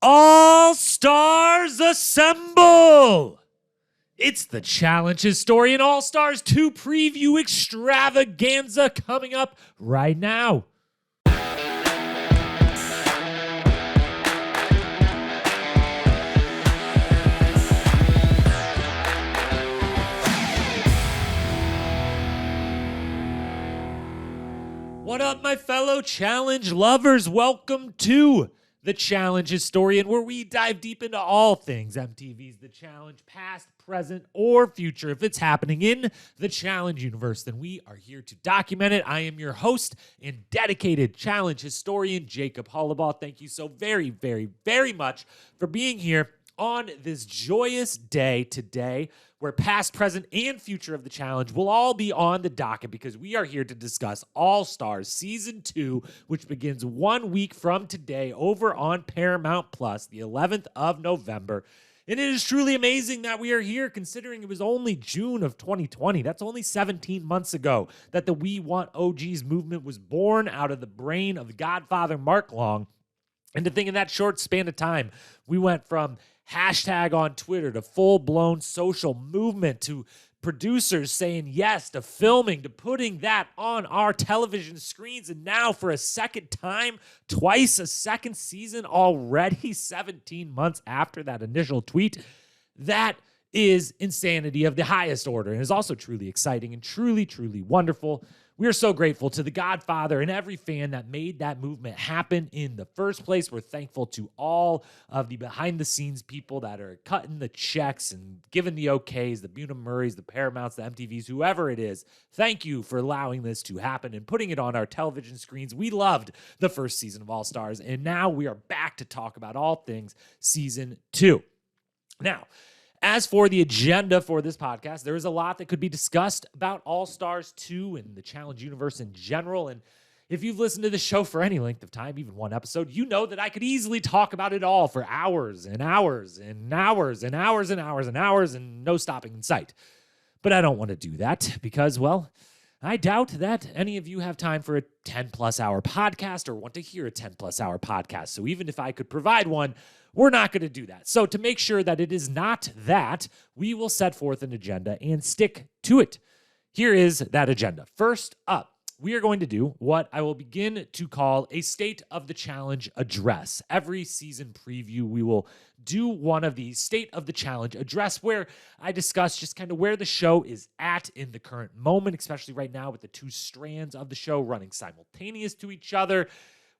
All Stars Assemble! It's the Challenge Historian All Stars 2 preview extravaganza coming up right now. What up, my fellow Challenge lovers? Welcome to the Challenge Historian, where we dive deep into all things MTV's The Challenge, past, present, or future. If it's happening in the Challenge universe, then we are here to document it. I am your host and dedicated Challenge Historian, Jacob Hollabaugh. Thank you so very, very, very much for being here on this joyous day today, where past, present, and future of the Challenge will all be on the docket, because we are here to discuss All Stars Season 2, which begins 1 week from today over on Paramount Plus, the 11th of November. And it is truly amazing that we are here, considering it was only June of 2020. That's only 17 months ago that the We Want OGs movement was born out of the brain of the Godfather Mark Long. And to think in that short span of time, we went from hashtag on Twitter to full-blown social movement, to producers saying yes to filming, to putting that on our television screens, and now for a second time, twice a second season already, 17 months after that initial tweet. That is insanity of the highest order, and is also truly exciting and truly, truly wonderful. We are so grateful to the Godfather and every fan that made that movement happen in the first place. We're thankful to all of the behind-the-scenes people that are cutting the checks and giving the okays, the Buna Murrays, the Paramounts, the MTVs, whoever it is. Thank you for allowing this to happen and putting it on our television screens. We loved the first season of All Stars, and now we are back to talk about all things Season 2. Now, as for the agenda for this podcast, there is a lot that could be discussed about All Stars 2 and the Challenge universe in general. And if you've listened to the show for any length of time, even one episode, you know that I could easily talk about it all for hours and hours and hours and hours and hours and hours and no stopping in sight. But I don't want to do that because, well, I doubt that any of you have time for a 10-plus hour podcast or want to hear a 10-plus hour podcast. So even if I could provide one, we're not going to do that. So to make sure that it is not that, we will set forth an agenda and stick to it. Here is that agenda. First up, we are going to do what I will begin to call a State of the Challenge address. Every season preview, we will do one of these State of the Challenge address, where I discuss just kind of where the show is at in the current moment, especially right now with the two strands of the show running simultaneous to each other,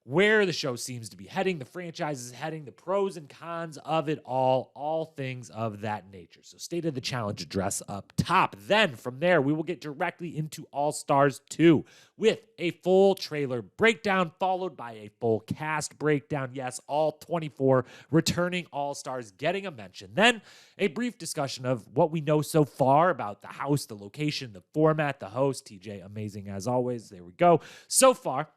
where the show seems to be heading, the franchise is heading, the pros and cons of it all things of that nature. So State of the Challenge address up top. Then from there, we will get directly into All Stars 2 with a full trailer breakdown, followed by a full cast breakdown. Yes, all 24 returning All Stars getting a mention. Then a brief discussion of what we know so far about the house, the location, the format, the host. TJ, amazing as always. There we go. So far.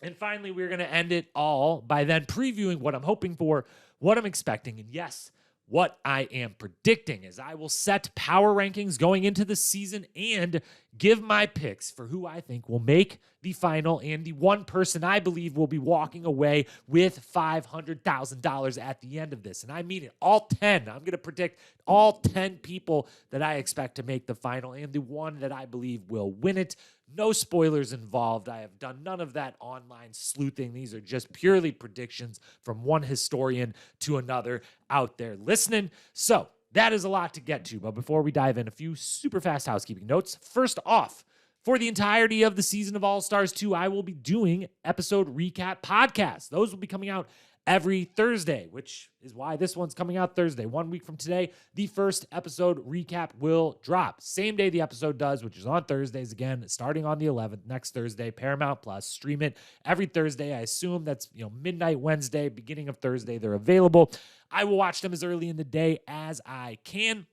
And finally, we're going to end it all by then previewing what I'm hoping for, what I'm expecting, and yes, what I am predicting, as I will set power rankings going into the season and give my picks for who I think will make the final and the one person I believe will be walking away with $500,000 at the end of this. And I mean it, all 10. I'm going to predict all 10 people that I expect to make the final and the one that I believe will win it. No spoilers involved. I have done none of that online sleuthing. These are just purely predictions from one historian to another out there listening. So that is a lot to get to. But before we dive in, a few super fast housekeeping notes. First off, for the entirety of the season of All Stars 2, I will be doing episode recap podcasts. Those will be coming out every Thursday, which is why this one's coming out Thursday. 1 week from today, the first episode recap will drop. Same day the episode does, which is on Thursdays again, starting on the 11th, next Thursday, Paramount Plus. Stream it every Thursday. I assume that's midnight Wednesday, beginning of Thursday. They're available. I will watch them as early in the day as I can,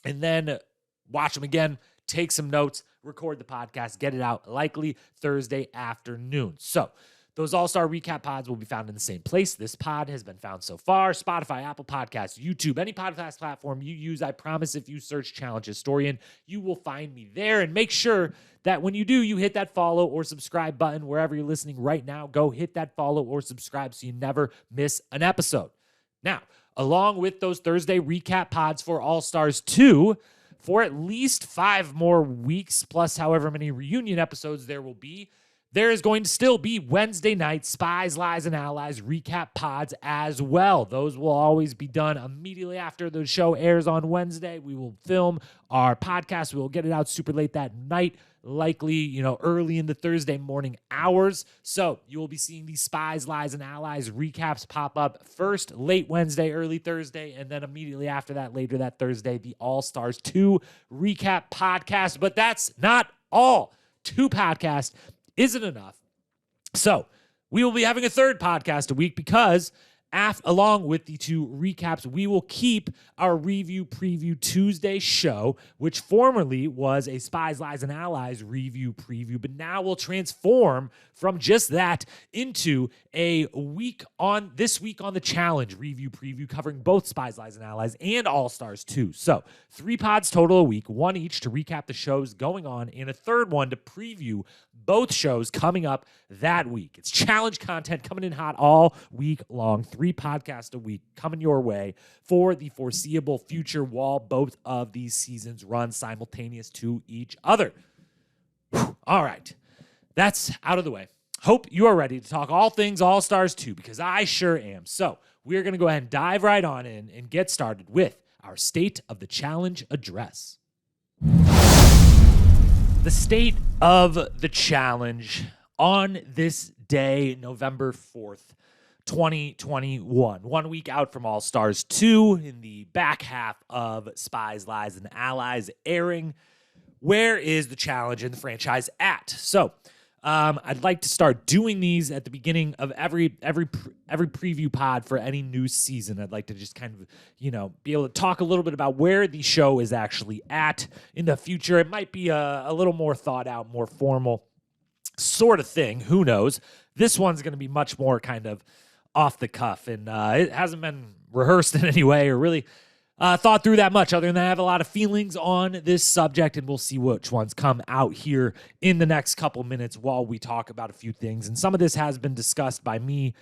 and then watch them again, take some notes, record the podcast, get it out likely Thursday afternoon. So those All-Star Recap pods will be found in the same place. This pod has been found so far: Spotify, Apple Podcasts, YouTube, any podcast platform you use. I promise if you search Challenge Historian, you will find me there. And make sure that when you do, you hit that follow or subscribe button wherever you're listening right now. Go hit that follow or subscribe so you never miss an episode. Now, along with those Thursday recap pods for All-Stars 2, for at least 5 more weeks, plus however many reunion episodes there will be, there is going to still be Wednesday night Spies, Lies, and Allies recap pods as well. Those will always be done immediately after the show airs on Wednesday. We will film our podcast. We will get it out super late that night, likely, early in the Thursday morning hours. So you will be seeing these Spies, Lies, and Allies recaps pop up first late Wednesday, early Thursday, and then immediately after that, later that Thursday, the All-Stars 2 recap podcast. But that's not all. 2 podcasts isn't enough. So we will be having a 3rd podcast a week because along with the 2 recaps, we will keep our Review Preview Tuesday show, which formerly was a Spies, Lies, and Allies review preview, but now will transform from just that into a This Week on the Challenge review preview covering both Spies, Lies, and Allies and All-Stars 2. So 3 pods total a week, 1 each to recap the shows going on, and a 3rd one to preview both shows coming up that week. It's challenge content coming in hot all week long. 3 podcasts a week coming your way for the foreseeable future while both of these seasons run simultaneous to each other. Whew. All right. That's out of the way. Hope you are ready to talk all things All-Stars 2 because I sure am. So we're going to go ahead and dive right on in and get started with our State of the Challenge address. The State of the Challenge on this day, November 4th, 2021. 1 week out from All-Stars 2 in the back half of Spies, Lies, and Allies airing. Where is the challenge in the franchise at? So I'd like to start doing these at the beginning of every preview pod for any new season. I'd like to just kind of, be able to talk a little bit about where the show is actually at in the future. It might be a little more thought out, more formal sort of thing. Who knows? This one's going to be much more kind of off the cuff, and it hasn't been rehearsed in any way or really thought through that much, other than I have a lot of feelings on this subject, and we'll see which ones come out here in the next couple minutes while we talk about a few things. And some of this has been discussed by me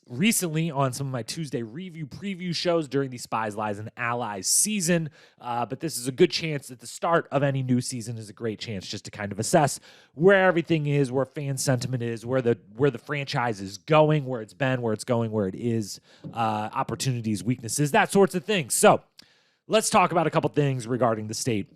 recently on some of my Tuesday review preview shows during the Spies, Lies, and Allies season. But this is a good chance at the start of any new season is a great chance just to kind of assess where everything is, where fan sentiment is, where the franchise is going, where it's been, where it's going, where it is, opportunities, weaknesses, that sorts of things. So let's talk about a couple things regarding the state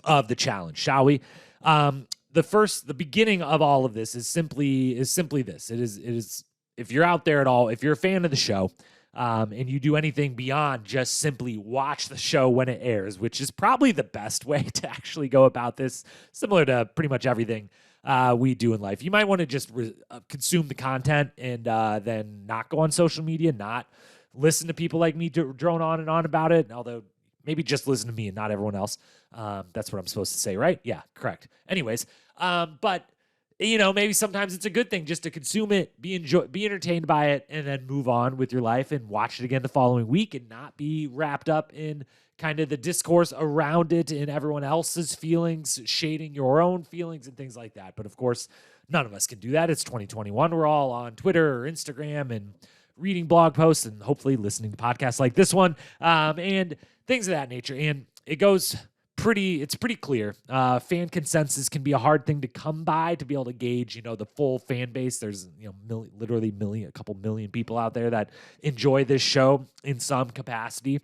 of the challenge, shall we? The beginning of all of this is simply this. It is if you're out there at all, if you're a fan of the show, and you do anything beyond just simply watch the show when it airs, which is probably the best way to actually go about this, similar to pretty much everything we do in life. You might want to just consume the content and then not go on social media, not listen to people like me drone on and on about it, although maybe just listen to me and not everyone else. That's what I'm supposed to say, right? Yeah, correct. Anyways, but maybe sometimes it's a good thing just to consume it, be entertained by it, and then move on with your life and watch it again the following week and not be wrapped up in kind of the discourse around it and everyone else's feelings, shading your own feelings and things like that. But of course, none of us can do that. It's 2021. We're all on Twitter or Instagram and reading blog posts and hopefully listening to podcasts like this one and things of that nature. And it's pretty clear. Fan consensus can be a hard thing to come by to be able to gauge, the full fan base. There's, a couple million people out there that enjoy this show in some capacity.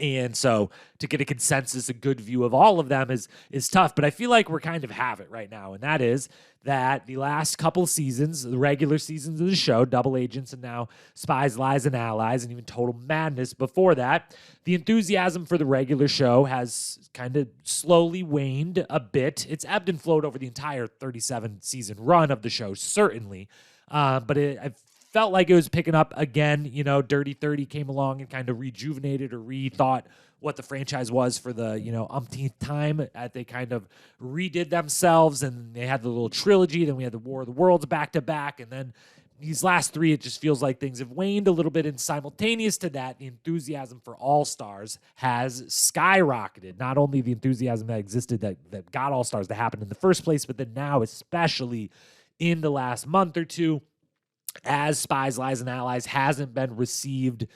And so to get a consensus, a good view of all of them is tough. But I feel like we're kind of have it right now. And that is that the last couple of seasons, the regular seasons of the show, Double Agents and now Spies, Lies, and Allies, and even Total Madness before that, the enthusiasm for the regular show has kind of slowly waned a bit. It's ebbed and flowed over the entire 37-season run of the show, certainly. But I felt like it was picking up again. Dirty 30 came along and kind of rejuvenated or rethought what the franchise was for the, umpteenth time. They kind of redid themselves, and they had the little trilogy. Then we had the War of the Worlds back-to-back, and then these last 3, it just feels like things have waned a little bit, and simultaneous to that, the enthusiasm for All-Stars has skyrocketed. Not only the enthusiasm that existed that got All-Stars to happen in the first place, but then now, especially in the last month or two, as Spies, Lies, and Allies hasn't been received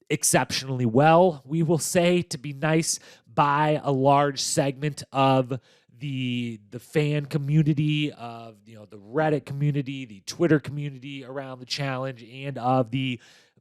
exceptionally well, we will say, to be nice, by a large segment of the fan community, of the Reddit community, the Twitter community around the challenge, and of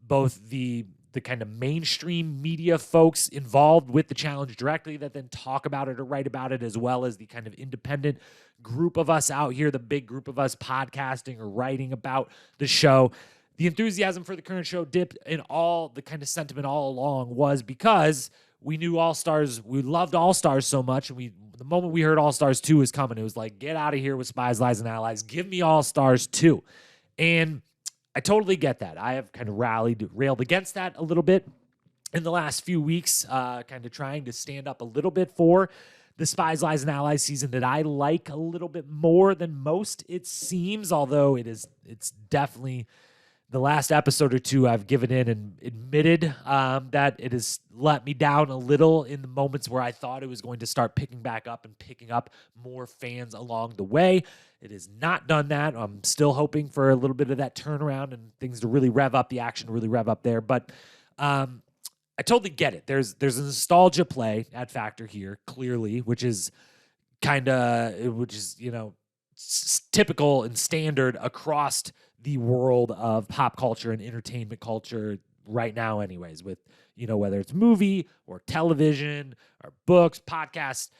both the kind of mainstream media folks involved with the challenge directly that then talk about it or write about it, as well as the kind of independent group of us out here, the big group of us podcasting or writing about the show. The enthusiasm for the current show dipped, in all the kind of sentiment all along was because we knew All-Stars, we loved All-Stars so much, and the moment we heard All-Stars 2 was coming, it was like, get out of here with Spies, Lies, and Allies. Give me All-Stars 2. And I totally get that. I have kind of railed against that a little bit in the last few weeks, kind of trying to stand up a little bit for the Spies, Lies, and Allies season that I like a little bit more than most, it seems, although it's definitely the last episode or two I've given in and admitted that it has let me down a little in the moments where I thought it was going to start picking back up and picking up more fans along the way. It has not done that. I'm still hoping for a little bit of that turnaround and things to really rev up, the action to really rev up there. But I totally get it. There's a nostalgia play at factor here, clearly, which is typical and standard across the world of pop culture and entertainment culture right now anyways, with, whether it's movie or television or books, podcasts,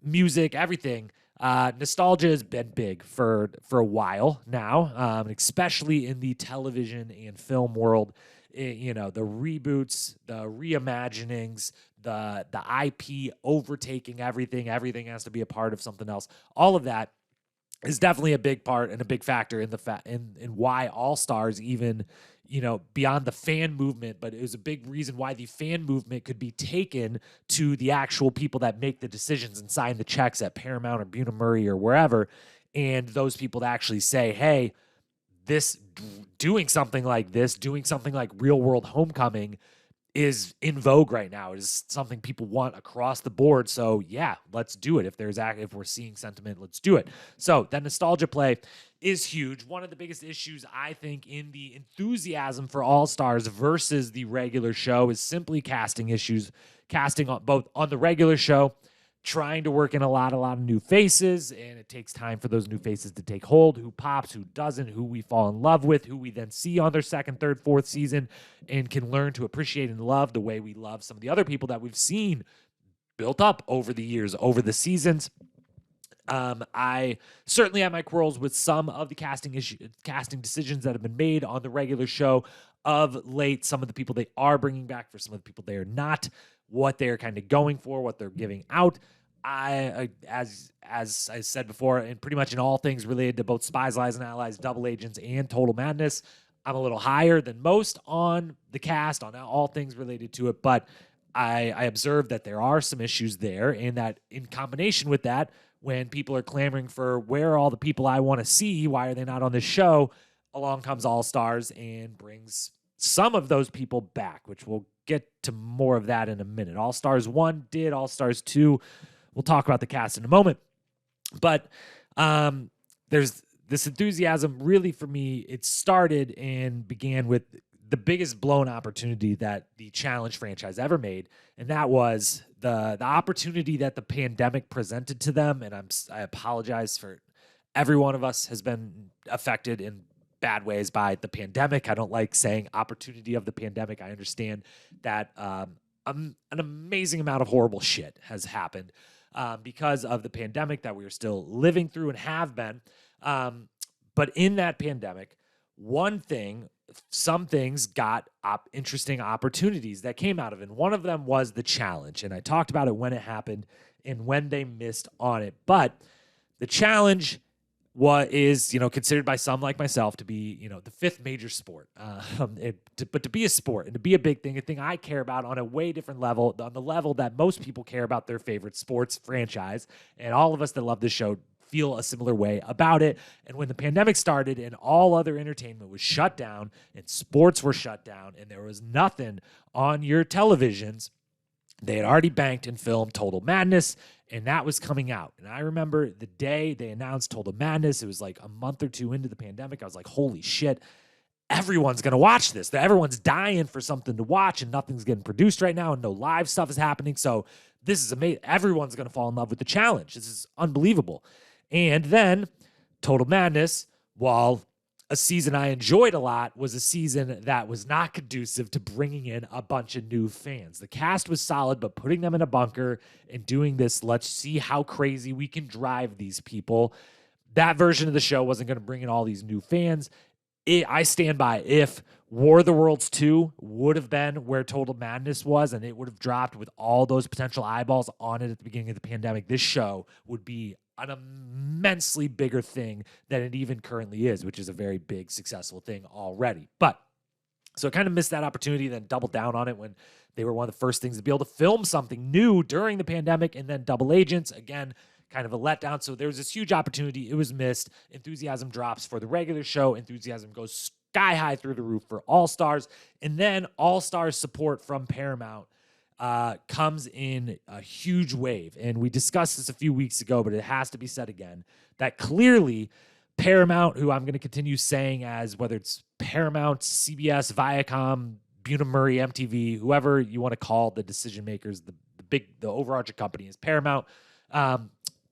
music, everything. Nostalgia has been big for a while now, especially in the television and film world. The reboots, the reimaginings, the IP overtaking everything. Everything has to be a part of something else. All of that is definitely a big part and a big factor in in why All-Stars, even, beyond the fan movement, but it was a big reason why the fan movement could be taken to the actual people that make the decisions and sign the checks at Paramount or Bunim/Murray or wherever. And those people to actually say, hey, doing something like Real World Homecoming is in vogue right now. It is something people want across the board. So yeah, let's do it. If we're seeing sentiment, let's do it. So that nostalgia play is huge. One of the biggest issues, I think, in the enthusiasm for All-Stars versus the regular show is simply casting issues. Casting on the regular show, trying to work in a lot of new faces, and it takes time for those new faces to take hold. Who pops, who doesn't, who we fall in love with, who we then see on their second, third, fourth season and can learn to appreciate and love the way we love some of the other people that we've seen built up over the years, over the seasons. I certainly have my quarrels with some of the casting decisions that have been made on the regular show of late. Some of the people they are bringing back, for some of the people they are not, what they're kind of going for, what they're giving out. As I said before, and pretty much in all things related to both Spies, Lies, and Allies, Double Agents, and Total Madness, I'm a little higher than most on the cast, on all things related to it. But I observed that there are some issues there, and that in combination with that, when people are clamoring for where are all the people I want to see, why are they not on this show, along comes All-Stars and brings some of those people back, which we'll get to more of that in a minute. All-Stars 1 did, All-Stars 2, we'll talk about the cast in a moment. But there's this enthusiasm, really, for me, it started and began with the biggest blown opportunity that the Challenge franchise ever made, and that was the opportunity that the pandemic presented to them. And I apologize for every one of us has been affected in bad ways by the pandemic. I don't like saying opportunity of the pandemic. I understand that an amazing amount of horrible shit has happened because of the pandemic that we are still living through and have been. But in that pandemic, some things got interesting opportunities that came out of it. And one of them was the Challenge. And I talked about it when it happened and when they missed on it. But the Challenge is considered by some like myself to be, the fifth major sport. But to be a sport and to be a big thing, a thing I care about on a way different level, on the level that most people care about their favorite sports franchise. And all of us that love this show feel a similar way about it. And when the pandemic started and all other entertainment was shut down and sports were shut down and there was nothing on your televisions, they had already banked and filmed Total Madness, and that was coming out. And I remember the day they announced Total Madness, it was like a month or two into the pandemic. I was like, holy shit. everyone's going to watch this. Everyone's dying for something to watch, and nothing's getting produced right now, and no live stuff is happening. So this is amazing. Everyone's going to fall in love with the challenge. This is unbelievable. And then Total Madness, while a season I enjoyed a lot, was a season that was not conducive to bringing in a bunch of new fans. The cast was solid, but putting them in a bunker and doing this, let's see how crazy we can drive these people, that version of the show wasn't going to bring in all these new fans. I stand by, if War of the Worlds 2 would have been where Total Madness was, and it would have dropped with all those potential eyeballs on it at the beginning of the pandemic, this show would be an immensely bigger thing than it even currently is, which is a very big, successful thing already. But so I kind of missed that opportunity, then doubled down on it when they were one of the first things to be able to film something new during the pandemic, and then Double Agents, again, kind of a letdown. So there was this huge opportunity. It was missed. Enthusiasm drops for the regular show. Enthusiasm goes sky high through the roof for All Stars. And then All Stars support from Paramount comes in a huge wave. And we discussed this a few weeks ago, but it has to be said again, that clearly Paramount, who I'm going to continue saying as whether it's Paramount, CBS, Viacom, Bunim-Murray, MTV, whoever you want to call the decision makers, the overarching company is Paramount.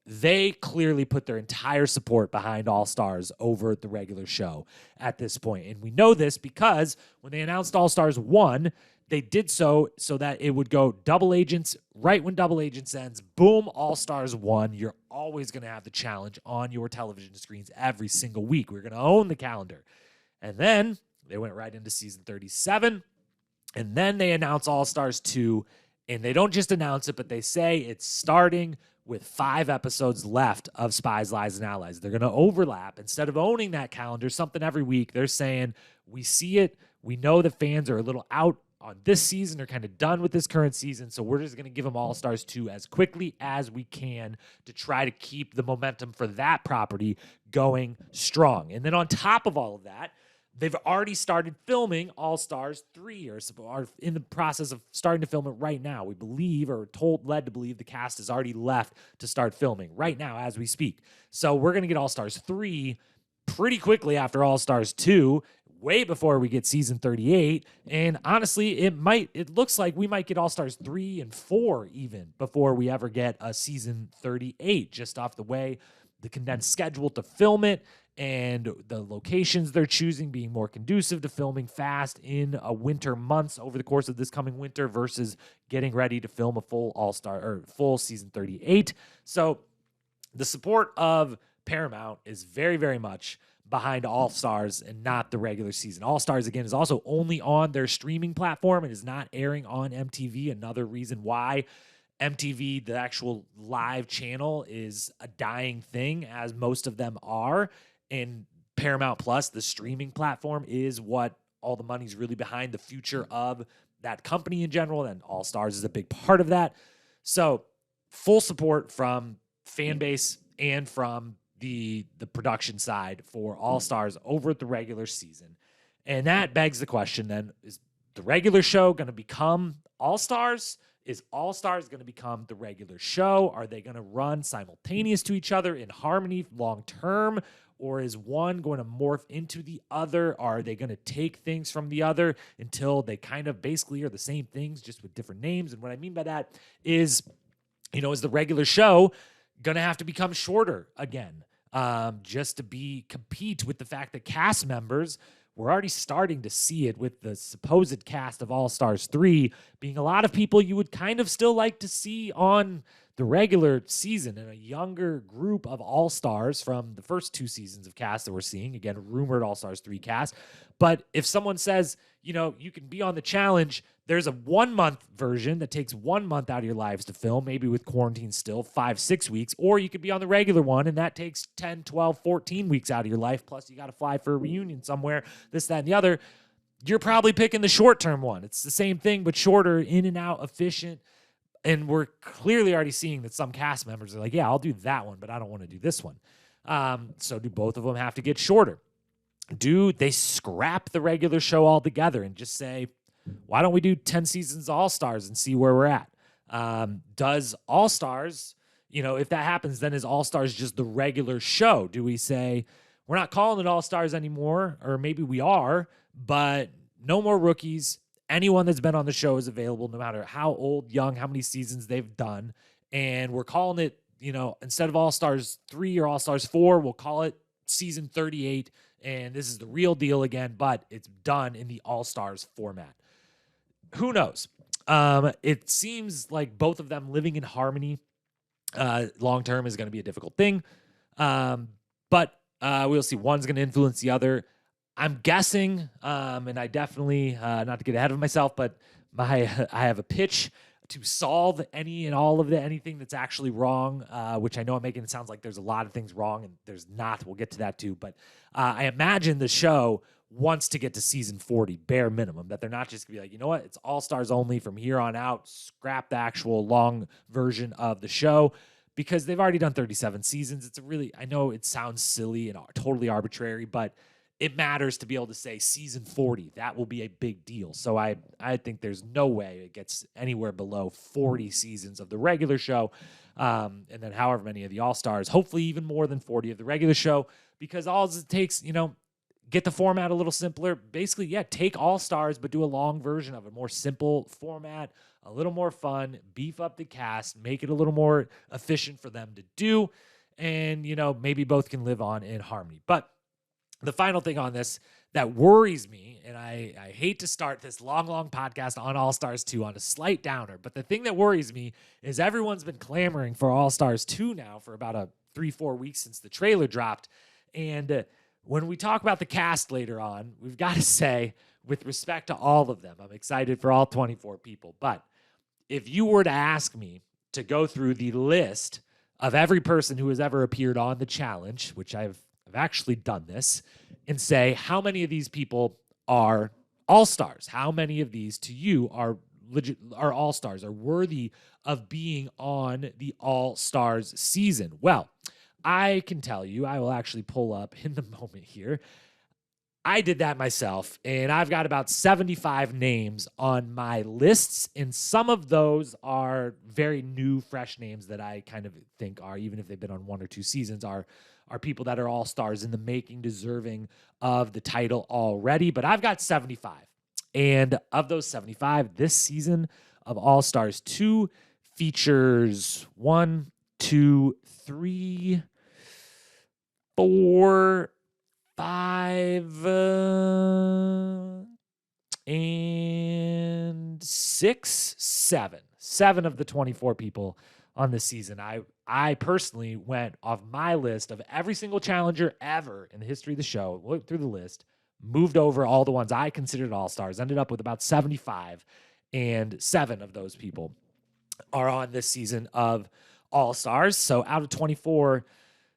They clearly put their entire support behind All Stars over the regular show at this point. And we know this because when they announced All Stars 1, they did so that it would go Double Agents right when Double Agents ends. Boom, All Stars 1. You're always going to have the challenge on your television screens every single week. We're going to own the calendar. And then they went right into season 37. And then they announce All Stars 2. And they don't just announce it, but they say it's starting with 5 episodes left of Spies, Lies, and Allies. They're going to overlap. Instead of owning that calendar, something every week, they're saying, we see it. We know the fans are a little out on this season. They're kind of done with this current season. So we're just going to give them All Stars 2 as quickly as we can to try to keep the momentum for that property going strong. And then on top of all of that, they've already started filming All Stars 3, or are in the process of starting to film it right now. We believe, or led to believe, the cast has already left to start filming right now as we speak. So we're going to get All Stars 3 pretty quickly after All Stars 2, way before we get season 38. And honestly, it looks like we might get All Stars 3 and 4 even before we ever get a season 38, just off the way the condensed schedule to film it and the locations they're choosing being more conducive to filming fast in a winter months over the course of this coming winter versus getting ready to film a full All-Star or full season 38. So the support of Paramount is very, very much behind All Stars and not the regular season. All Stars, again, is also only on their streaming platform and is not airing on MTV. Another reason why MTV, the actual live channel, is a dying thing, as most of them are. And Paramount Plus, the streaming platform, is what all the money's really behind, the future of that company in general. And All Stars is a big part of that. So full support from fan base and from the production side for All Stars over the regular season. And that begs the question then, is the regular show going to become All Stars? Is All Stars going to become the regular show? Are they going to run simultaneous to each other in harmony long term? Or is one going to morph into the other? Are they going to take things from the other until they kind of basically are the same things, just with different names? And what I mean by that is, is the regular show going to have to become shorter again, just to compete with the fact that cast members, we're already starting to see it with the supposed cast of All Stars 3 being a lot of people you would kind of still like to see on the regular season, and a younger group of All Stars from the first 2 seasons of cast that we're seeing. Again, rumored All Stars 3 cast. But if someone says, you can be on the challenge, there's a 1-month version that takes 1 month out of your lives to film, maybe with quarantine still, 5-6 weeks, or you could be on the regular one, and that takes 10, 12, 14 weeks out of your life, plus you got to fly for a reunion somewhere, this, that, and the other. You're probably picking the short-term one. It's the same thing, but shorter, in and out, efficient. And we're clearly already seeing that some cast members are like, yeah, I'll do that one, but I don't want to do this one. So do both of them have to get shorter? Do they scrap the regular show altogether and just say, why don't we do 10 seasons of All Stars and see where we're at? Does All Stars, if that happens, then is All Stars just the regular show? Do we say, we're not calling it All Stars anymore, or maybe we are, but no more rookies. Anyone that's been on the show is available, no matter how old, young, how many seasons they've done. And we're calling it, instead of All-Stars 3 or All-Stars 4, we'll call it season 38. And this is the real deal again, but it's done in the All-Stars format. Who knows? It seems like both of them living in harmony long-term is going to be a difficult thing. But we'll see. One's going to influence the other. I'm guessing, and I definitely, not to get ahead of myself, but I have a pitch to solve any and all of anything that's actually wrong, which I know I'm making it sounds like there's a lot of things wrong, and there's not. We'll get to that too. But I imagine the show wants to get to season 40, bare minimum, that they're not just going to be like, you know what, it's All-Stars only from here on out, scrap the actual long version of the show, because they've already done 37 seasons. I know it sounds silly and totally arbitrary, but it matters to be able to say season 40. That will be a big deal. So I think there's no way it gets anywhere below 40 seasons of the regular show. And then however many of the All-Stars, hopefully even more than 40 of the regular show, because all it takes, get the format a little simpler. Basically, take All-Stars, but do a long version of it, more simple format, a little more fun, beef up the cast, make it a little more efficient for them to do. And, maybe both can live on in harmony. But the final thing on this that worries me, and I hate to start this long podcast on All-Stars 2 on a slight downer, but the thing that worries me is everyone's been clamoring for All-Stars 2 now for about 3-4 weeks since the trailer dropped. And when we talk about the cast later on, we've got to say, with respect to all of them, I'm excited for all 24 people. But if you were to ask me to go through the list of every person who has ever appeared on the challenge, which I've actually done this, and say how many of these people are All-Stars, how many of these to you are All-Stars, are worthy of being on the All-Stars season. Well, I can tell you, I will actually pull up in the moment here. I did that myself, and I've got about 75 names on my lists, and some of those are very new, fresh names that I kind of think are, even if they've been on 1 or 2 seasons, are people that are All-Stars in the making, deserving of the title already. But I've got 75. And of those 75, this season of All-Stars 2 features 1, 2, 3, 4, 5, and 6, 7. 7 of the 24 people on this season. I personally went off my list of every single challenger ever in the history of the show, looked through the list, moved over all the ones I considered All-Stars, ended up with about 75, and 7 of those people are on this season of All-Stars. So out of 24,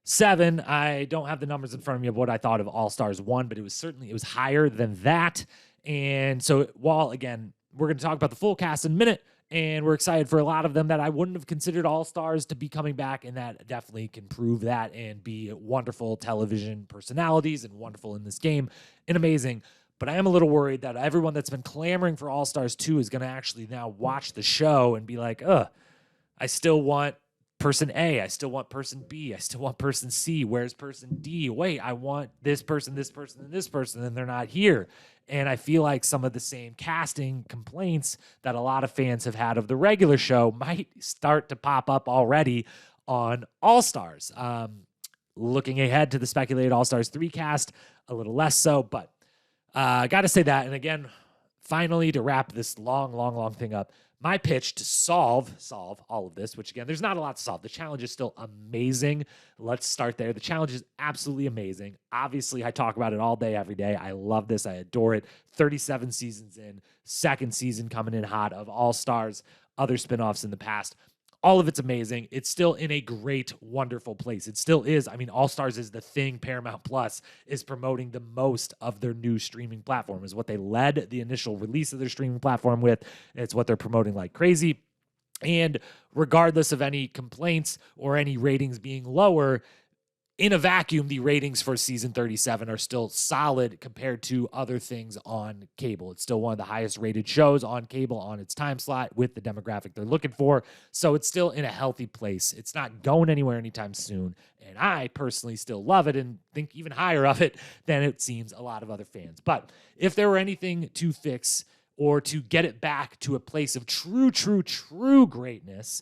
7, I don't have the numbers in front of me of what I thought of All-Stars 1, but it was higher than that. And so while, again, we're going to talk about the full cast in a minute, and we're excited for a lot of them that I wouldn't have considered All-Stars to be coming back, and that definitely can prove that and be wonderful television personalities and wonderful in this game and amazing. But I am a little worried that everyone that's been clamoring for All-Stars 2 is going to actually now watch the show and be like, I still want person A, I still want person B, I still want person C, where's person D? Wait, I want this person, and this person, and they're not here. And I feel like some of the same casting complaints that a lot of fans have had of the regular show might start to pop up already on All-Stars. Looking ahead to the speculated All-Stars 3 cast, a little less so, but got to say that. And again, finally, to wrap this long thing up, my pitch to solve all of this, which again, there's not a lot to solve. The challenge is still amazing. Let's start there. The challenge is absolutely amazing. Obviously, I talk about it all day, every day. I love this. I adore it. 37 seasons in, second season coming in hot of All-Stars, other spinoffs in the past. All of it's amazing. It's still in a great, wonderful place. It still is. I mean, All-Stars is the thing Paramount Plus is promoting the most of their new streaming platform, is what they led the initial release of their streaming platform with. It's what they're promoting like crazy. And regardless of any complaints or any ratings being lower, in a vacuum, the ratings for season 37 are still solid compared to other things on cable. It's still one of the highest rated shows on cable on its time slot with the demographic they're looking for. So it's still in a healthy place. It's not going anywhere anytime soon. And I personally still love it and think even higher of it than it seems a lot of other fans. But if there were anything to fix or to get it back to a place of true greatness,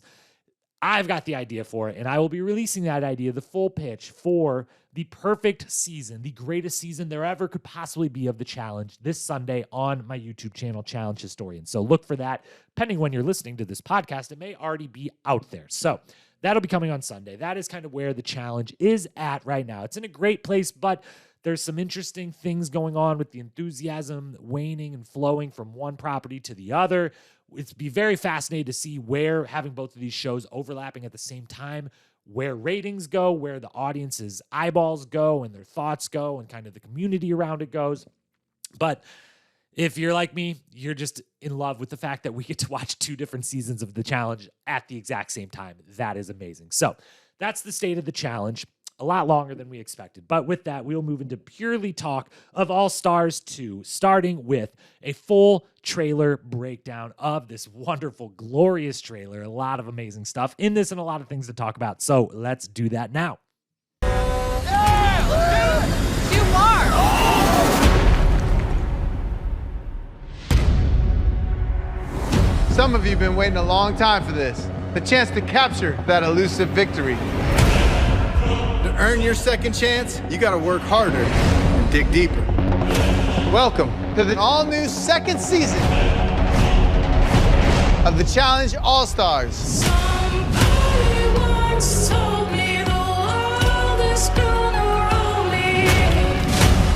I've got the idea for it, and I will be releasing that idea, the full pitch for the perfect season, the greatest season there ever could possibly be of the challenge this Sunday on my YouTube channel, Challenge Historian. So look for that. Depending when you're listening to this podcast, it may already be out there. So that'll be coming on Sunday. That is kind of where the challenge is at right now. It's in a great place, but there's some interesting things going on with the enthusiasm waning and flowing from one property to the other. It'd be very fascinating to see where having both of these shows overlapping at the same time, where ratings go, where the audience's eyeballs go and their thoughts go and kind of the community around it goes. But if you're like me, you're just in love with the fact that we get to watch 2 different seasons of the challenge at the exact same time. That is amazing. So that's the state of the challenge. A lot longer than we expected. But with that, we'll move into purely talk of All Stars 2, starting with a full trailer breakdown of this wonderful, glorious trailer. A lot of amazing stuff in this and a lot of things to talk about. So let's do that now. Some of you have been waiting a long time for this. The chance to capture that elusive victory. To earn your second chance, you gotta work harder and dig deeper. Welcome to the all-new second season of the Challenge All-Stars. Somebody once told me the world is gonna roll me.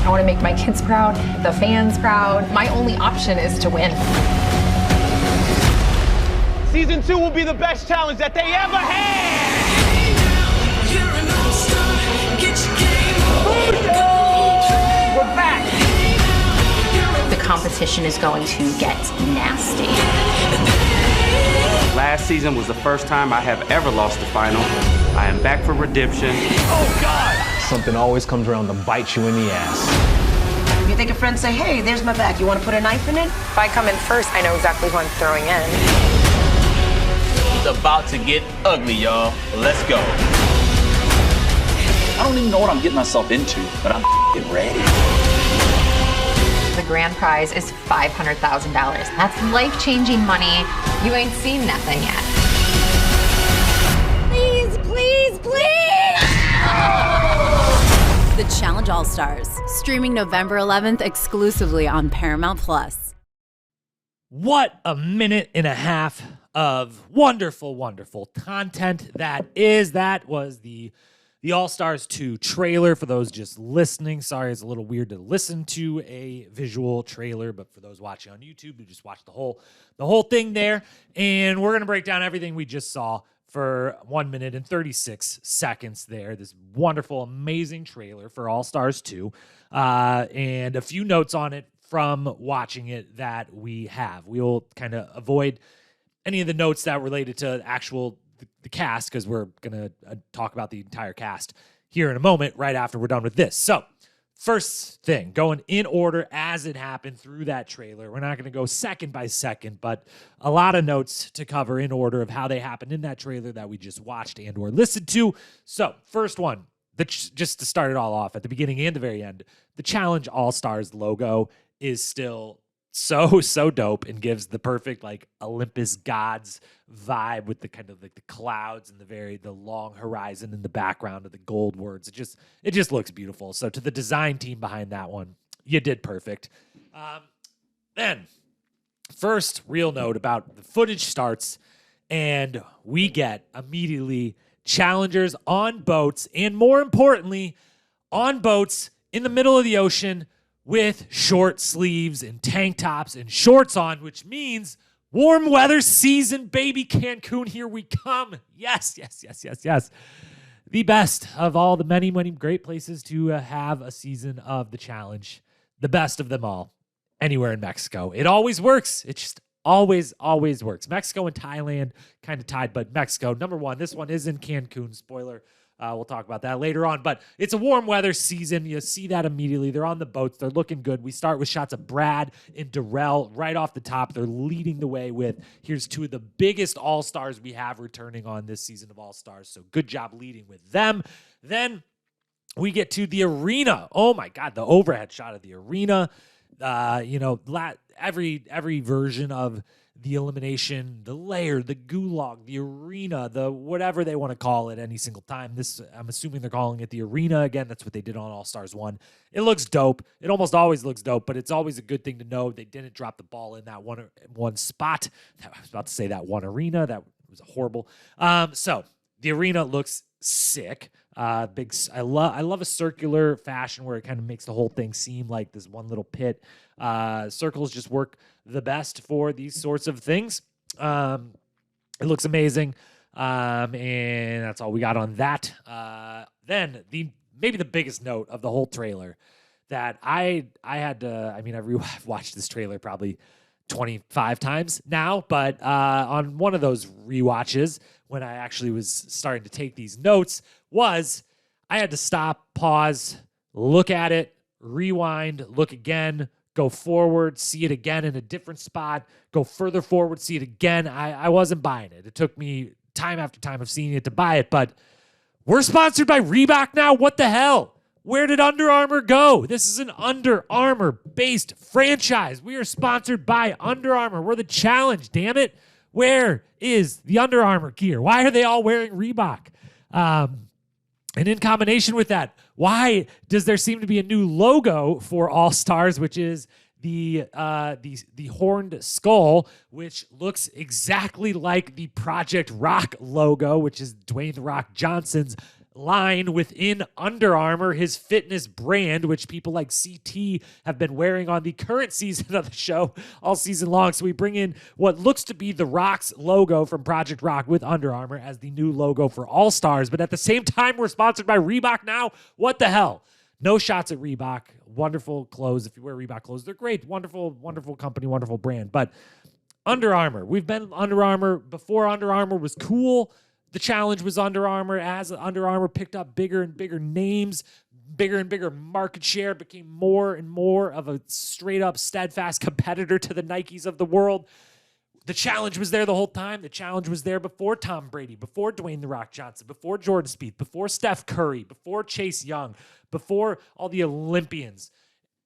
I want to make my kids proud, the fans proud. My only option is to win. Season 2 will be the best challenge that they ever had. You're an all-star. Get your game on. We're back. The competition is going to get nasty. Last season was the first time I have ever lost the final. I am back for redemption. Oh, God. Something always comes around to bite you in the ass. You think a friend say, hey, there's my bag, you want to put a knife in it? If I come in first, I know exactly who I'm throwing in. It's about to get ugly, y'all. Let's go. I don't even know what I'm getting myself into, but I'm ready. The grand prize is $500,000. That's life-changing money. You ain't seen nothing yet. Please, please, please! The Challenge All-Stars, streaming November 11th exclusively on Paramount+. What a minute and a half of wonderful, wonderful content that is. That was the All-Stars 2 trailer. For those just listening, sorry, it's a little weird to listen to a visual trailer, but for those watching on YouTube, you just watch the whole thing there. And we're going to break down everything we just saw for 1 minute and 36 seconds there. This wonderful, amazing trailer for All-Stars 2. And a few notes on it from watching it that we have. We'll kind of avoid any of the notes that related to the cast, because we're going to talk about the entire cast here in a moment, right after we're done with this. So first thing, going in order as it happened through that trailer. We're not going to go second by second, but a lot of notes to cover in order of how they happened in that trailer that we just watched and or listened to. So first one, just to start it all off at the beginning and the very end, the Challenge All-Stars logo is still so dope and gives the perfect like Olympus gods vibe with the kind of like the clouds and the long horizon in the background of the gold words. It just looks beautiful. So to the design team behind that one, you did perfect. Then first real note about the footage starts and we get immediately challengers on boats, and more importantly on boats in the middle of the ocean with short sleeves and tank tops and shorts on, which means warm weather season, baby. Cancun, here we come. Yes. The best of all the many, many great places to have a season of the challenge. The best of them all. Anywhere in Mexico. It always works. It just always works. Mexico and Thailand kind of tied, but Mexico, number one. This one is in Cancun. Spoiler We'll talk about that later on. But it's a warm weather season. You see that immediately. They're on the boats. They're looking good. We start with shots of Brad and Darrell right off the top. They're leading the way with, here's two of the biggest All-Stars we have returning on this season of All-Stars. So good job leading with them. Then we get to the arena. Oh my God, the overhead shot of the arena. Every version of the elimination, the layer, the gulag, the arena, the whatever they want to call it any single time. I'm assuming they're calling it the arena. Again, that's what they did on All-Stars 1. It looks dope. It almost always looks dope, but it's always a good thing to know they didn't drop the ball in that one spot. I was about to say that one arena. That was horrible. So the arena looks sick. I love a circular fashion where it kind of makes the whole thing seem like this one little pit. Circles just work the best for these sorts of things. It looks amazing. And that's all we got on that. Then maybe the biggest note of the whole trailer that I've watched this trailer probably 25 times now, but on one of those rewatches when I actually was starting to take these notes was I had to stop, pause, look at it, rewind, look again, go forward, see it again in a different spot, go further forward, see it again. I wasn't buying it. It took me time after time of seeing it to buy it, but we're sponsored by Reebok now. What the hell? Where did Under Armour go? This is an Under Armour-based franchise. We are sponsored by Under Armour. We're the challenge, damn it. Where is the Under Armour gear? Why are they all wearing Reebok? And in combination with that, why does there seem to be a new logo for All-Stars, which is the horned skull, which looks exactly like the Project Rock logo, which is Dwayne "The Rock" Johnson's line within Under Armour, his fitness brand, which people like CT have been wearing on the current season of the show all season long. So we bring in what looks to be The Rock's logo from Project Rock with Under Armour as the new logo for All-Stars. But at the same time, we're sponsored by Reebok now. What the hell? No shots at Reebok. Wonderful clothes. If you wear Reebok clothes, they're great. Wonderful, wonderful company, wonderful brand. But Under Armour. We've been Under Armour before Under Armour was cool. The challenge was Under Armour. As Under Armour picked up bigger and bigger names, bigger and bigger market share, became more and more of a straight-up steadfast competitor to the Nikes of the world. The challenge was there the whole time. The challenge was there before Tom Brady, before Dwayne "The Rock" Johnson, before Jordan Spieth, before Steph Curry, before Chase Young, before all the Olympians,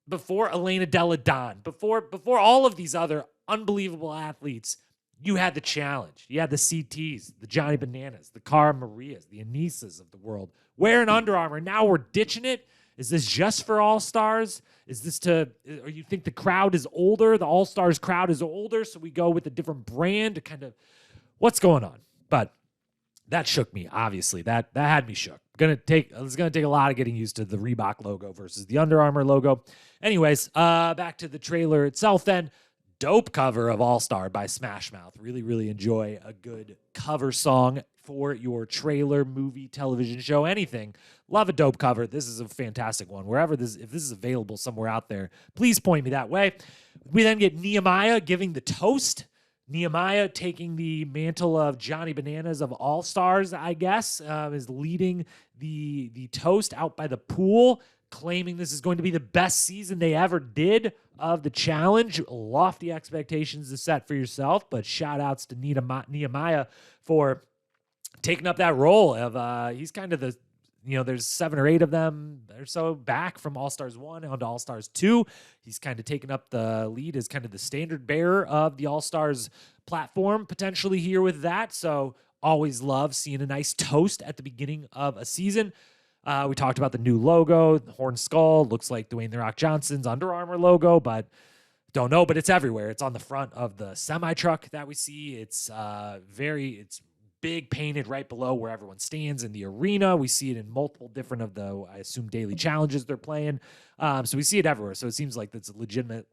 before Elena Delle Donne, before all of these other unbelievable athletes. You had the challenge. You had the CTs, the Johnny Bananas, the Cara Marias, the Anisas of the world wearing Under Armour. Now we're ditching it. Is this just for All-Stars? Is this or you think the crowd is older? The All-Stars crowd is older, so we go with a different brand to kind of, what's going on? But that shook me, obviously. That had me shook. It's gonna take a lot of getting used to the Reebok logo versus the Under Armour logo. Anyways, back to the trailer itself then. Dope cover of All-Star by Smash Mouth. Really, really enjoy a good cover song for your trailer, movie, television show, anything. Love a dope cover. This is a fantastic one. If this is available somewhere out there, please point me that way. We then get Nehemiah giving the toast. Nehemiah taking the mantle of Johnny Bananas of All-Stars, I guess, is leading the toast out by the pool, claiming this is going to be the best season they ever did of the challenge. Lofty expectations to set for yourself, but shout outs to Nehemiah for taking up that role of he's kind of there's 7 or 8 of them or so back from All-Stars 1 onto All-Stars 2. He's kind of taken up the lead as kind of the standard bearer of the All-Stars platform potentially here with that. So always love seeing a nice toast at the beginning of a season. We talked about the new logo, the horn skull. Looks like Dwayne "The Rock" Johnson's Under Armour logo, but don't know. But it's everywhere. It's on the front of the semi-truck that we see. It's it's big, painted right below where everyone stands in the arena. We see it in multiple different I assume, daily challenges they're playing. So we see it everywhere. So it seems like that's a legitimate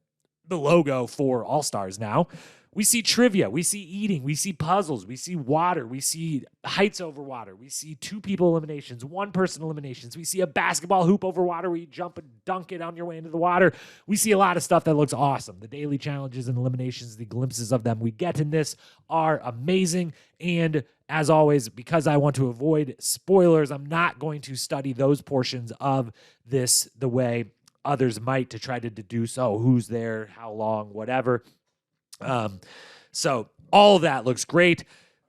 the logo for All Stars now. We see trivia, we see eating, we see puzzles, we see water, we see heights over water, we see 2 people eliminations, 1 person eliminations, we see a basketball hoop over water where you jump and dunk it on your way into the water. We see a lot of stuff that looks awesome. The daily challenges and eliminations, the glimpses of them we get in this are amazing. And as always, because I want to avoid spoilers, I'm not going to study those portions of this the way others might to try to deduce, who's there, how long, whatever. So all of that looks great.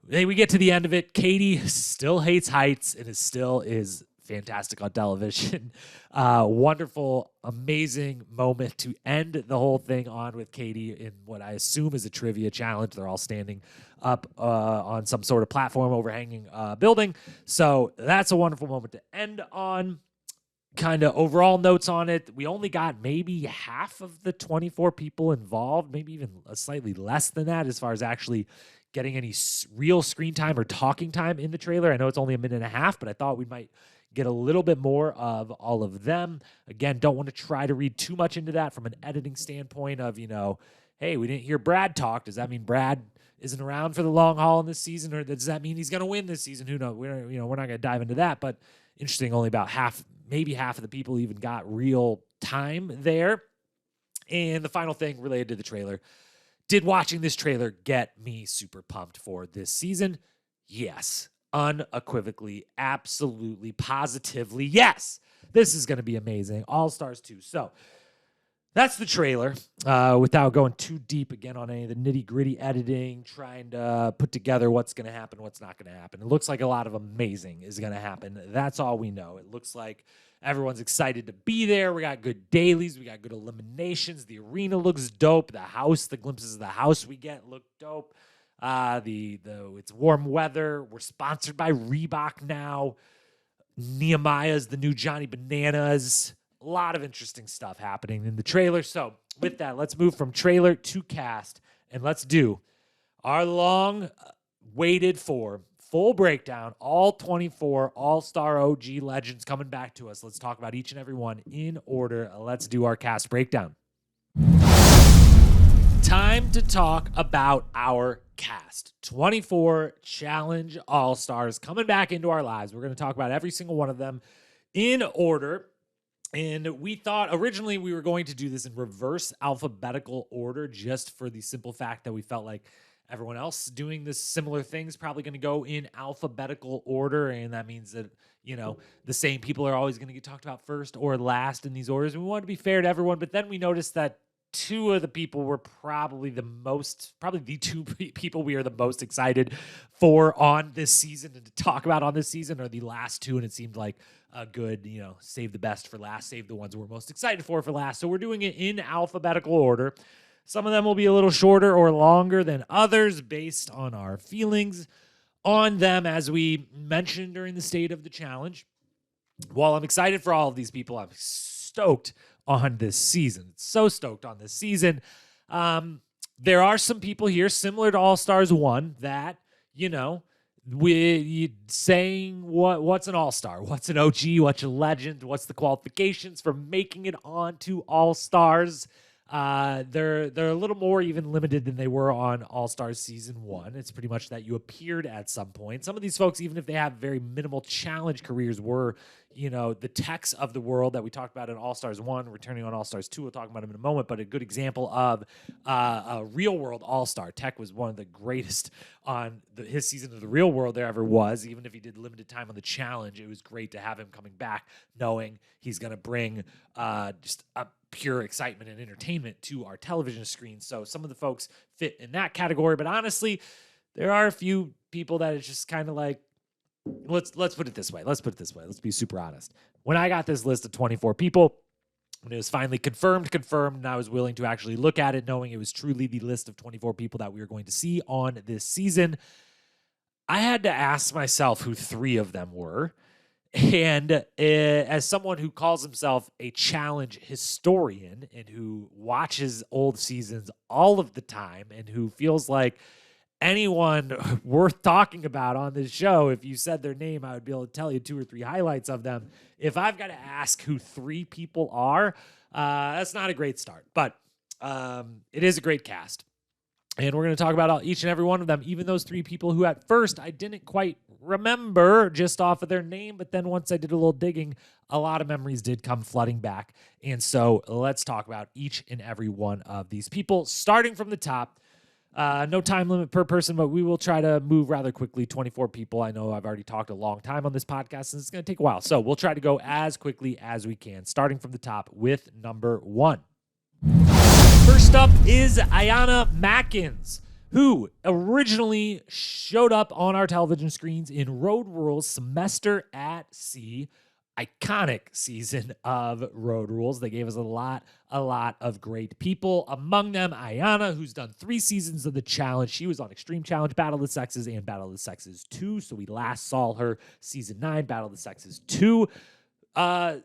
Then we get to the end of it. Katie still hates heights and still is fantastic on television. Wonderful, amazing moment to end the whole thing on with Katie in what I assume is a trivia challenge. They're all standing up on some sort of platform overhanging a building. So that's a wonderful moment to end on. Kind of overall notes on it. We only got maybe half of the 24 people involved, maybe even slightly less than that as far as actually getting any real screen time or talking time in the trailer. I know it's only a minute and a half, but I thought we might get a little bit more of all of them. Again, don't want to try to read too much into that from an editing standpoint of, hey, we didn't hear Brad talk. Does that mean Brad isn't around for the long haul in this season, or does that mean he's going to win this season? Who knows? We're not going to dive into that, but interesting, only about maybe half of the people even got real time there. And the final thing related to the trailer, did watching this trailer get me super pumped for this season? Yes. Unequivocally, absolutely, positively, yes. This is going to be amazing. All Stars 2. So that's the trailer. Without going too deep again on any of the nitty-gritty editing, trying to put together what's going to happen, what's not going to happen. It looks like a lot of amazing is going to happen. That's all we know. It looks like everyone's excited to be there. We got good dailies. We got good eliminations. The arena looks dope. The house, the glimpses of the house we get look dope. It's warm weather. We're sponsored by Reebok now. Nehemiah's the new Johnny Bananas. A lot of interesting stuff happening in the trailer. So with that, let's move from trailer to cast, and let's do our long waited for full breakdown, all 24 All-Star OG legends coming back to us. Let's talk about each and every one in order. Let's do our cast breakdown. Time to talk about our cast. 24 Challenge All-Stars coming back into our lives. We're going to talk about every single one of them in order. And we thought originally we were going to do this in reverse alphabetical order just for the simple fact that we felt like everyone else doing this similar things probably going to go in alphabetical order. And that means that, the same people are always going to get talked about first or last in these orders. And we wanted to be fair to everyone. But then we noticed that 2 of the people were probably the 2 people we are the most excited for on this season and to talk about on this season are the last 2. And it seemed like a good, save the best for last, save the ones we're most excited for last. So we're doing it in alphabetical order. Some of them will be a little shorter or longer than others based on our feelings on them, as we mentioned during the state of the challenge. While I'm excited for all of these people, I'm stoked on this season. So stoked on this season. There are some people here similar to All Stars 1 that, saying what's an all-star, what's an OG, what's a legend, what's the qualifications for making it onto All-Stars. They're a little more even limited than they were on All-Stars Season 1. It's pretty much that you appeared at some point. Some of these folks, even if they have very minimal challenge careers, were, the techs of the world that we talked about in All-Stars 1, returning on All-Stars 2. We'll talk about them in a moment, but a good example of a real-world All-Star. Tech was one of the greatest on his season of the real world there ever was. Even if he did limited time on the challenge, it was great to have him coming back, knowing he's going to bring just a pure excitement and entertainment to our television screen. So some of the folks fit in that category, but honestly, there are a few people that it's just kind of like, let's put it this way. Let's Let's be super honest. When I got this list of 24 people, when it was finally confirmed, and I was willing to actually look at it, knowing it was truly the list of 24 people that we were going to see on this season, I had to ask myself who 3 of them were. And as someone who calls himself a challenge historian and who watches old seasons all of the time and who feels like anyone worth talking about on this show, if you said their name, I would be able to tell you 2 or 3 highlights of them. If I've got to ask who 3 people are, that's not a great start. But It is a great cast. And we're going to talk about each and every one of them, even those three people who at first I didn't quite remember just off of their name. But then once I did a little digging, a lot of memories did come flooding back. And so let's talk about each and every one of these people, starting from the top. No time limit per person, but we will try to move rather quickly. 24 people. I know I've already talked a long time on this podcast, and it's going to take a while. So we'll try to go as quickly as we can, starting from the top with number 1. First up is Ayanna Mackins, who originally showed up on our television screens in Road Rules Semester at Sea. Iconic season of Road Rules. They gave us a lot of great people. Among them, Ayanna, who's done 3 seasons of the challenge. She was on Extreme Challenge, Battle of the Sexes, and Battle of the Sexes 2. So we last saw her season 9, Battle of the Sexes 2. Challenge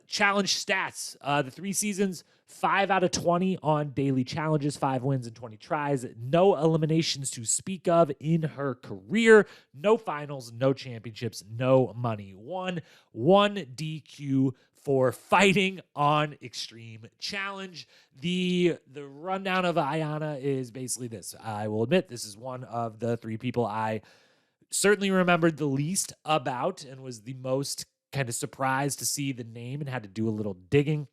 stats. The 3 seasons, 5 out of 20 on daily challenges, 5 wins and 20 tries. No eliminations to speak of in her career. No finals, no championships, no money. One DQ for fighting on Extreme Challenge. The rundown of Ayanna is basically this. I will admit this is one of the 3 people I certainly remembered the least about and was the most kind of surprised to see the name and had to do a little digging.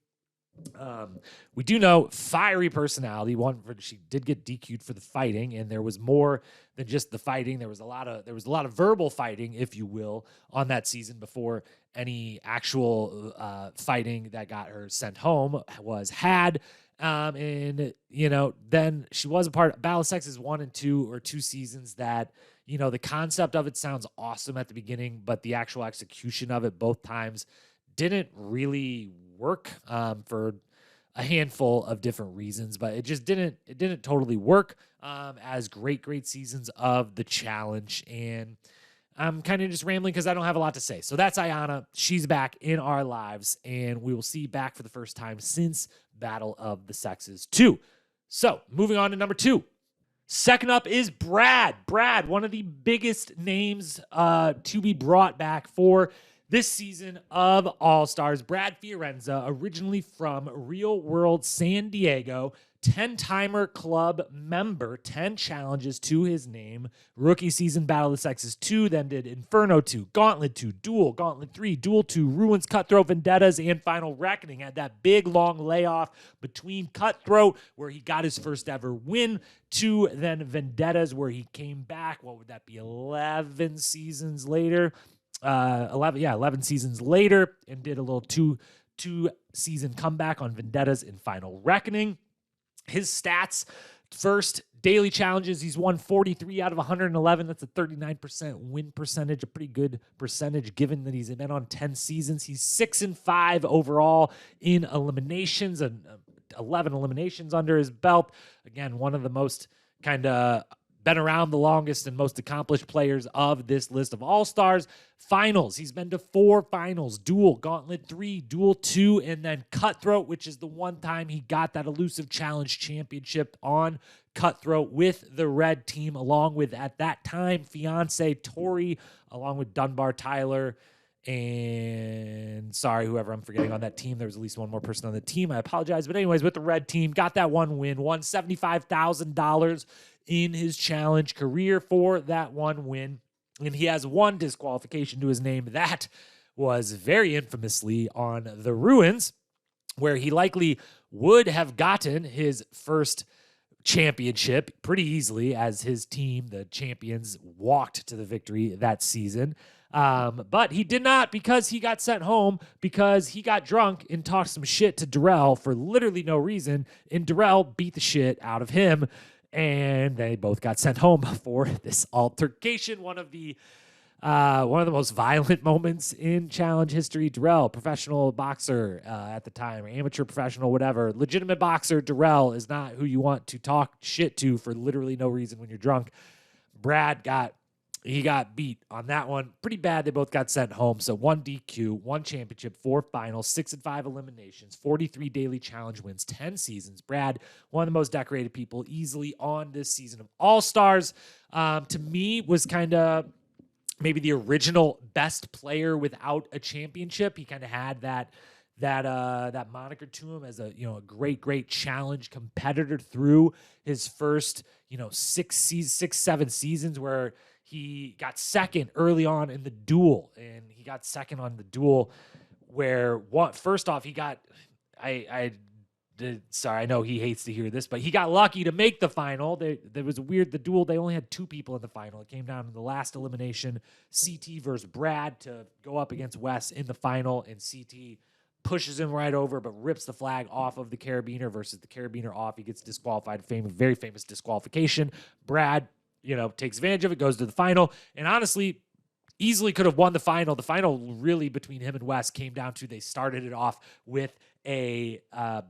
We do know fiery personality. She did get DQ'd for the fighting, and there was more than just the fighting. There was a lot of verbal fighting, if you will, on that season before any actual fighting that got her sent home was had. And then she was a part of Battle of Sexes 1 and 2, or 2 seasons that, the concept of it sounds awesome at the beginning, but the actual execution of it both times didn't really work for a handful of different reasons, but it didn't totally work as great seasons of the challenge. And I'm kind of just rambling because I don't have a lot to say. So that's Ayanna. She's back in our lives, and we will see back for the first time since Battle of the Sexes 2. So moving on to number 2. Second up is Brad. Brad, one of the biggest names to be brought back for this season of All-Stars. Brad Fiorenza, originally from Real World San Diego, 10-timer club member, 10 challenges to his name. Rookie season, Battle of the Sexes 2, then did Inferno 2, Gauntlet 2, Duel, Gauntlet 3, Duel 2, Ruins, Cutthroat, Vendettas, and Final Reckoning. Had that big, long layoff between Cutthroat, where he got his first ever win, to then Vendettas, where he came back. What would that be, 11 seasons later? 11 seasons later, and did a little two-season comeback on Vendettas in Final Reckoning. His stats, first, daily challenges, he's won 43 out of 111. That's a 39% win percentage, a pretty good percentage given that he's been on 10 seasons. He's 6-5 overall in eliminations, and 11 eliminations under his belt. Again, one of the most kind of been around the longest and most accomplished players of this list of All-Stars. Finals, he's been to 4 finals: Duel, Gauntlet 3, Duel 2, and then Cutthroat, which is the one time he got that elusive challenge championship on Cutthroat with the red team, along with, at that time, fiance Tori, along with Dunbar Tyler, and sorry, whoever I'm forgetting on that team. There was at least one more person on the team. I apologize. But anyways, with the red team, got that one win, won $75,000 in his challenge career for that one win. And he has one disqualification to his name. That was very infamously on the Ruins, where he likely would have gotten his first championship pretty easily, as his team, the champions, walked to the victory that season. But he did not, because he got sent home because he got drunk and talked some shit to Darrell for literally no reason. And Darrell beat the shit out of him. And they both got sent home for this altercation. One of the most violent moments in challenge history. Darrell, professional boxer at the time, or amateur professional, whatever. Legitimate boxer, Darrell is not who you want to talk shit to for literally no reason when you're drunk. Brad got beat on that one pretty bad. They both got sent home. So 1 DQ, 1 championship, 4 finals, 6-5 eliminations, 43 daily challenge wins, 10 seasons. Brad, one of the most decorated people easily on this season of All-Stars. To me, was kind of maybe the original best player without a championship. He kind of had that that moniker to him as a a great challenge competitor through his first 6-7 seasons, where he got second early on in the duel, and he got second on the duel where first off he got sorry, I know he hates to hear this, but he got lucky to make the final. There was the duel. They only had 2 people in the final. It came down to the last elimination, CT versus Brad, to go up against Wes in the final, and CT pushes him right over, but rips the flag off of the carabiner versus the carabiner off. He gets disqualified. Very famous disqualification. Brad, takes advantage of it, goes to the final, and honestly, easily could have won the final. The final really between him and Wes came down to, they started it off with a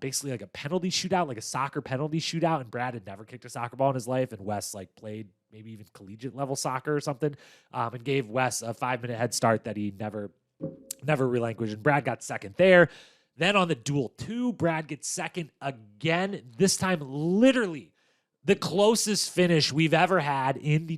basically like a penalty shootout, like a soccer penalty shootout, and Brad had never kicked a soccer ball in his life, and Wes played maybe even collegiate level soccer or something, and gave Wes a 5-minute head start that he never relinquished, and Brad got second there. Then on the duel 2, Brad gets second again, this time literally the closest finish we've ever had in the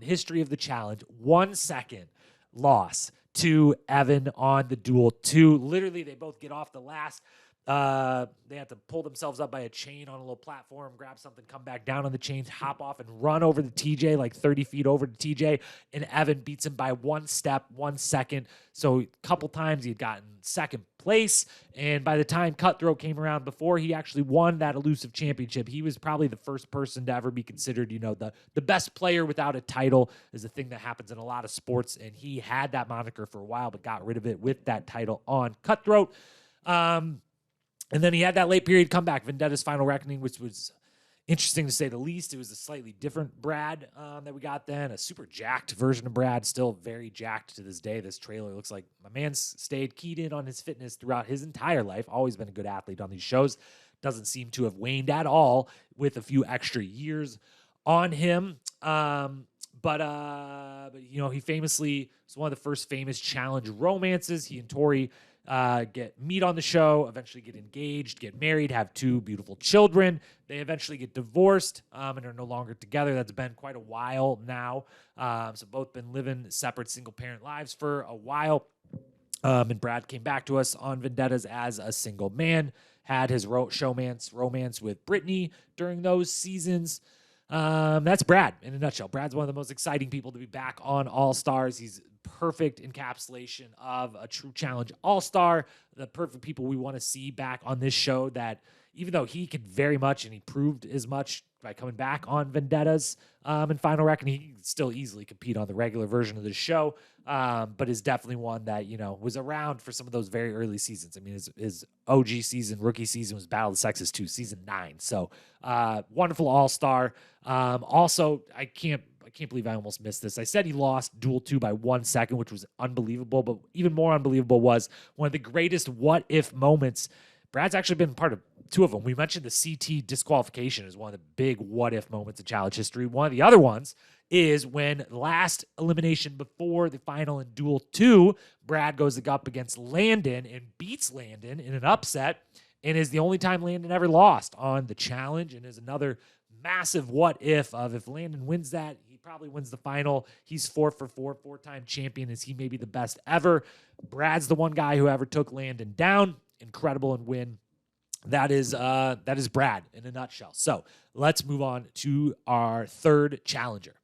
history of the challenge. 1 second loss to Evan on the duel 2. Literally, they both get off the last. They have to pull themselves up by a chain on a little platform, grab something, come back down on the chains, hop off, and run over to TJ, like 30 feet over to TJ. And Evan beats him by 1 step, 1 second. So a couple times he had gotten second place. And by the time Cutthroat came around, before he actually won that elusive championship, he was probably the first person to ever be considered, the best player without a title, is a thing that happens in a lot of sports. And he had that moniker for a while, but got rid of it with that title on Cutthroat. And then he had that late period comeback, Vendetta's Final Reckoning, which was interesting to say the least. It was a slightly different Brad that we got then, a super jacked version of Brad, still very jacked to this day. This trailer looks like my man's stayed keyed in on his fitness throughout his entire life, always been a good athlete on these shows. Doesn't seem to have waned at all with a few extra years on him. But he famously was one of the first famous challenge romances. He and Tori meet on the show, eventually get engaged, get married, have 2 beautiful children. They eventually get divorced and are no longer together. That's been quite a while now. So both been living separate single-parent lives for a while. And Brad came back to us on Vendettas as a single man, had his romance with Brittany during those seasons. That's Brad in a nutshell. Brad's one of the most exciting people to be back on All Stars. He's perfect encapsulation of a true challenge all-star, the perfect people we want to see back on this show, that even though he could very much, and he proved as much by coming back on Vendettas and Final Reckoning, he can still easily compete on the regular version of the show, but is definitely one that, was around for some of those very early seasons. I mean, his OG season, rookie season was Battle of the Sexes 2, season 9. So wonderful all-star. Also, I can't believe I almost missed this. I said he lost Duel 2 by 1 second, which was unbelievable, but even more unbelievable was one of the greatest what-if moments. Brad's actually been part of 2 of them. We mentioned the CT disqualification as one of the big what-if moments of challenge history. One of the other ones is when last elimination before the final in Duel 2, Brad goes up against Landon and beats Landon in an upset, and is the only time Landon ever lost on the challenge, and is another massive what-if of, if Landon wins that, probably wins the final. He's 4 for 4, 4-time champion. Is he maybe the best ever? Brad's the one guy who ever took Landon down. Incredible and win. That is Brad in a nutshell. So let's move on to our 3rd challenger.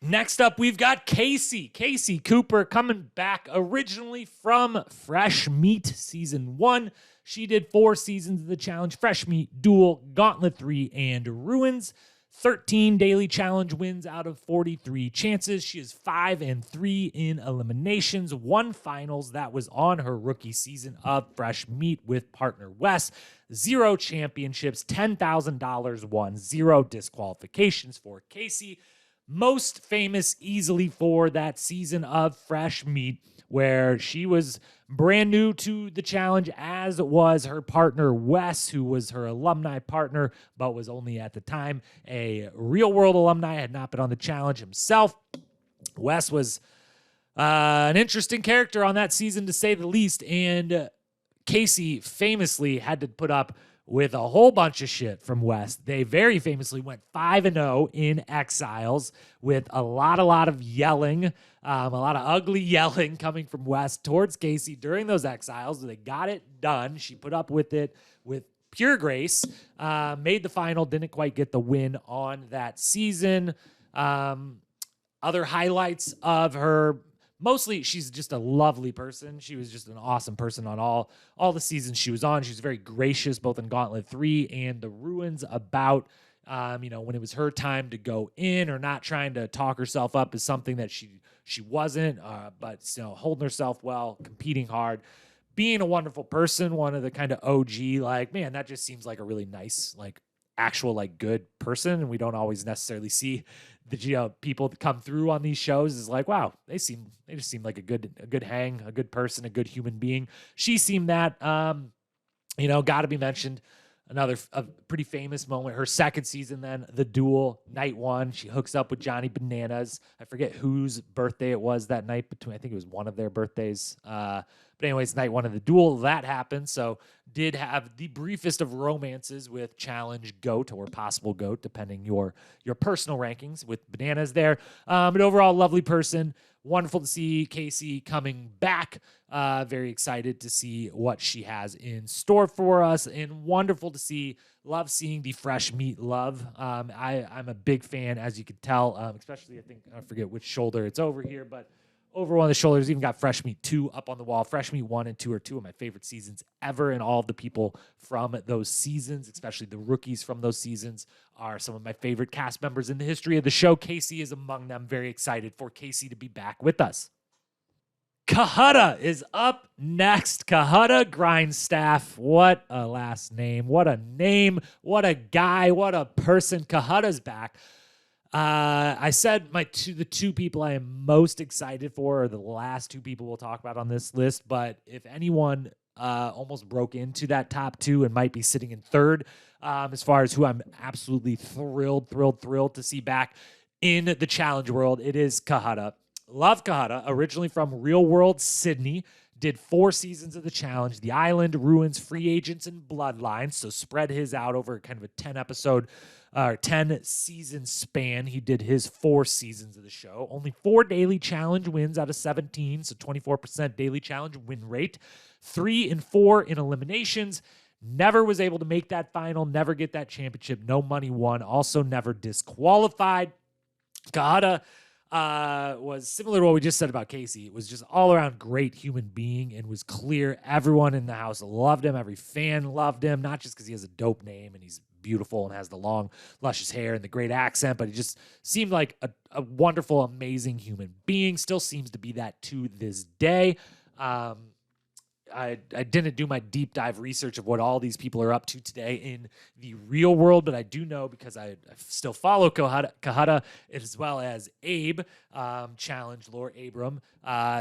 Next up, we've got Casey. Casey Cooper coming back originally from Fresh Meat Season 1. She did 4 seasons of the challenge: Fresh Meat, Duel, Gauntlet 3, and Ruins. 13 daily challenge wins out of 43 chances. She is 5-3 in eliminations, 1 finals. That was on her rookie season of Fresh Meat with partner Wes. 0 championships, $10,000 won, 0 disqualifications for Casey. Most famous easily for that season of Fresh Meat, where she was brand new to the challenge, as was her partner Wes, who was her alumni partner, but was only at the time a real-world alumni, had not been on the challenge himself. Wes was an interesting character on that season, to say the least, and Casey famously had to put up with a whole bunch of shit from West. They very famously went 5-0 in Exiles with a lot of yelling, a lot of ugly yelling coming from West towards Casey during those Exiles. They got it done. She put up with it with pure grace, made the final, didn't quite get the win on that season. Other highlights of her, mostly she's just a lovely person. She was just an awesome person on all the seasons she was on. She was very gracious, both in Gauntlet 3 and the Ruins, about when it was her time to go in, or not trying to talk herself up as something that she wasn't, but holding herself well, competing hard, being a wonderful person, one of the kind of OG, like, man, that just seems like a really nice, like, actual, like, good person. And we don't always necessarily see the people that come through on these shows is like, wow, they just seem like a good hang, a good person, a good human being. She seemed that. Got to be mentioned. A pretty famous moment, her second season, then the duel, night 1. She hooks up with Johnny Bananas. I forget whose birthday it was that night. I think it was one of their birthdays. But anyways, night 1 of the duel, that happened. So did have the briefest of romances with Challenge GOAT, or possible GOAT, depending your personal rankings, with Bananas there. But overall, lovely person. Wonderful to see Casey coming back. Very excited to see what she has in store for us, and wonderful to see. Love seeing the fresh meat love. I'm a big fan, as you can tell, especially I forget which shoulder it's over here, but over one of the shoulders, even got Fresh Meat 2 up on the wall. Fresh Meat 1 and 2 are two of my favorite seasons ever, and all of the people from those seasons, especially the rookies from those seasons, are some of my favorite cast members in the history of the show. Casey is among them. Very excited for Casey to be back with us. Kahutta is up next. Kahutta Grindstaff. What a last name. What a name. What a guy. What a person. Kahutta's back. I said the two people I am most excited for are the last two people we'll talk about on this list, but if anyone almost broke into that top 2 and might be sitting in third, as far as who I'm absolutely thrilled to see back in the challenge world, it is Kahutta. Love Kahutta, originally from Real World Sydney. Did 4 seasons of the challenge, The Island, Ruins, Free Agents, and Bloodlines. So spread his out over kind of a 10 season span. He did his 4 seasons of the show. Only 4 daily challenge wins out of 17, so 24% daily challenge win rate. 3 and 4 in eliminations. Never was able to make that final, never get that championship. No money won. Also never disqualified. Kahutta was similar to what we just said about Casey. It was just all around great human being, and was clear everyone in the house loved him. Every fan loved him, not just because he has a dope name and he's beautiful and has the long, luscious hair and the great accent, but he just seemed like a wonderful, amazing human being. Still seems to be that to this day. I didn't do my deep dive research of what all these people are up to today in the real world, but I do know, because I still follow Kahutta as well as Abe, Challenge Lord Abram.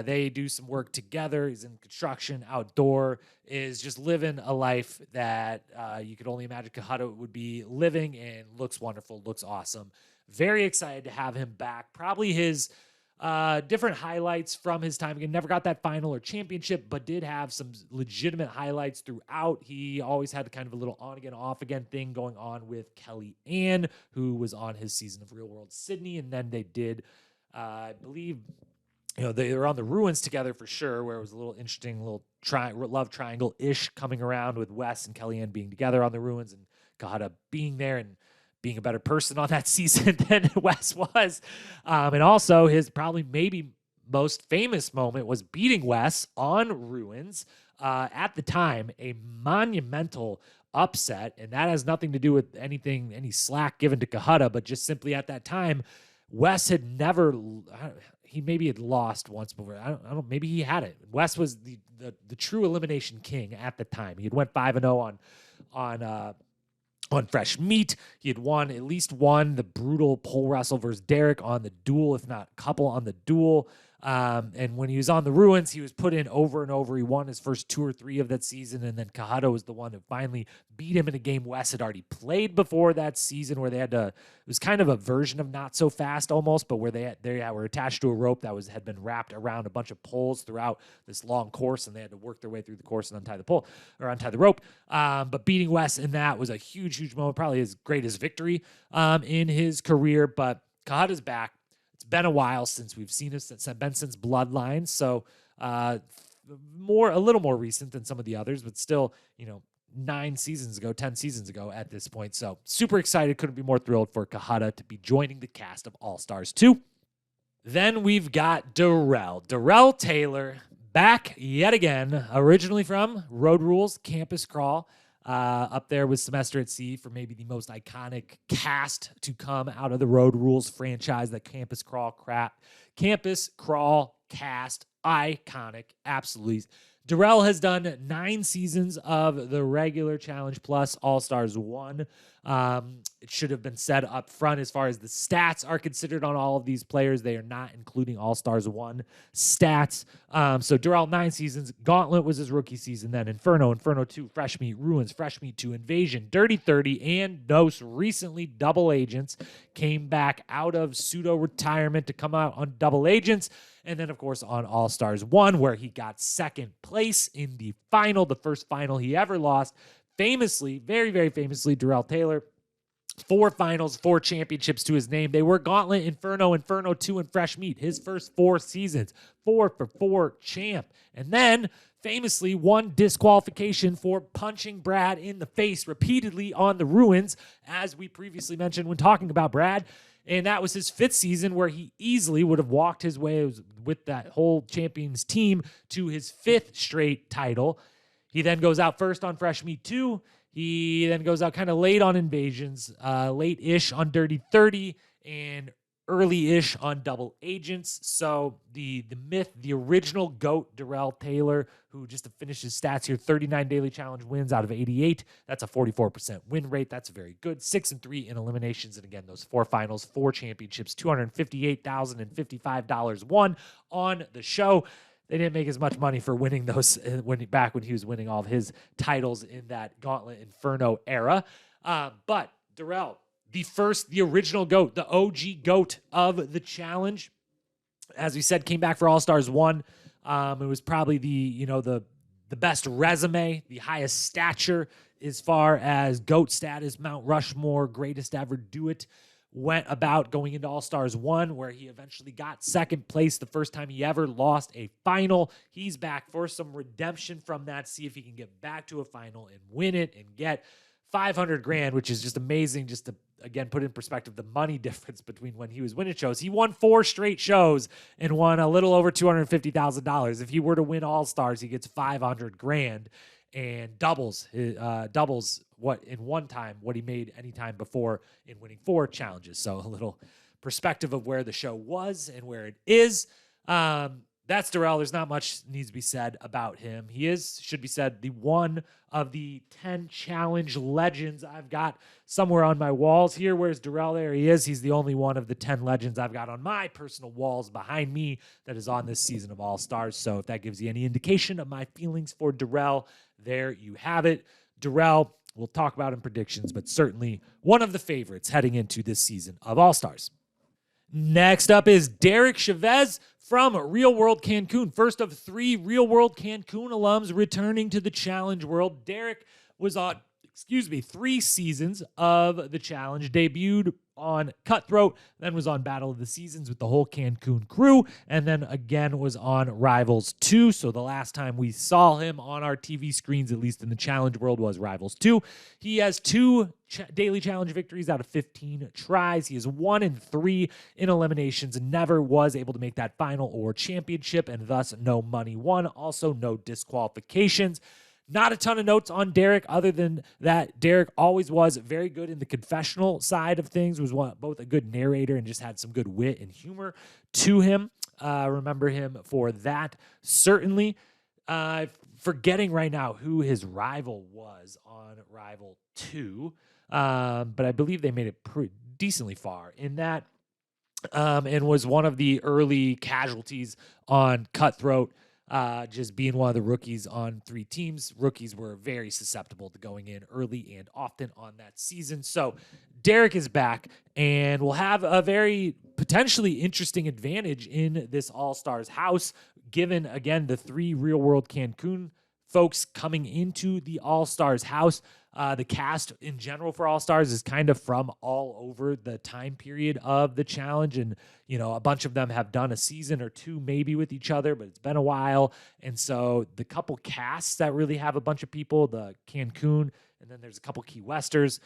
They do some work together. He's in construction, outdoor, is just living a life that you could only imagine Kahutta would be living, and looks wonderful, looks awesome. Very excited to have him back. Probably his different highlights from his time. Again, never got that final or championship, but did have some legitimate highlights throughout. He always had kind of a little on again, off again thing going on with Kelly Ann, who was on his season of Real World Sydney. And then they did, I believe, they were on the Ruins together for sure, where it was a little interesting, little love triangle-ish coming around, with Wes and Kelly Ann being together on the Ruins, and Kahutta being there and being a better person on that season than Wes was. And also his probably maybe most famous moment was beating Wes on Ruins. At the time, a monumental upset, and that has nothing to do with any slack given to Kahutta, but just simply at that time, Wes had never, he maybe had lost once before. I don't, maybe he had it. Wes was the true elimination king at the time. He had went 5-0 on Fresh Meat. He had at least won the brutal pole wrestle versus Derek on the duel, if not couple on the duel. And when he was on the Ruins, he was put in over and over. He won his first 2 or 3 of that season, and then Quijada was the one who finally beat him in a game Wes had already played before that season, where they had to. It was kind of a version of Not So Fast almost, but where they were attached to a rope that had been wrapped around a bunch of poles throughout this long course, and they had to work their way through the course and untie the rope. But beating Wes in that was a huge, huge moment, probably as great as victory in his career. But Quijada's back. It's been a while since we've seen him. It's been since Bloodline, so a little more recent than some of the others, but still, 10 seasons ago at this point. So super excited. Couldn't be more thrilled for Quijada to be joining the cast of All Stars 2. Then we've got Darrell Taylor, back yet again, originally from Road Rules, Campus Crawl. Up there with Semester at Sea for maybe the most iconic cast to come out of the Road Rules franchise, that Campus Crawl cast, iconic, absolutely. Darrell has done 9 seasons of the regular Challenge Plus All-Stars 1. It should have been said up front as far as the stats are considered on all of these players. They are not including All-Stars 1 stats. So Darrell, 9 seasons. Gauntlet was his rookie season. Then Inferno 2, Fresh Meat, Ruins, Fresh Meat 2, Invasion, Dirty 30, and most recently Double Agents. Came back out of pseudo-retirement to come out on Double Agents. And then, of course, on All-Stars 1, where he got second place in the final, the first final he ever lost. Famously, very, very famously, Darrell Taylor, 4 finals, 4 championships to his name. They were Gauntlet, Inferno 2, and Fresh Meat. His first 4 seasons, 4 for 4 champ. And then, famously, 1 disqualification for punching Brad in the face repeatedly on the Ruins, as we previously mentioned when talking about Brad. And that was his 5th season, where he easily would have walked his way with that whole champions team to his 5th straight title. He then goes out first on Fresh Meat 2. He then goes out kind of late on Invasions, late-ish on Dirty 30, and early-ish on Double Agents. So the myth, the original GOAT, Darrell Taylor, who, just to finish his stats here, 39 daily challenge wins out of 88. That's a 44% win rate. That's very good. 6-3 in eliminations. And again, those 4 finals, 4 championships, $258,055 won on the show. They didn't make as much money for winning those when he was winning all of his titles in that Gauntlet Inferno era. But Darrell, the original GOAT, the OG GOAT of the challenge, as we said, came back for All-Stars 1. It was probably the best resume, the highest stature as far as GOAT status, Mount Rushmore, greatest ever do it. Went about going into All-Stars 1, where he eventually got second place the first time he ever lost a final. He's back for some redemption from that, see if he can get back to a final and win it and get $500,000, which is just amazing. Just to, again, put in perspective the money difference between when he was winning shows. He won 4 straight shows and won a little over $250,000. If he were to win All-Stars, he gets $500,000 and doubles what in one time what he made any time before in winning 4 challenges. So a little perspective of where the show was and where it is. That's Darrell. There's not much needs to be said about him. He should be said, the one of the 10 challenge legends I've got somewhere on my walls here. Where's Darrell? There he is. He's the only one of the 10 legends I've got on my personal walls behind me that is on this season of All Stars. So if that gives you any indication of my feelings for Darrell, there you have it. Darrell, we'll talk about in predictions, but certainly one of the favorites heading into this season of All Stars. Next up is Derek Chavez from Real World Cancun. First of 3 Real World Cancun alums returning to the Challenge World. Derek was on, 3 seasons of the Challenge, debuted on Cutthroat, then was on Battle of the Seasons with the whole Cancun crew, and then again was on Rivals 2. So the last time we saw him on our TV screens, at least in the Challenge World, was Rivals 2. He has 2 daily challenge victories out of 15 tries. He is 1-3 in eliminations and never was able to make that final or championship, and thus no money won. Also no disqualifications. Not a ton of notes on Derek other than that Derek always was very good in the confessional side of things, was both a good narrator and just had some good wit and humor to him. Remember him for that, certainly. Forgetting right now who his rival was on Rival 2, but I believe they made it decently far in that. and was one of the early casualties on Cutthroat, just being one of the rookies on 3 teams. Rookies were very susceptible to going in early and often on that season. So Derek is back and will have a very potentially interesting advantage in this All-Stars house, given, again, the 3 real-world Cancun folks coming into the All-Stars house. The cast in general for All-Stars is kind of from all over the time period of the challenge. And, a bunch of them have done a season or 2 maybe with each other, but it's been a while. And so the couple casts that really have a bunch of people, the Cancun, and then there's a couple Key Westers,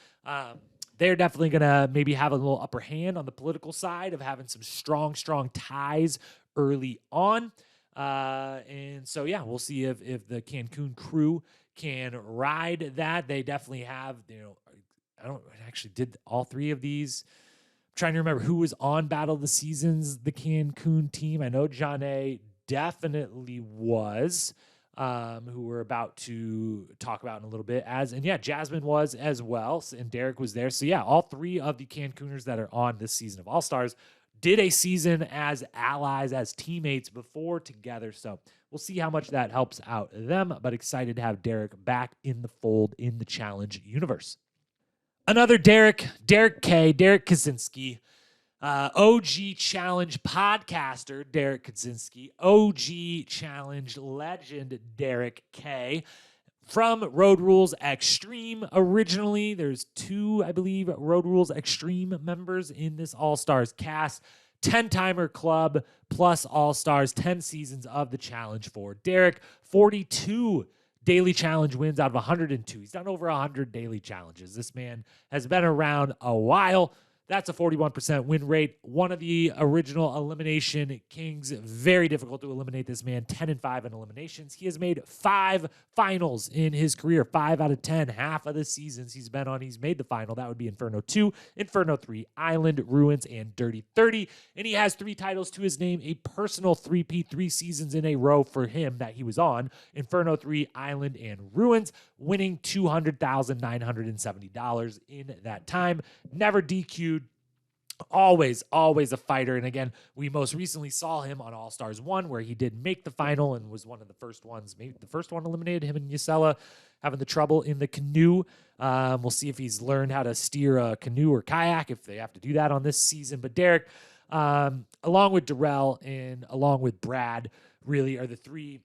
they're definitely going to maybe have a little upper hand on the political side of having some strong ties early on. And so, yeah, we'll see if the Cancun crew can ride that. They definitely have, I actually did all 3 of these. I'm trying to remember who was on Battle of the Seasons, the Cancun team. I know Janae definitely was, who we're about to talk about in a little bit. Jasmine was as well, and Derek was there. So, yeah, all 3 of the Cancuners that are on this season of All-Stars did a season as allies, as teammates before together. So we'll see how much that helps out them, but excited to have Derek back in the fold in the challenge universe. Another Derek K, Derek Kaczynski, OG Challenge podcaster, Derek Kaczynski, OG Challenge legend, Derek K. From Road Rules Extreme originally. There's 2, I believe, Road Rules Extreme members in this All-Stars cast. 10-timer club plus All-Stars, 10 seasons of the challenge for Derek. 42 daily challenge wins out of 102. He's done over 100 daily challenges. This man has been around a while. That's a 41% win rate. One of the original elimination kings. Very difficult to eliminate this man. 10-5 in eliminations. He has made 5 finals in his career. 5 out of 10. Half of the seasons he's been on, he's made the final. That would be Inferno 2, Inferno 3, Island, Ruins, and Dirty 30. And he has 3 titles to his name. A personal 3P, 3 seasons in a row for him that he was on. Inferno 3, Island, and Ruins, winning $200,970 in that time. Never DQ'd. Always a fighter. And again, we most recently saw him on All-Stars 1, where he did make the final and was one of the first ones, maybe the first one eliminated, him and Yesela having the trouble in the canoe. We'll see if he's learned how to steer a canoe or kayak, if they have to do that on this season. But Derek, along with Darrell and along with Brad, really are the 3,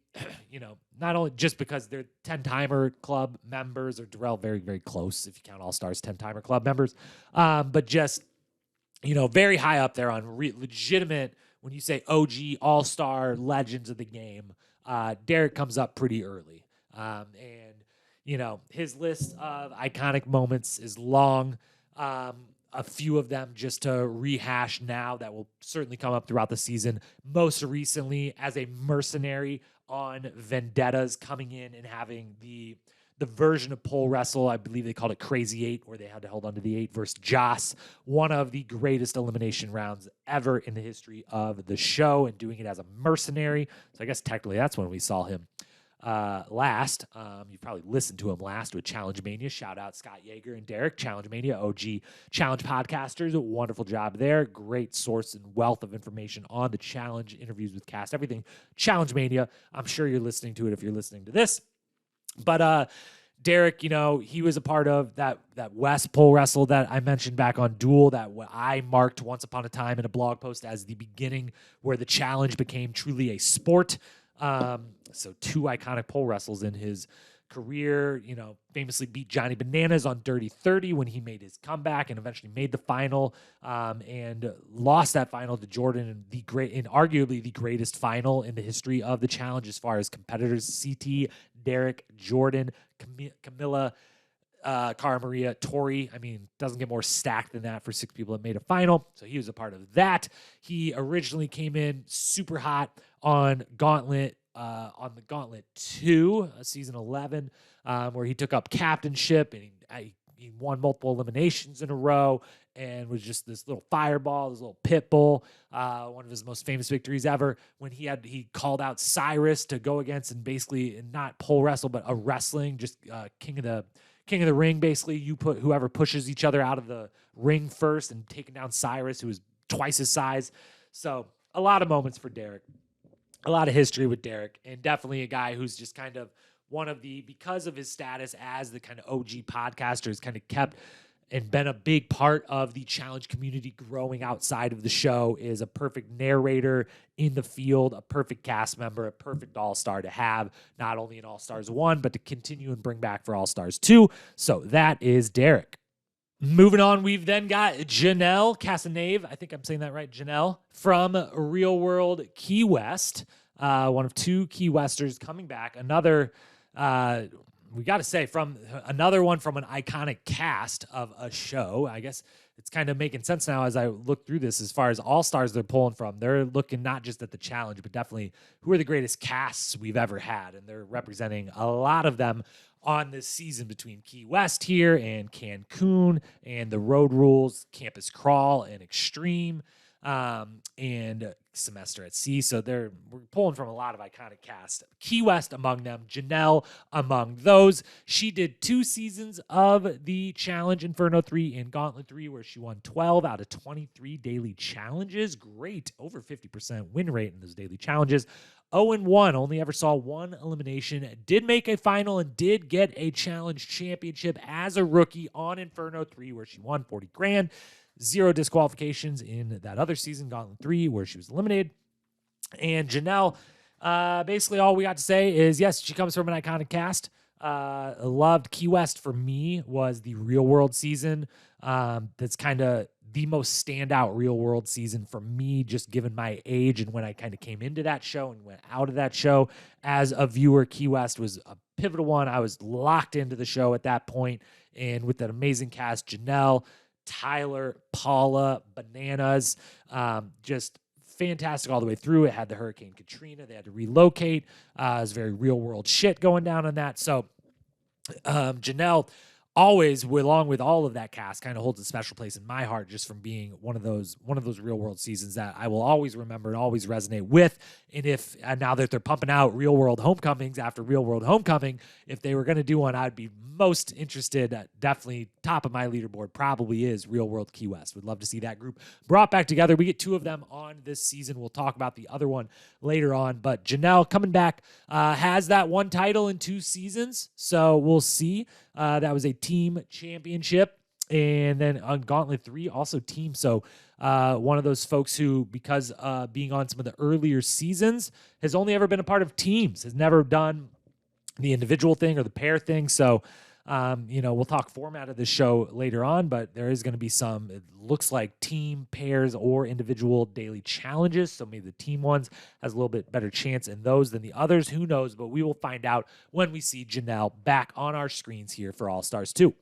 not only just because they're 10-timer club members, or Darrell very, very close if you count All-Stars 10-timer club members, but just very high up there on legitimate, when you say OG all-star legends of the game, Derek comes up pretty early. His list of iconic moments is long. A few of them just to rehash now that will certainly come up throughout the season. Most recently, as a mercenary on Vendettas, coming in and having the version of pole wrestle, I believe they called it Crazy 8, where they had to hold on to the 8 versus Joss, one of the greatest elimination rounds ever in the history of the show, and doing it as a mercenary. So I guess technically that's when we saw him last. You probably listened to him last with Challenge Mania. Shout out Scott Yeager and Derek, Challenge Mania, OG Challenge podcasters. A wonderful job there. Great source and wealth of information on the challenge, interviews with cast, everything. Challenge Mania. I'm sure you're listening to it if you're listening to this. But Derek, he was a part of that West pole wrestle that I mentioned back on Duel, that I marked once upon a time in a blog post as the beginning where the challenge became truly a sport. So 2 iconic pole wrestles in his career, famously beat Johnny Bananas on Dirty 30 when he made his comeback and eventually made the final, and lost that final to Jordan in arguably the greatest final in the history of the challenge as far as competitors. CT, Derek, Jordan, Camilla, Cara Maria, Tori. I mean, doesn't get more stacked than that for 6 people that made a final. So he was a part of that. He originally came in super hot on Gauntlet, on the Gauntlet 2, season 11, where he took up captainship, and he won multiple eliminations in a row and was just this little fireball, this little pit bull. One of his most famous victories ever, when he called out Cyrus to go against, and basically not pole wrestle, but a wrestling, just king of the ring. Basically, you put whoever pushes each other out of the ring first, and taking down Cyrus, who was twice his size. So a lot of moments for Derek, a lot of history with Derek, and definitely a guy who's just kind of one of the, because of his status as the kind of OG podcaster, has kind of kept and been a big part of the challenge community growing outside of the show, is a perfect narrator in the field, a perfect cast member, a perfect all-star to have, not only in All-Stars 1, but to continue and bring back for All-Stars 2. So that is Derek. Moving on, we've then got Janelle Casanave. I think I'm saying that right, Janelle, from Real World Key West, one of 2 Key Westers coming back. Another, we got to say, from another one from an iconic cast of a show. I guess it's kind of making sense now as I look through this as far as all-stars they're pulling from. They're looking not just at the challenge, but definitely who are the greatest casts we've ever had. And they're representing a lot of them on this season between Key West here and Cancun and the Road Rules, Campus Crawl, and Extreme, and Semester at Sea. So we're pulling from a lot of iconic cast. Key West among them, Janelle among those. She did 2 seasons of the Challenge, Inferno 3 and Gauntlet 3, where she won 12 out of 23 daily challenges. Great, over 50% win rate in those daily challenges. 0-1, only ever saw 1 elimination, did make a final and did get a challenge championship as a rookie on Inferno 3, where she won 40 grand. 0 disqualifications in that other season, Gauntlet 3, where she was eliminated. And Janelle, basically all we got to say is, yes, she comes from an iconic cast. Loved Key West for me was the Real World season. That's kind of the most standout Real World season for me, just given my age and when I kind of came into that show and went out of that show as a viewer. Key West was a pivotal one. I was locked into the show at that point, and with that amazing cast, Janelle, Tyler, Paula, Bananas, just fantastic all the way through. It had the Hurricane Katrina. They had to relocate. It was very real world shit going down on that. So Janelle always, along with all of that cast, kind of holds a special place in my heart, just from being one of those real world seasons that I will always remember and always resonate with. And if now that they're pumping out Real World Homecomings after Real World Homecoming, if they were going to do one, I'd be most interested. Definitely top of my leaderboard probably is Real World Key West. Would love to see that group brought back together. We get 2 of them on this season. We'll talk about the other one later on. But Janelle coming back, has that 1 title in 2 seasons. So we'll see. That was a team championship. And then on Gauntlet 3, also team. So one of those folks who, because being on some of the earlier seasons, has only ever been a part of teams, has never done the individual thing or the pair thing. So, we'll talk format of this show later on, but there is going to be some, it looks like, team, pairs, or individual daily challenges. So maybe the team ones has a little bit better chance in those than the others. Who knows? But we will find out when we see Janelle back on our screens here for All Stars 2.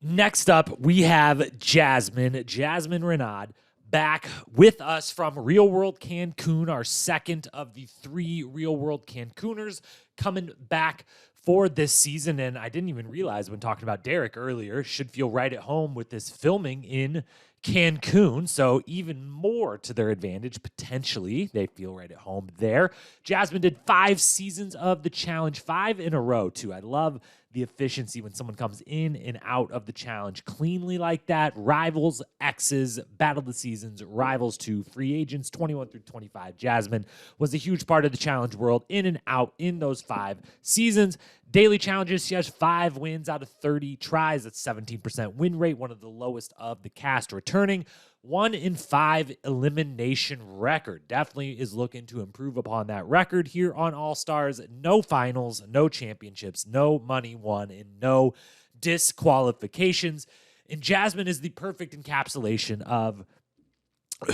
Next up, we have Jasmine Renaud, back with us from Real World Cancun, our second of the 3 Real World Cancuners coming back for this season. And I didn't even realize when talking about Derek earlier, should feel right at home with this filming in Cancun. So even more to their advantage, potentially. They feel right at home there. Jasmine did 5 seasons of the challenge, 5 in a row, too. I love the efficiency when someone comes in and out of the challenge cleanly like that. Rivals, X's, Battle of the Seasons, Rivals to Free Agents, 21 through 25. Jasmine was a huge part of the challenge world, in and out in those 5 seasons. Daily challenges, she has 5 wins out of 30 tries. That's 17% win rate, one of the lowest of the cast returning. 1 in 5 elimination record. Definitely is looking to improve upon that record here on All Stars. No finals, no championships, no money won, and no disqualifications. And Jasmine is the perfect encapsulation of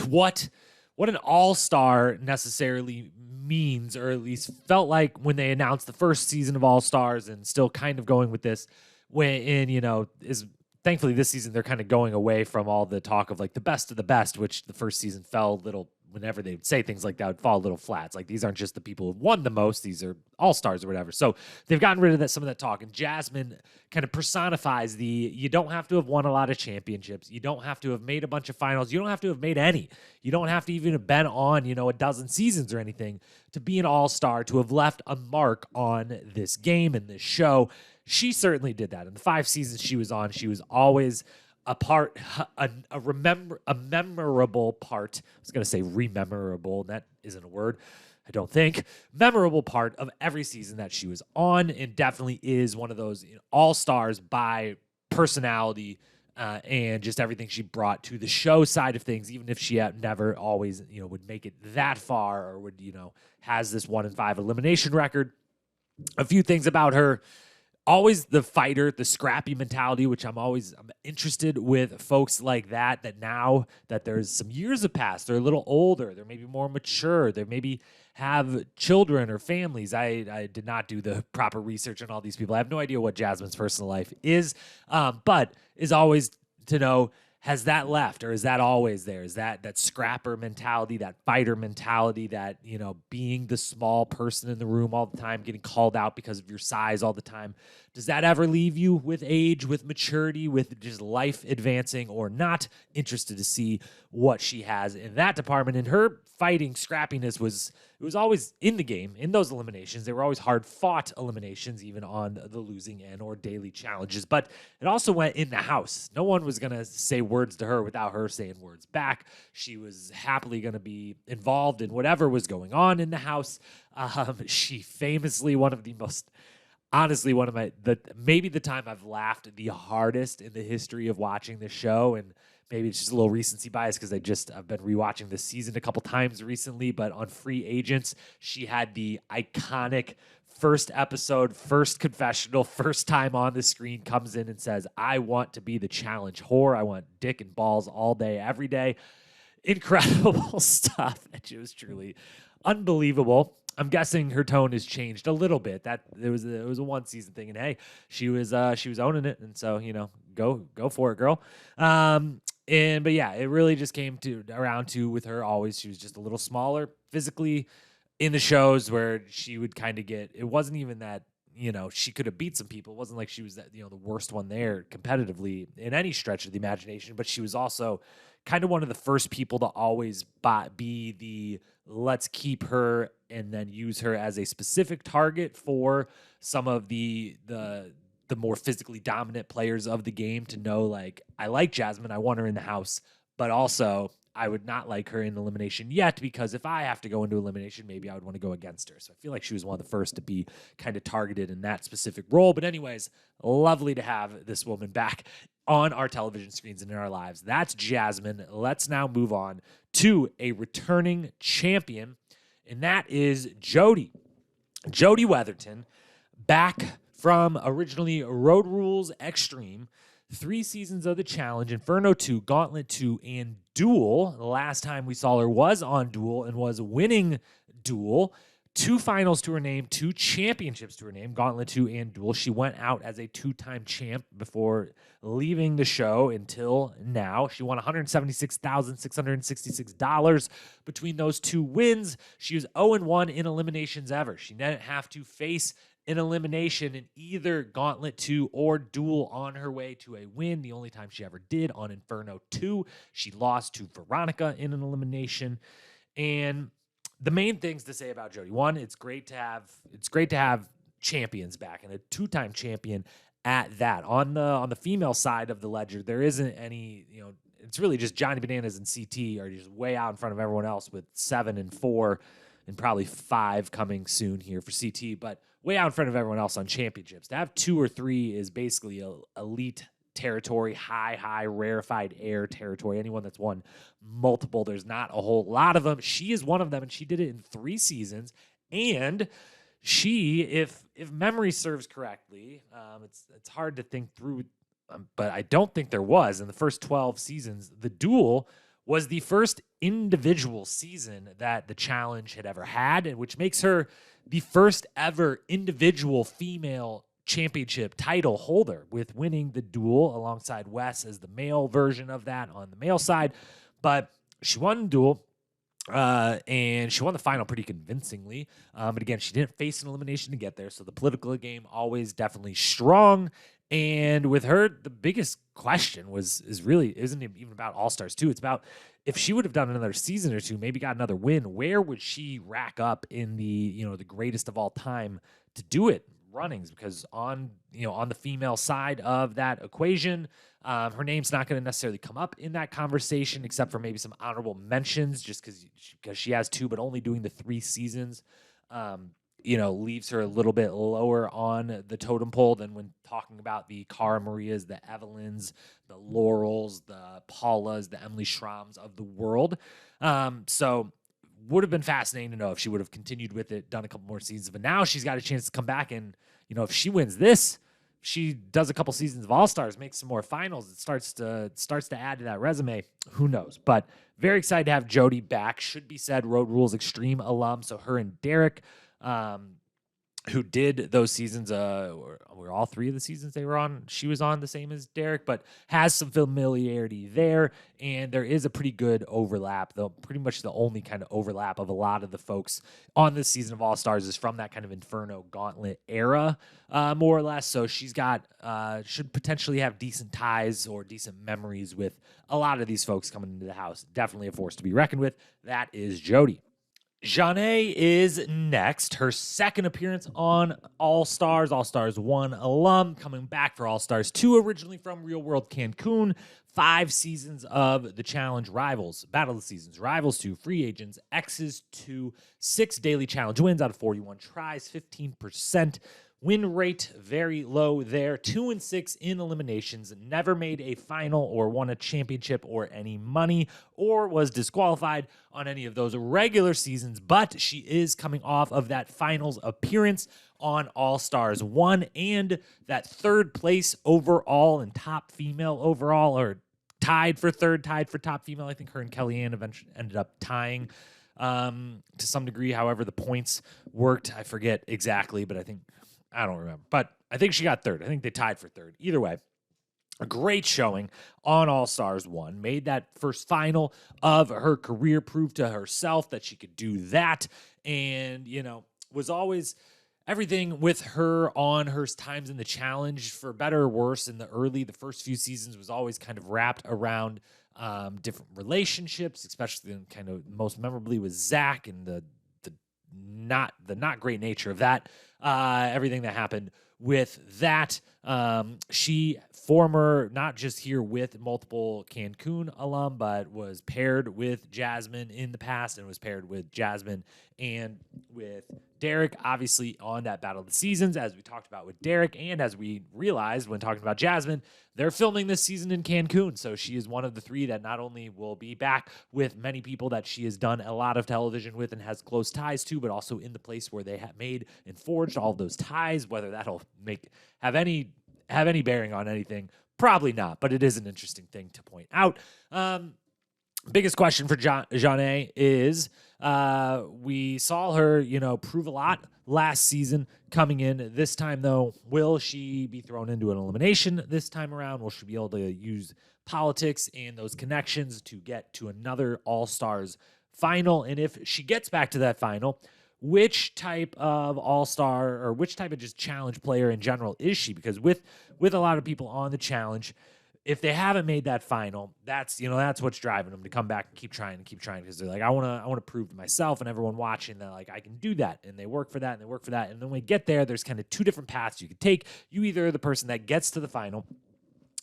what an all-star necessarily means, or at least felt like when they announced the first season of All-Stars, and still kind of going with this is thankfully this season they're kind of going away from all the talk of like the best of the best, which the first season fell a little, whenever they would say things like that, would fall a little flat. It's like, these aren't just the people who won the most, these are all-stars or whatever. So they've gotten rid of some of that talk, and Jasmine kind of personifies you don't have to have won a lot of championships. You don't have to have made a bunch of finals. You don't have to have made any. You don't have to even have been on, a dozen seasons or anything to be an all-star, to have left a mark on this game and this show. She certainly did that. In the 5 seasons she was on, she was always a memorable part. I was going to say rememberable. That isn't a word. I don't think. Memorable part of every season that she was on, and definitely is one of those all-stars by personality and just everything she brought to the show side of things, even if she never always, would make it that far or would, has this 1-5 elimination record. A few things about her. Always the fighter, the scrappy mentality, which I'm interested with folks like that now that there's some years have passed, they're a little older, they're maybe more mature, they maybe have children or families. I did not do the proper research on all these people. I have no idea what Jasmine's personal life is, but is always to know, has that left, or is that always there? Is that scrapper mentality, that fighter mentality, that, being the small person in the room all the time, getting called out because of your size all the time? Does that ever leave you with age, with maturity, with just life advancing or not? Interested to see what she has in that department. And her fighting scrappiness was always in the game, in those eliminations. They were always hard-fought eliminations, even on the losing end or daily challenges. But it also went in the house. No one was going to say words to her without her saying words back. She was happily going to be involved in whatever was going on in the house. She famously, maybe the time I've laughed the hardest in the history of watching this show, and maybe it's just a little recency bias because I've been rewatching this season a couple times recently, but on Free Agents, she had the iconic first episode, first confessional, first time on the screen, comes in and says, "I want to be the challenge whore. I want dick and balls all day, every day." Incredible stuff. And it was truly unbelievable. I'm guessing her tone has changed a little bit. That it was a one season thing, and hey, she was owning it, and so go for it, girl. But yeah, it really just came around to with her always. She was just a little smaller physically in the shows where she would kind of get. It wasn't even that she could have beat some people. It wasn't like she was that the worst one there competitively in any stretch of the imagination. But she was also kind of one of the first people to always be the let's keep her and then use her as a specific target for some of the more physically dominant players of the game to know, like, I like Jasmine, I want her in the house, but also I would not like her in elimination yet, because if I have to go into elimination, maybe I would want to go against her. So I feel like she was one of the first to be kind of targeted in that specific role. But anyways, lovely to have this woman back on our television screens and in our lives. That's Jasmine. Let's now move on to a returning champion, and that is Jody. Jody Weatherton, back from originally Road Rules Extreme, 3 seasons of the challenge, Inferno 2, Gauntlet 2, and Duel. The last time we saw her was on Duel and was winning Duel. 2 finals to her name, 2 championships to her name, Gauntlet 2 and Duel. She went out as a 2-time champ before leaving the show until now. She won $176,666 between those 2 wins. She was 0-1 in eliminations ever. She didn't have to face an elimination in either Gauntlet 2 or Duel on her way to a win. The only time she ever did on Inferno 2, she lost to Veronica in an elimination. And the main things to say about Jody: 1, it's great to have champions back, and a 2-time champion at that. On the female side of the ledger, there isn't any, it's really just Johnny Bananas and CT are just way out in front of everyone else with 7 and 4 and probably 5 coming soon here for CT, but way out in front of everyone else on championships. To have 2 or 3 is basically elite territory, high rarefied air territory. Anyone that's won multiple, there's not a whole lot of them. She is one of them, and she did it in 3 seasons. And she, if memory serves correctly, it's hard to think through, but I don't think there was in the first 12 seasons. The Duel was the first individual season that the challenge had ever had, and which makes her the first ever individual female championship title holder, with winning the Duel alongside Wes as the male version of that on the male side. But she won the Duel, and she won the final pretty convincingly. But again, she didn't face an elimination to get there, so the political game always definitely strong. And with her, the biggest question isn't even about All-Stars 2. It's about, if she would have done another season or 2, maybe got another win, where would she rack up in the, the greatest of all time to do it? runnings because on the female side of that equation, her name's not going to necessarily come up in that conversation, except for maybe some honorable mentions, just because she has 2, but only doing the 3 seasons. Leaves her a little bit lower on the totem pole than when talking about the Cara Marias, the Evelyns, the Laurels, the Paulas, the Emily Schrams of the world. So would have been fascinating to know if she would have continued with it, done a couple more seasons. But now she's got a chance to come back and, if she wins this, she does a couple seasons of All-Stars, makes some more finals, it starts to add to that resume. Who knows? But very excited to have Jody back. Should be said, Road Rules Extreme alum. So her and Derek, who did those seasons, were all 3 of the seasons they were on, she was on the same as Derek, but has some familiarity there, and there is a pretty good overlap, though pretty much the only kind of overlap of a lot of the folks on this season of All-Stars is from that kind of Inferno Gauntlet era, more or less, so she's got, should potentially have decent ties or decent memories with a lot of these folks coming into the house. Definitely a force to be reckoned with. That is Jody. Janae is next. Her second appearance on All-Stars. All-Stars 1 alum, coming back for All-Stars 2, originally from Real World Cancun. 5 seasons of the Challenge Rivals, Battle of the Seasons, Rivals 2, Free Agents, X's 2, 6 Daily Challenge wins out of 41 tries, 15%. Win rate very low there. 2-6 in eliminations. Never made a final or won a championship or any money or was disqualified on any of those regular seasons. But she is coming off of that finals appearance on All-Stars 1 and that 3rd place overall and top female overall, or tied for top female. I think her and Kellyanne eventually ended up tying to some degree. However, the points worked. I forget exactly, but I don't remember, but I think she got 3rd. I think they tied for 3rd. Either way, a great showing on All-Stars 1. Made that first final of her career, proved to herself that she could do that. And, was always everything with her on her times in the challenge, for better or worse, in the first few seasons was always kind of wrapped around different relationships, especially kind of most memorably with Zach and the not great nature of that. Everything that happened with that. She, former, not just here with multiple Cancun alum, but was paired with Jasmine in the past and was paired with Jasmine and with Derek, obviously on that Battle of the Seasons, as we talked about with Derek, and as we realized when talking about Jasmine, they're filming this season in Cancun, so she is one of the 3 that not only will be back with many people that she has done a lot of television with and has close ties to, but also in the place where they have made and forged all of those ties. Whether that'll have any bearing on anything, probably not, but it is an interesting thing to point out. Biggest question for Janae is, we saw her, prove a lot last season coming in. This time, though, will she be thrown into an elimination this time around? Will she be able to use politics and those connections to get to another All-Stars final? And if she gets back to that final, which type of All-Star or which type of just challenge player in general is she? Because with a lot of people on the challenge, if they haven't made that final, that's what's driving them to come back and keep trying because they're like, I want to prove to myself and everyone watching that like I can do that, and they work for that and then when we get there, there's kind of 2 different paths you could take. You either are the person that gets to the final,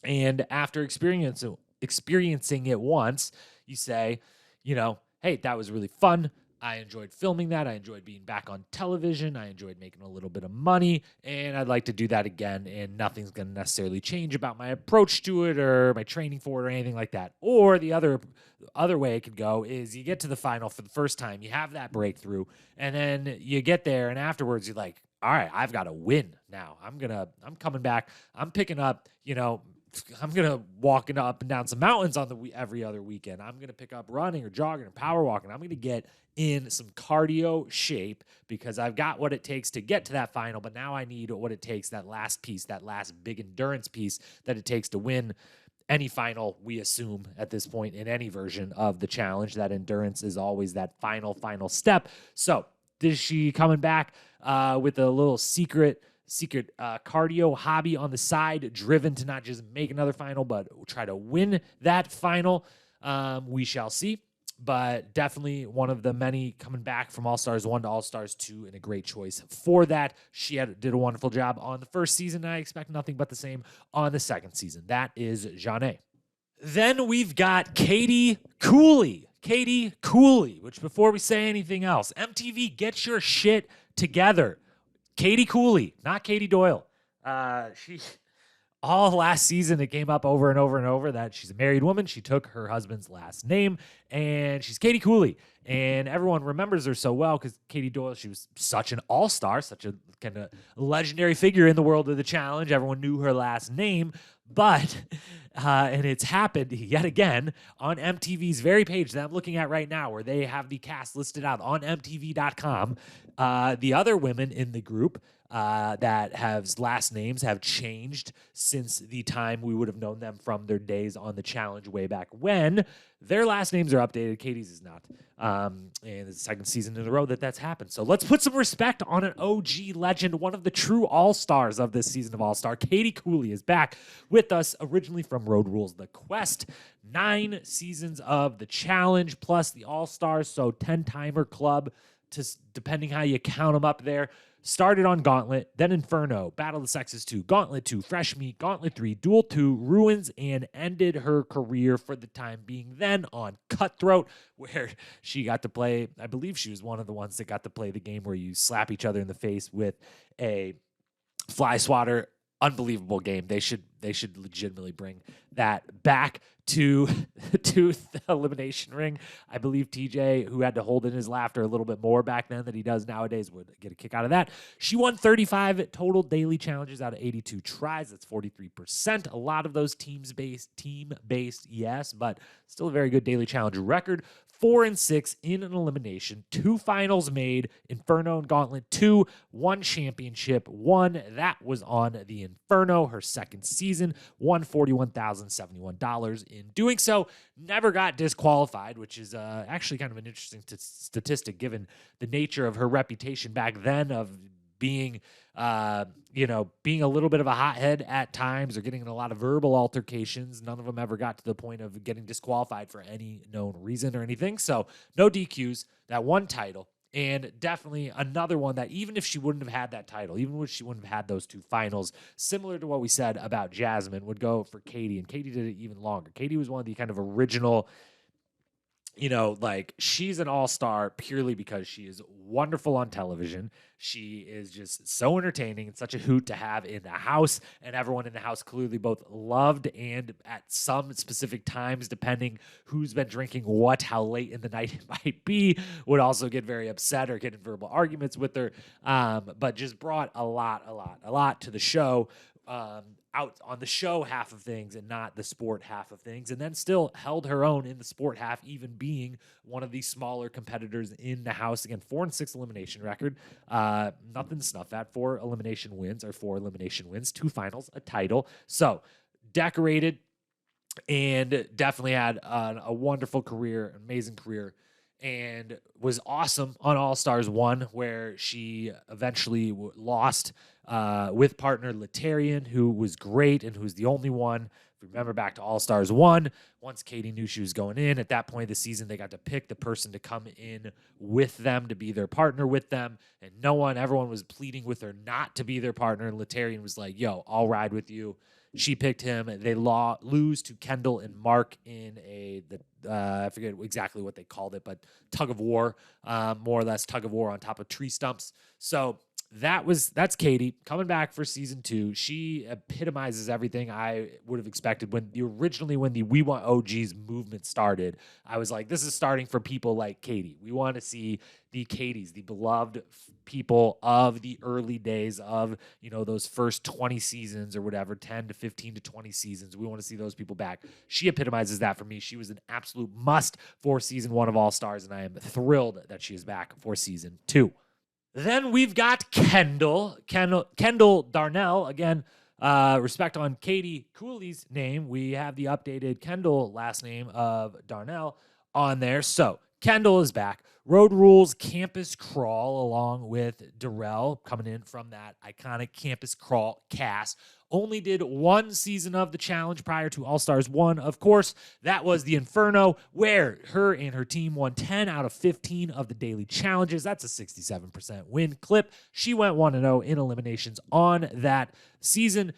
and after experiencing it once, you say, hey, that was really fun. I enjoyed filming that. I enjoyed being back on television. I enjoyed making a little bit of money, and I'd like to do that again, and nothing's going to necessarily change about my approach to it or my training for it or anything like that. Or the other way it could go is you get to the final for the first time, you have that breakthrough, and then you get there, and afterwards you're like, all right, I've got to win now. I'm coming back. I'm picking up, I'm going to walk up and down some mountains on every other weekend. I'm going to pick up running or jogging or power walking. I'm going to get in some cardio shape because I've got what it takes to get to that final, but now I need what it takes, that last piece, that last big endurance piece that it takes to win any final, we assume at this point in any version of the challenge. That endurance is always that final step. So is she coming back with a little secret cardio hobby on the side, driven to not just make another final, but try to win that final? We shall see. but definitely one of the many coming back from All-Stars 1 to All-Stars 2, and a great choice for that. She did a wonderful job on the first season, and I expect nothing but the same on the second season. That is Janae. Then we've got Katie Cooley. Katie Cooley, which before we say anything else, MTV, get your shit together. Katie Cooley, not Katie Doyle. She all last season, it came up over and over and over that she's a married woman. She took her husband's last name, and she's Katie Cooley. And everyone remembers her so well because Katie Doyle, she was such an all-star, such a kind of legendary figure in the world of the challenge. Everyone knew her last name, but, and it's happened yet again on MTV's very page that I'm looking at right now, where they have the cast listed out on MTV.com. The other women in the group that have last names have changed since the time we would have known them from their days on the challenge way back when. Their last names are updated. Katie's is not. And it's the second season in a row that's happened. So let's put some respect on an OG legend, one of the true all-stars of this season of All-Star. Katie Cooley is back with us, originally from Road Rules The Quest. 9 seasons of the challenge, plus the All-Stars, so 10-timer club, depending how you count them up there. Started on Gauntlet, then Inferno, Battle of the Sexes 2, Gauntlet 2, Fresh Meat, Gauntlet 3, Duel 2, Ruins, and ended her career for the time being then on Cutthroat, where she got to play, I believe she was one of the ones that got to play the game where you slap each other in the face with a fly swatter. Unbelievable game. They should legitimately bring that back to the elimination ring. I believe TJ, who had to hold in his laughter a little bit more back then than he does nowadays, would get a kick out of that. She won 35 total daily challenges out of 82 tries. That's 43%. A lot of those team-based, yes, but still a very good daily challenge record. 4-6 in an elimination, 2 finals made, Inferno and Gauntlet 2, 1 championship, 1 that was on the Inferno, her second season, won $41,071 in doing so, never got disqualified, which is actually kind of an interesting statistic given the nature of her reputation back then of being, being a little bit of a hothead at times or getting in a lot of verbal altercations. None of them ever got to the point of getting disqualified for any known reason or anything. So no DQs, that one title, and definitely another one that even if she wouldn't have had that title, even if she wouldn't have had those 2 finals, similar to what we said about Jasmine, would go for Katie, and Katie did it even longer. Katie was one of the kind of original, she's an all-star purely because she is wonderful on television. She is just so entertaining and such a hoot to have in the house, and everyone in the house clearly both loved and at some specific times, depending who's been drinking what, how late in the night it might be, would also get very upset or get in verbal arguments with her, but just brought a lot to the show. Out on the show half of things and not the sport half of things, and then still held her own in the sport half, even being one of the smaller competitors in the house. Again, 4-6 elimination record. Nothing to snuff at. 4 elimination wins, 2 finals, a title. So decorated and definitely had a wonderful career, amazing career, and was awesome on All-Stars 1, where she eventually lost with partner Letarian, who was great and who's the only one. If you remember back to All-Stars 1, once Katie knew she was going in, at that point of the season, they got to pick the person to come in with them to be their partner with them, and everyone was pleading with her not to be their partner, and Letarian was like, yo, I'll ride with you. She picked him. They lose to Kendall and Mark in I forget exactly what they called it, but tug of war, more or less tug of war on top of tree stumps. So that's Katie coming back for season 2. She epitomizes everything I would have expected when the We Want OGs movement started. I was like, this is starting for people like Katie. We want to see the Katies, the beloved people of the early days of, those first 20 seasons or whatever, 10 to 15 to 20 seasons. We want to see those people back. She epitomizes that for me. She was an absolute must for season 1 of All Stars, and I am thrilled that she is back for season 2. Then we've got Kendall Darnell. Again, respect on Katie Cooley's name. We have the updated Kendall last name of Darnell on there. So Kendall is back. Road Rules Campus Crawl along with Darrell coming in from that iconic Campus Crawl cast. only did one season of the challenge prior to All-Stars 1. Of course, that was the Inferno, where her and her team won 10 out of 15 of the daily challenges. That's a 67% win clip. She went 1-0 in eliminations on that season,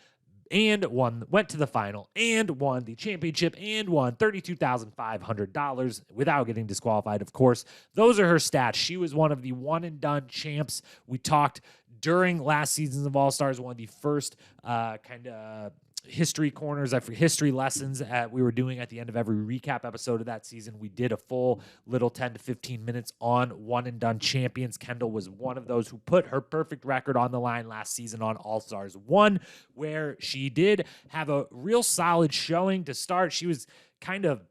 and went to the final and won the championship and won $32,500 without getting disqualified, of course. Those are her stats. She was one of the one-and-done champs. We talked during last seasons of All-Stars, one of the first kind of history corners, history lessons we were doing at the end of every recap episode of that season. We did a full little 10 to 15 minutes on one-and-done champions. Kendall was one of those who put her perfect record on the line last season on All-Stars 1, where she did have a real solid showing to start. She was kind of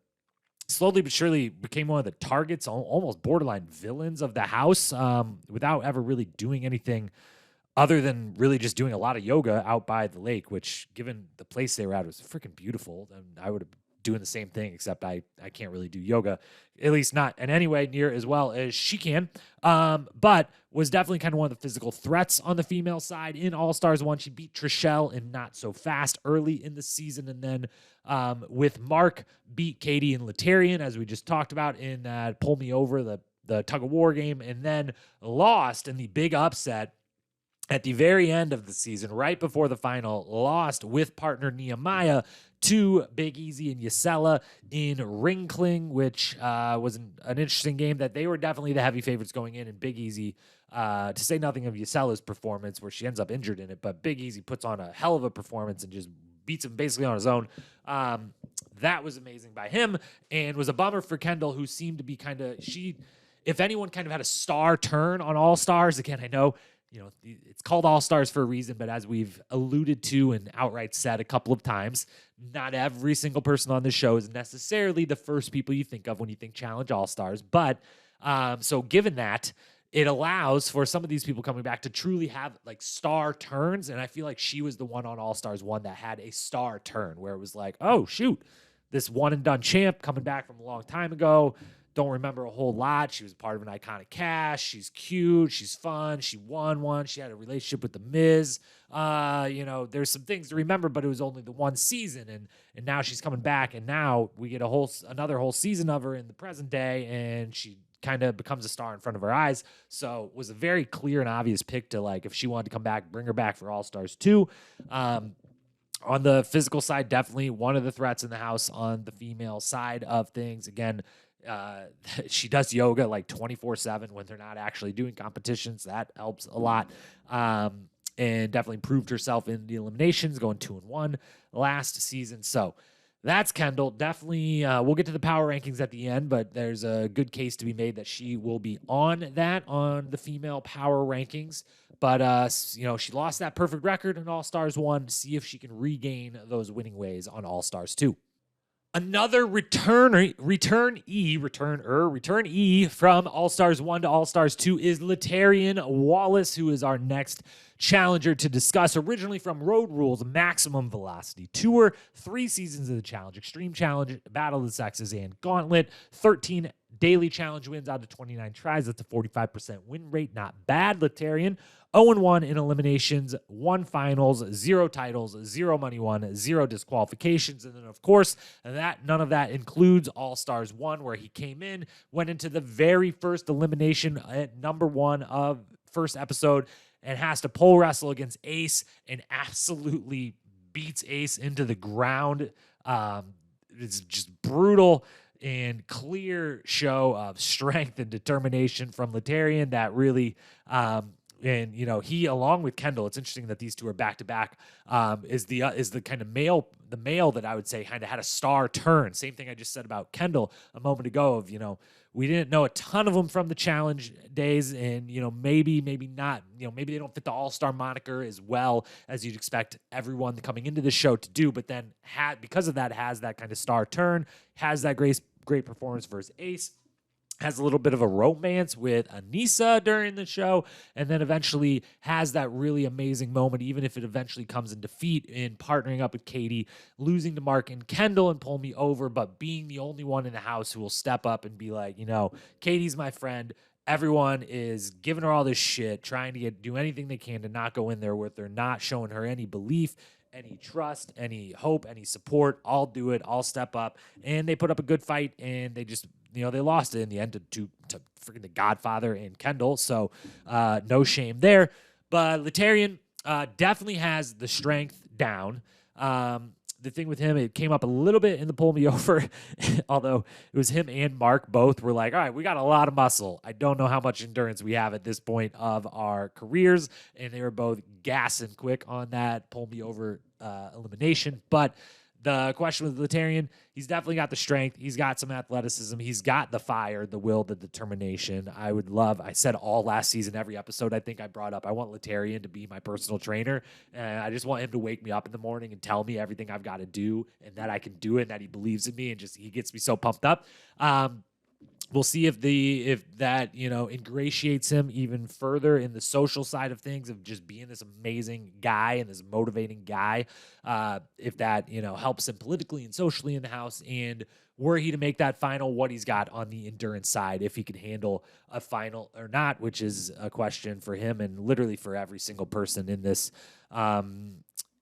slowly but surely became one of the targets, almost borderline villains of the house, without ever really doing anything other than really just doing a lot of yoga out by the lake, which, given the place they were at, was freaking beautiful. And I would have doing the same thing, except I can't really do yoga, at least not in any way near as well as she can. But was definitely kind of one of the physical threats on the female side in All-Stars 1. She beat Trishelle in Not So Fast early in the season, and then with Mark beat Katie and Laterian, as we just talked about in that Pull Me Over, the tug-of-war game, and then lost in the big upset at the very end of the season, right before the final, lost with partner Nehemiah to Big Easy and Yesella in Ring Cling, which was an interesting game that they were definitely the heavy favorites going in. And Big Easy, to say nothing of Yesella's performance, where she ends up injured in it, but Big Easy puts on a hell of a performance and just beats him basically on his own. That was amazing by him, and was a bummer for Kendall, who seemed to be if anyone kind of had a star turn on All-Stars. Again, I know, it's called All-Stars for a reason, but as we've alluded to and outright said a couple of times, not every single person on this show is necessarily the first people you think of when you think Challenge All-Stars. But so given that, it allows for some of these people coming back to truly have like star turns. And I feel like she was the one on All-Stars 1 that had a star turn, where it was like, oh, shoot, this one-and-done champ coming back from a long time ago. Don't remember a whole lot. She was part of an iconic cast. She's cute. She's fun. She won one. She had a relationship with The Miz. There's some things to remember, but it was only the one season, and now she's coming back, and now we get another whole season of her in the present day, and she kind of becomes a star in front of our eyes. So it was a very clear and obvious pick to, like, if she wanted to come back, bring her back for All-Stars 2. On the physical side, definitely one of the threats in the house on the female side of things. Again, she does yoga like 24/7 when they're not actually doing competitions. That helps a lot. And definitely proved herself in the eliminations, going 2-1 last season. So that's Kendall. Definitely, we'll get to the power rankings at the end, but there's a good case to be made that she will be on the female power rankings. But, she lost that perfect record in All-Stars 1. See if she can regain those winning ways on All-Stars 2. Another returnee from All-Stars 1 to All-Stars 2 is Laterian Wallace, who is our next challenger to discuss. Originally from Road Rules Maximum Velocity Tour, 3 seasons of the challenge: Extreme Challenge, Battle of the Sexes, and Gauntlet. 13 daily challenge wins out of 29 tries. That's a 45% win rate. Not bad. Laterian 0-1 in eliminations, 1 finals, 0 titles, 0 money won, 0 disqualifications. And then, of course, none of that includes All-Stars 1, where he came in, went into the very first elimination at number 1 of first episode, and has to pole wrestle against Ace and absolutely beats Ace into the ground. It's just brutal and clear show of strength and determination from Laterian that really, and he, along with Kendall, it's interesting that these two are back to back. Is the kind of male that I would say kind of had a star turn. Same thing I just said about Kendall a moment ago. Of we didn't know a ton of them from the challenge days, and maybe not. Maybe they don't fit the all-star moniker as well as you'd expect everyone coming into the show to do. But then because of that, has that kind of star turn, has that great performance versus Ace. Has a little bit of a romance with Anissa during the show, and then eventually has that really amazing moment, even if it eventually comes in defeat in partnering up with Katie, losing to Mark and Kendall and Pull Me Over, but being the only one in the house who will step up and be like, Katie's my friend. Everyone is giving her all this shit, trying to do anything they can to not go in there with her, not showing her any belief any trust, any hope, any support. I'll do it. I'll step up. And they put up a good fight, and they just, they lost it in the end to freaking the Godfather and Kendall. So no shame there. But Letarian definitely has the strength down. The thing with him, it came up a little bit in the Pull Me Over, although it was him and Mark both were like, all right, we got a lot of muscle. I don't know how much endurance we have at this point of our careers. And they were both gassing quick on that Pull Me Over elimination. But the question with Letarian, he's definitely got the strength. He's got some athleticism. He's got the fire, the will, the determination. I said all last season, every episode I think I brought up, I want Letarian to be my personal trainer. And I just want him to wake me up in the morning and tell me everything I've got to do and that I can do it and that he believes in me, and just he gets me so pumped up. We'll see if that ingratiates him even further in the social side of things, of just being this amazing guy and this motivating guy. If that helps him politically and socially in the house, and were he to make that final, what he's got on the endurance side, if he can handle a final or not, which is a question for him and literally for every single person in this,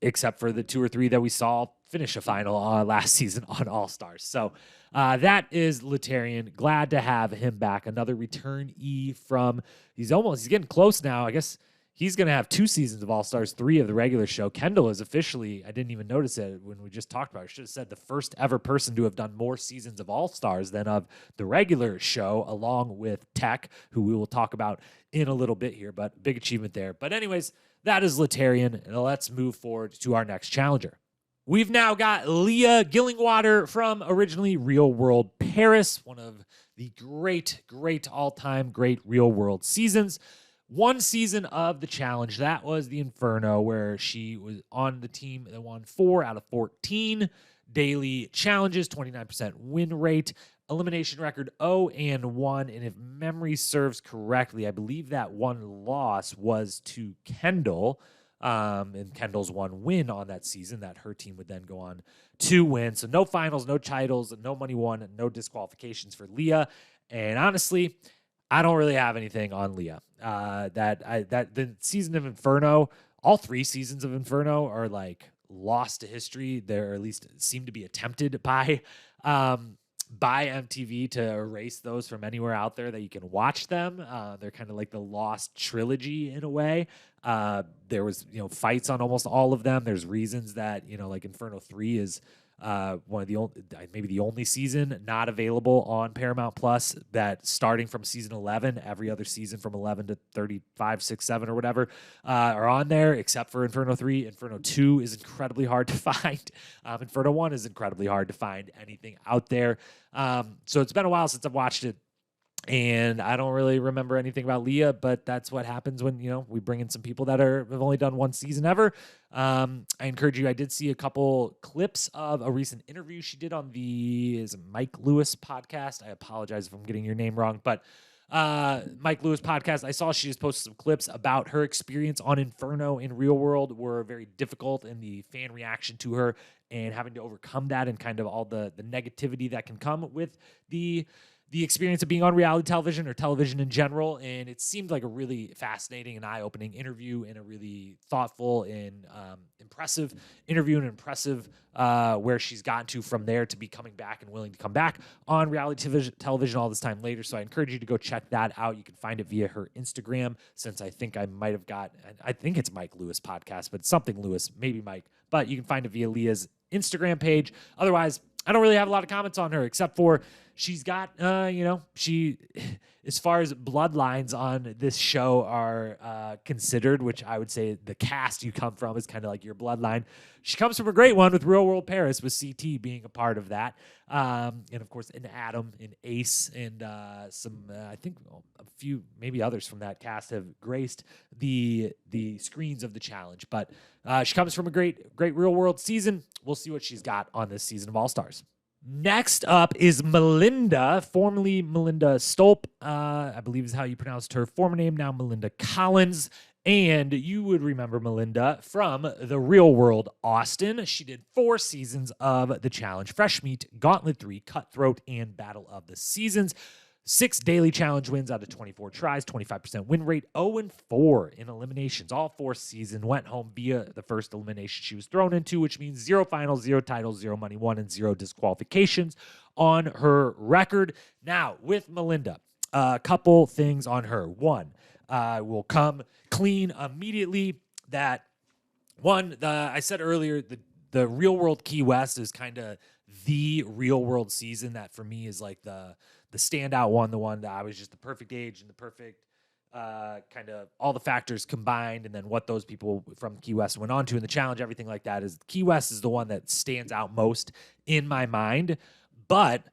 except for the 2 or 3 that we saw finish a final last season on All Stars. So that is Letarian. Glad to have him back. Another returnee from, he's getting close now. I guess he's going to have 2 seasons of All Stars, 3 of the regular show. Kendall is officially, I didn't even notice it when we just talked about it. I should have said the first ever person to have done more seasons of All Stars than of the regular show, along with Tech, who we will talk about in a little bit here, but big achievement there. But anyways, that is Letarian. And let's move forward to our next challenger. We've now got Leah Gillingwater from originally Real World Paris, one of the great all-time great Real World seasons. 1 season of the challenge, that was the Inferno, where she was on the team that won 4 out of 14 daily challenges, 29% win rate, elimination record 0-1, and if memory serves correctly, I believe that 1 loss was to Kendall. And Kendall's 1 win on that season that her team would then go on to win. So no finals, no titles, no money won, no disqualifications for Leah. And honestly, I don't really have anything on Leah. The season of Inferno, all 3 seasons of Inferno are like lost to history. They're at least seem to be attempted by MTV to erase those from anywhere out there that you can watch them. They're kind of like the lost trilogy in a way. There was, fights on almost all of them. There's reasons that, like Inferno 3 is one of the only, maybe the only season not available on Paramount Plus, that starting from season 11, every other season from 11 to 35, 6, 7 or whatever are on there, except for Inferno 3. Inferno 2 is incredibly hard to find. Inferno 1 is incredibly hard to find anything out there. So it's been a while since I've watched it, and I don't really remember anything about Leah, but that's what happens when, we bring in some people that have only done 1 season ever. I encourage you. I did see a couple clips of a recent interview she did on the Mike Lewis podcast. I apologize if I'm getting your name wrong, but Mike Lewis podcast. I saw she just posted some clips about her experience on Inferno in Real World were very difficult, and the fan reaction to her and having to overcome that, and kind of all the negativity that can come with the experience of being on reality television or television in general. And it seemed like a really fascinating and eye-opening interview, and a really thoughtful and impressive interview, and impressive where she's gotten to from there to be coming back and willing to come back on reality television all this time later. So I encourage you to go check that out. You can find it via her Instagram, since I think I think it's Mike Lewis podcast, but it's something Lewis, maybe Mike, but you can find it via Leah's Instagram page. Otherwise, I don't really have a lot of comments on her, except for she's got, she, as far as bloodlines on this show are considered, which I would say the cast you come from is kind of like your bloodline. She comes from a great one with Real World Paris, with CT being a part of that. And of course, in Adam and Ace, and some, I think a few, maybe others from that cast have graced the screens of the challenge. But she comes from a great Real World season. We'll see what she's got on this season of All Stars. Next up is Melinda, formerly Melinda Stolp, I believe is how you pronounced her former name, now Melinda Collins. And you would remember Melinda from the Real World Austin. She did 4 seasons of the challenge: Fresh Meat, Gauntlet 3, Cutthroat, and Battle of the Seasons. 6 daily challenge wins out of 24 tries, 25% win rate, 0-4 in eliminations. All 4 season went home via the first elimination she was thrown into, which means 0 finals, 0 titles, 0 money won, and 0 disqualifications on her record. Now, with Melinda, a couple things on her. One, will come clean immediately that I said earlier, the Real World Key West is kind of the real world season that for me is like the standout one, the one that I was just the perfect age and the perfect kind of all the factors combined, and then what those people from Key West went on to in the challenge, everything like that. Is Key West is the one that stands out most in my mind. But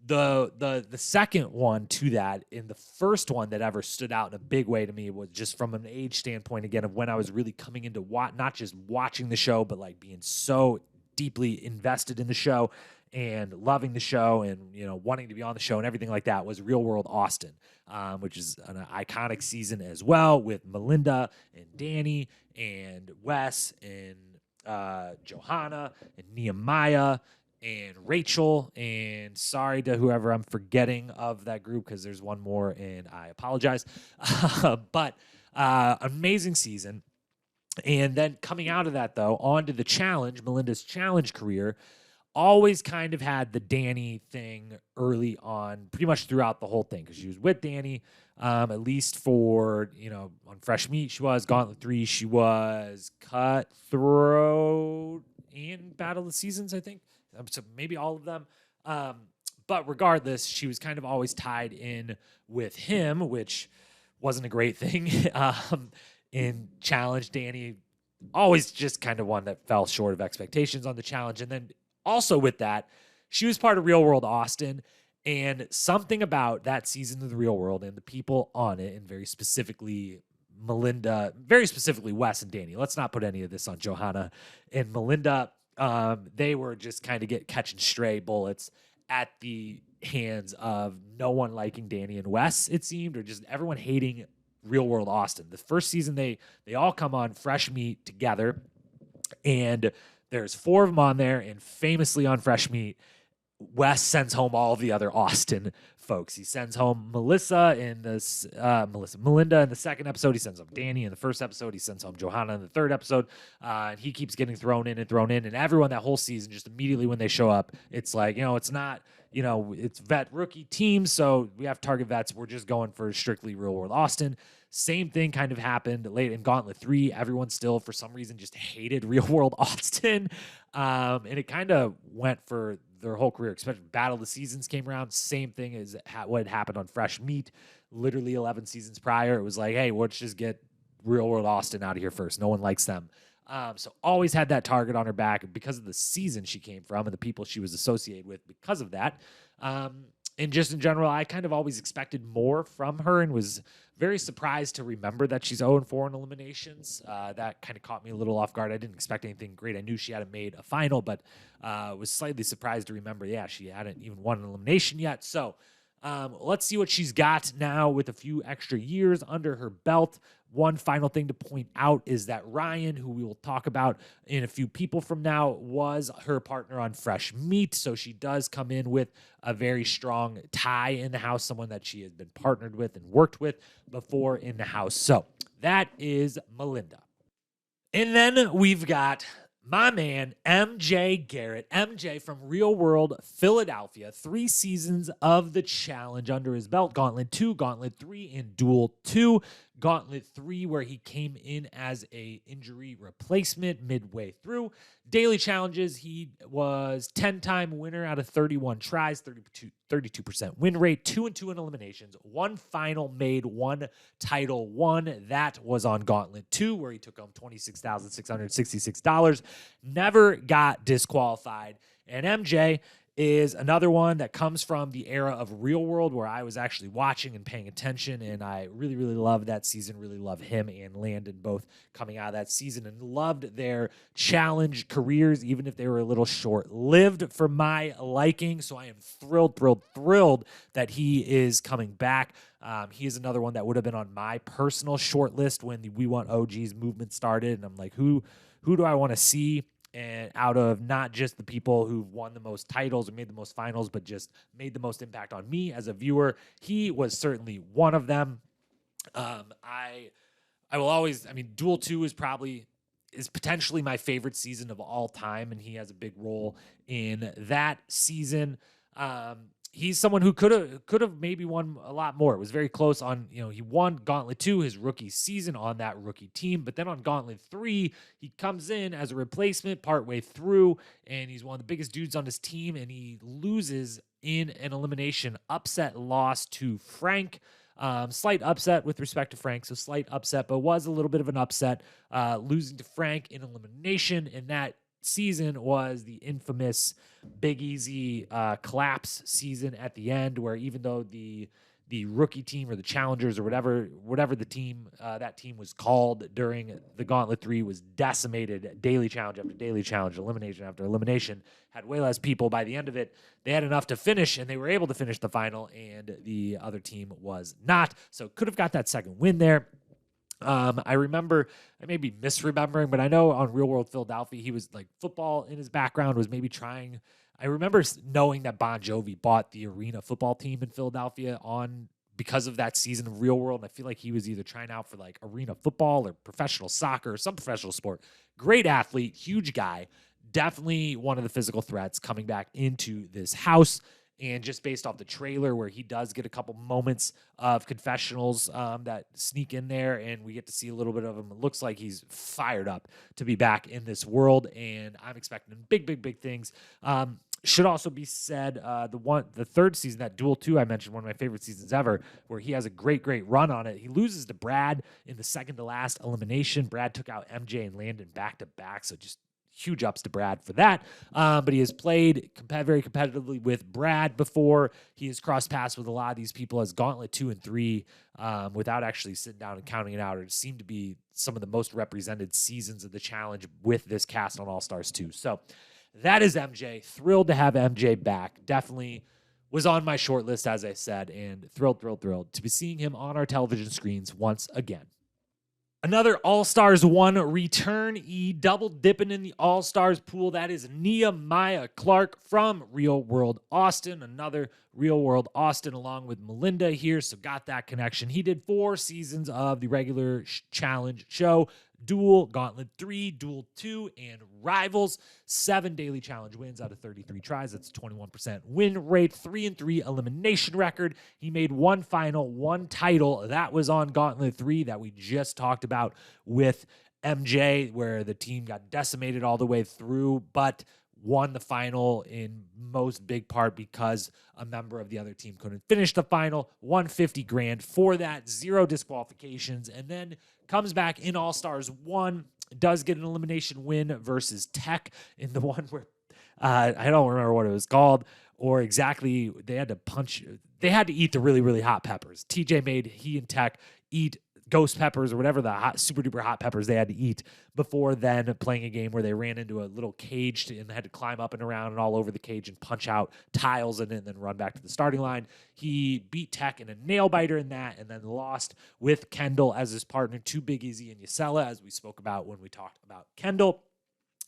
the second one to that, and the first one that ever stood out in a big way to me, was just from an age standpoint, again, of when I was really coming into not just watching the show, but like being so deeply invested in the show and loving the show and, wanting to be on the show and everything like that, was Real World Austin, which is an iconic season as well, with Melinda and Danny and Wes and Johanna and Nehemiah and Rachel, and sorry to whoever I'm forgetting of that group, because there's one more and I apologize. But amazing season. And then coming out of that, though, onto the challenge, Melinda's challenge career, always kind of had the Danny thing early on, pretty much throughout the whole thing, because she was with Danny, at least for, on Fresh Meat, she was, Gauntlet 3, she was, Cutthroat, and Battle of the Seasons, I think. So maybe all of them. But regardless, she was kind of always tied in with him, which wasn't a great thing. In challenge, Danny always just kind of one that fell short of expectations on the challenge. And then also with that, she was part of Real World Austin, and something about that season of the Real World and the people on it, and very specifically Melinda, very specifically Wes and Danny. Let's not put any of this on Johanna and Melinda. They were just kind of catching stray bullets at the hands of no one liking Danny and Wes, it seemed, or just everyone hating Real World Austin. The first season, they all come on Fresh Meat together, and there's 4 of them on there, and famously on Fresh Meat, Wes sends home all of the other Austin folks. He sends home Melinda in the second episode. He sends home Danny in the first episode. He sends home Johanna in the third episode. And he keeps getting thrown in. And everyone that whole season, just immediately when they show up, it's like, it's not, it's vet rookie teams. So we have target vets. We're just going for strictly Real World Austin. Same thing kind of happened late in Gauntlet 3. Everyone still, for some reason, just hated Real World Austin. And it kind of went for their whole career, especially Battle of the Seasons came around. Same thing as what had happened on Fresh Meat, literally 11 seasons prior. It was like, hey, let's just get Real World Austin out of here first. No one likes them. So always had that target on her back because of the season she came from and the people she was associated with because of that. And just in general, I kind of always expected more from her and was very surprised to remember that she's 0-4 in eliminations. That kind of caught me a little off guard. I didn't expect anything great. I knew she hadn't made a final, but was slightly surprised to remember, she hadn't even won an elimination yet. So let's see what she's got now with a few extra years under her belt. One final thing to point out is that Ryan, who we will talk about in a few people from now, was her partner on Fresh Meat. So she does come in with a very strong tie in the house, someone that she has been partnered with and worked with before in the house. So that is Melinda. And then we've got my man, MJ Garrett. MJ from Real World Philadelphia. 3 seasons of the challenge under his belt. Gauntlet 2, Gauntlet 3, and Duel 2. Gauntlet 3, where he came in as a injury replacement midway through. Daily challenges, he was 10-time winner out of 31 tries, 32% win rate, 2-2 in eliminations, 1 final made, 1 title won. That was on Gauntlet 2, where he took home $26,666. Never got disqualified. And MJ is another one that comes from the era of Real World, where I was actually watching and paying attention, and I really, really loved that season, really loved him and Landon both coming out of that season, and loved their challenge careers, even if they were a little short-lived for my liking. So I am thrilled that he is coming back. He is another one that would have been on my personal short list when the We Want OGs movement started, and I'm like, who do I want to see and out of not just the people who've won the most titles or made the most finals, but just made the most impact on me as a viewer. He was certainly one of them. I will always, I mean, Duel 2 is potentially my favorite season of all time, and he has a big role in that season. He's someone who could have maybe won a lot more. It was very close on, he won Gauntlet 2, his rookie season on that rookie team, but then on Gauntlet 3, he comes in as a replacement partway through, and he's one of the biggest dudes on his team, and he loses in an elimination upset loss to Frank. Slight upset with respect to Frank, so slight upset, but was a little bit of an upset, losing to Frank in elimination, and that season was the infamous Big Easy collapse season at the end, where even though the rookie team or the challengers or whatever the team that team was called during the Gauntlet 3 was decimated, daily challenge after daily challenge, elimination after elimination, had way less people. By the end of it, they had enough to finish, and they were able to finish the final, and the other team was not. So could have got that second win there. I remember, I may be misremembering, but I know on Real World Philadelphia, he was like football in his background, was maybe trying. I remember knowing that Bon Jovi bought the arena football team in Philadelphia because of that season of Real World. And I feel like he was either trying out for like arena football or professional soccer or some professional sport. Great athlete, huge guy, definitely one of the physical threats coming back into this house. And just based off the trailer where he does get a couple moments of confessionals that sneak in there, and we get to see a little bit of him. It looks like he's fired up to be back in this world, and I'm expecting big things. Should also be said, the third season, that Duel 2 I mentioned, one of my favorite seasons ever, where he has a great run on it. He loses to Brad in the second to last elimination. Brad took out MJ and Landon back to back, so just huge ups to Brad for that. But he has played very competitively with Brad before. He has crossed paths with a lot of these people as Gauntlet 2 and 3 without actually sitting down and counting it out. It seemed to be some of the most represented seasons of the challenge with this cast on All Stars 2. So that is MJ. Thrilled to have MJ back. Definitely was on my short list, as I said, and thrilled to be seeing him on our television screens once again. Another All-Stars 1 returnee, double dipping in the All-Stars pool. That is Nehemiah Clark from Real World Austin. Another Real World Austin along with Melinda here, so got that connection. He did 4 seasons of the regular challenge show, Duel, Gauntlet 3, Duel 2, and Rivals. 7 daily challenge wins out of 33 tries. That's a 21% win rate, 3-3 elimination record. He made 1 final, 1 title. That was on Gauntlet 3 that we just talked about with MJ, where the team got decimated all the way through, but won the final in most big part because a member of the other team couldn't finish the final. Won $50,000 for that, 0 disqualifications, and then comes back in All-Stars 1, does get an elimination win versus Tech in the one where I don't remember what it was called or exactly. They had to eat the really hot peppers. TJ made he and Tech eat ghost peppers or whatever the hot, super duper hot peppers they had to eat before then playing a game where they ran into a little cage and had to climb up and around and all over the cage and punch out tiles in it and then run back to the starting line. He beat Tech in a nail biter in that and then lost with Kendall as his partner to Big Easy and Yasela, as we spoke about when we talked about Kendall,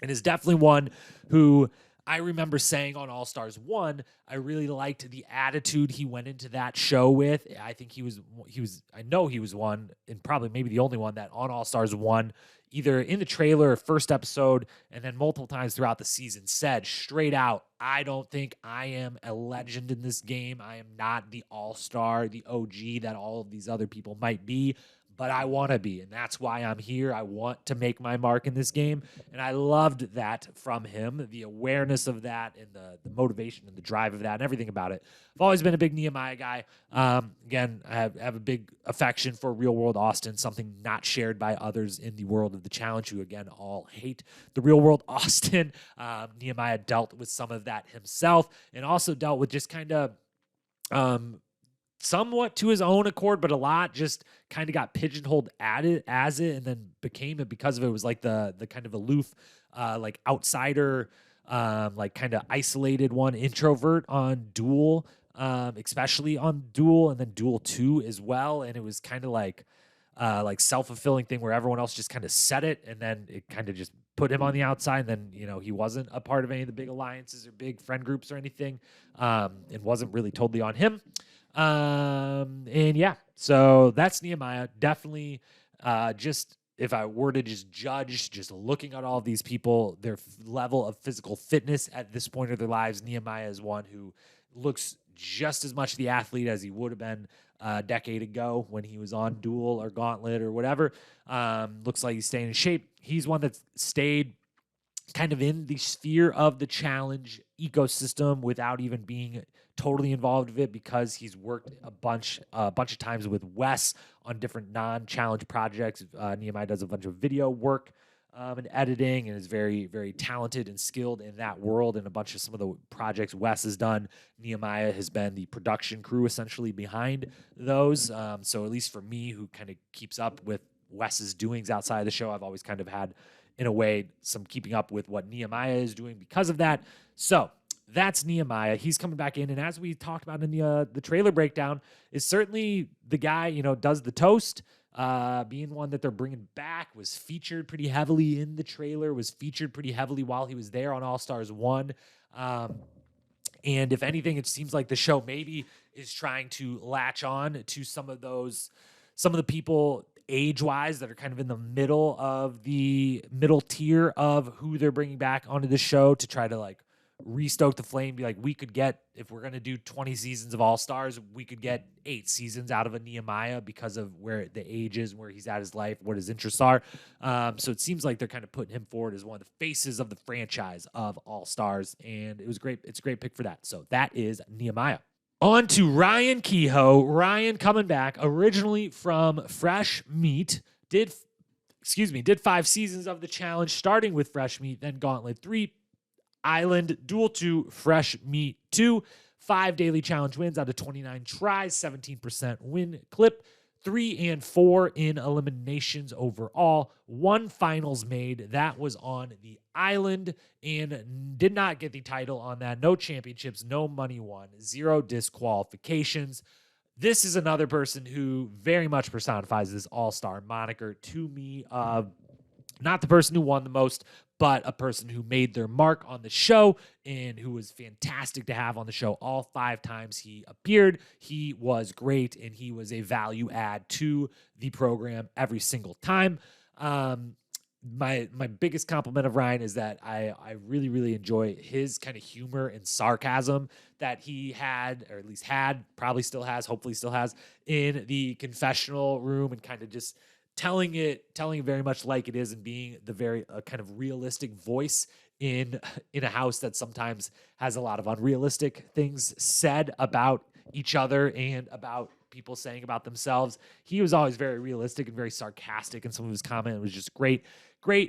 and is definitely one who I remember saying on All Stars 1, I really liked the attitude he went into that show with. I think I know he was one, and probably maybe the only one that on All Stars 1, either in the trailer or first episode, and then multiple times throughout the season, said straight out, I don't think I am a legend in this game. I am not the all-star, the OG that all of these other people might be, but I want to be, and that's why I'm here. I want to make my mark in this game, and I loved that from him, the awareness of that and the motivation and the drive of that and everything about it. I've always been a big Nehemiah guy. Again, I have a big affection for Real World Austin, something not shared by others in the world of the challenge who, again, all hate the Real World Austin. Nehemiah dealt with some of that himself and also dealt with just kind of somewhat to his own accord, but a lot just kind of got pigeonholed at it as it, and then became it because of it. It was like the kind of aloof, like outsider, like kind of isolated one, introvert on Duel, especially on Duel, and then Duel 2 as well. And it was kind of like, like self-fulfilling thing where everyone else just kind of said it, and then it kind of just put him on the outside. And then, you know, he wasn't a part of any of the big alliances or big friend groups or anything. It wasn't really totally on him. And yeah, so that's Nehemiah. Definitely, just if I were to just judge, just looking at all of these people, their level of physical fitness at this point of their lives, Nehemiah is one who looks just as much the athlete as he would have been a decade ago when he was on Duel or Gauntlet or whatever. Looks like he's staying in shape. He's one that's stayed kind of in the sphere of the challenge ecosystem without even being totally involved with it, because he's worked a bunch of times with Wes on different non-challenge projects. Nehemiah does a bunch of video work and editing, and is very, very talented and skilled in that world. And a bunch of some of the projects Wes has done, Nehemiah has been the production crew essentially behind those. So at least for me, who kind of keeps up with Wes's doings outside of the show, I've always kind of had, in a way, some keeping up with what Nehemiah is doing because of that. So that's Nehemiah. He's coming back in, and as we talked about in the trailer breakdown, is certainly the guy, you know, does the toast. Being one that they're bringing back, was featured pretty heavily in the trailer, was featured pretty heavily while he was there on All Stars 1. And if anything, it seems like the show maybe is trying to latch on to some of the people age-wise that are kind of in the middle tier of who they're bringing back onto the show, to try to like restoke the flame. Be like, we could get, if we're going to do 20 seasons of All Stars, we could get 8 seasons out of a Nehemiah because of where the age is, where he's at his life, what his interests are. So it seems like they're kind of putting him forward as one of the faces of the franchise of All Stars, and it was great. It's a great pick for that. So that is Nehemiah. On to Ryan Kehoe. Ryan coming back originally from Fresh Meat. Did 5 seasons of the challenge, starting with Fresh Meat, then Gauntlet 3, Island, Duel 2, Fresh Meat 2, 5 daily challenge wins out of 29 tries, 17% win clip, 3 and 4 in eliminations overall, 1 finals made. That was on the Island, and did not get the title on that. No championships, no money won, 0 disqualifications. This is another person who very much personifies this all-star moniker to me. Not the person who won the most, but a person who made their mark on the show and who was fantastic to have on the show all 5 times he appeared. He was great, and he was a value add to the program every single time. My biggest compliment of Ryan is that I really, really enjoy his kind of humor and sarcasm that he had, or at least had, probably still has, hopefully still has, in the confessional room, and kind of just telling it very much like it is, and being the very kind of realistic voice in a house that sometimes has a lot of unrealistic things said about each other and about people saying about themselves. He was always very realistic and very sarcastic, and some of his comment was just great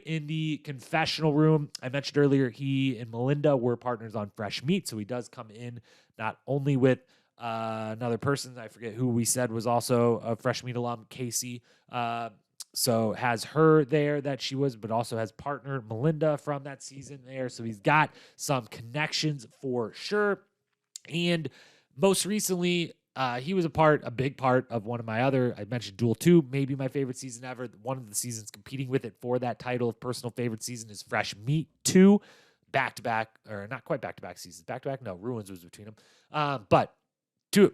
in the confessional room. I mentioned earlier, he and Melinda were partners on Fresh Meat, so he does come in not only with another person, I forget who we said was also a Fresh Meat alum, Casey. So has her there that she was, but also has partner Melinda from that season there. So he's got some connections for sure. And most recently, he was a big part of one of my other, I mentioned Duel 2, maybe my favorite season ever. One of the seasons competing with it for that title of personal favorite season is Fresh Meat 2. Back-to-back, or not quite back-to-back seasons. Back-to-back, no, Ruins was between them. But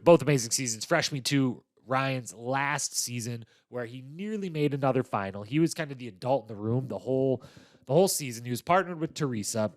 both amazing seasons. Fresh Meat 2, Ryan's last season, where he nearly made another final. He was kind of the adult in the room the whole season. He was partnered with Teresa.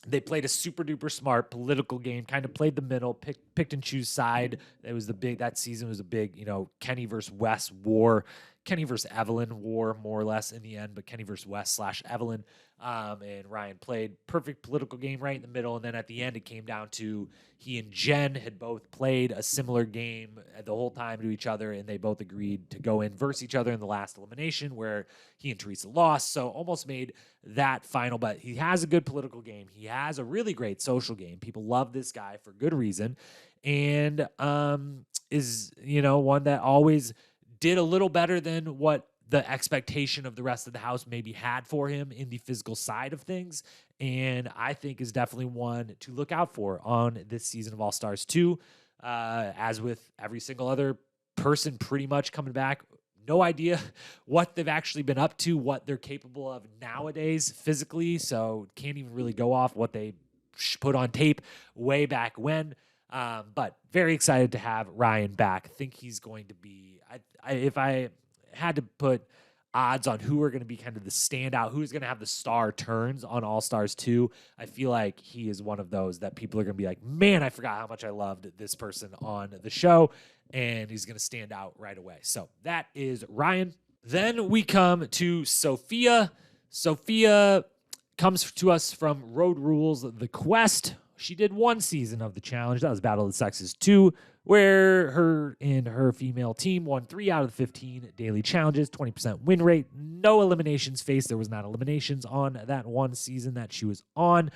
They played a super duper smart political game, kind of played the middle, picked and choose side. That season was a big, Kenny versus Wes war, Kenny versus Evelyn war, more or less in the end, but Kenny versus Wes / Evelyn. And Ryan played perfect political game right in the middle. And then at the end, it came down to he and Jen had both played a similar game the whole time to each other, and they both agreed to go in versus each other in the last elimination, where he and Teresa lost. So almost made that final, but he has a good political game. He has a really great social game. People love this guy for good reason, and is one that always did a little better than what the expectation of the rest of the house maybe had for him in the physical side of things. And I think is definitely one to look out for on this season of All Stars 2. As with every single other person pretty much coming back, no idea what they've actually been up to, what they're capable of nowadays physically. So can't even really go off what they put on tape way back when. But very excited to have Ryan back. Think he's going to be, if I had to put odds on who are going to be kind of the standout, who's going to have the star turns on All Stars 2, I feel like he is one of those that people are going to be like, man, I forgot how much I loved this person on the show, and he's going to stand out right away. So that is Ryan. Then we come to Sophia. Sophia comes to us from Road Rules The Quest. She did one season of the challenge. That was Battle of the Sexes 2, where her and her female team won 3 out of the 15 daily challenges, 20% win rate, no eliminations faced. There was not eliminations on that one season that she was on.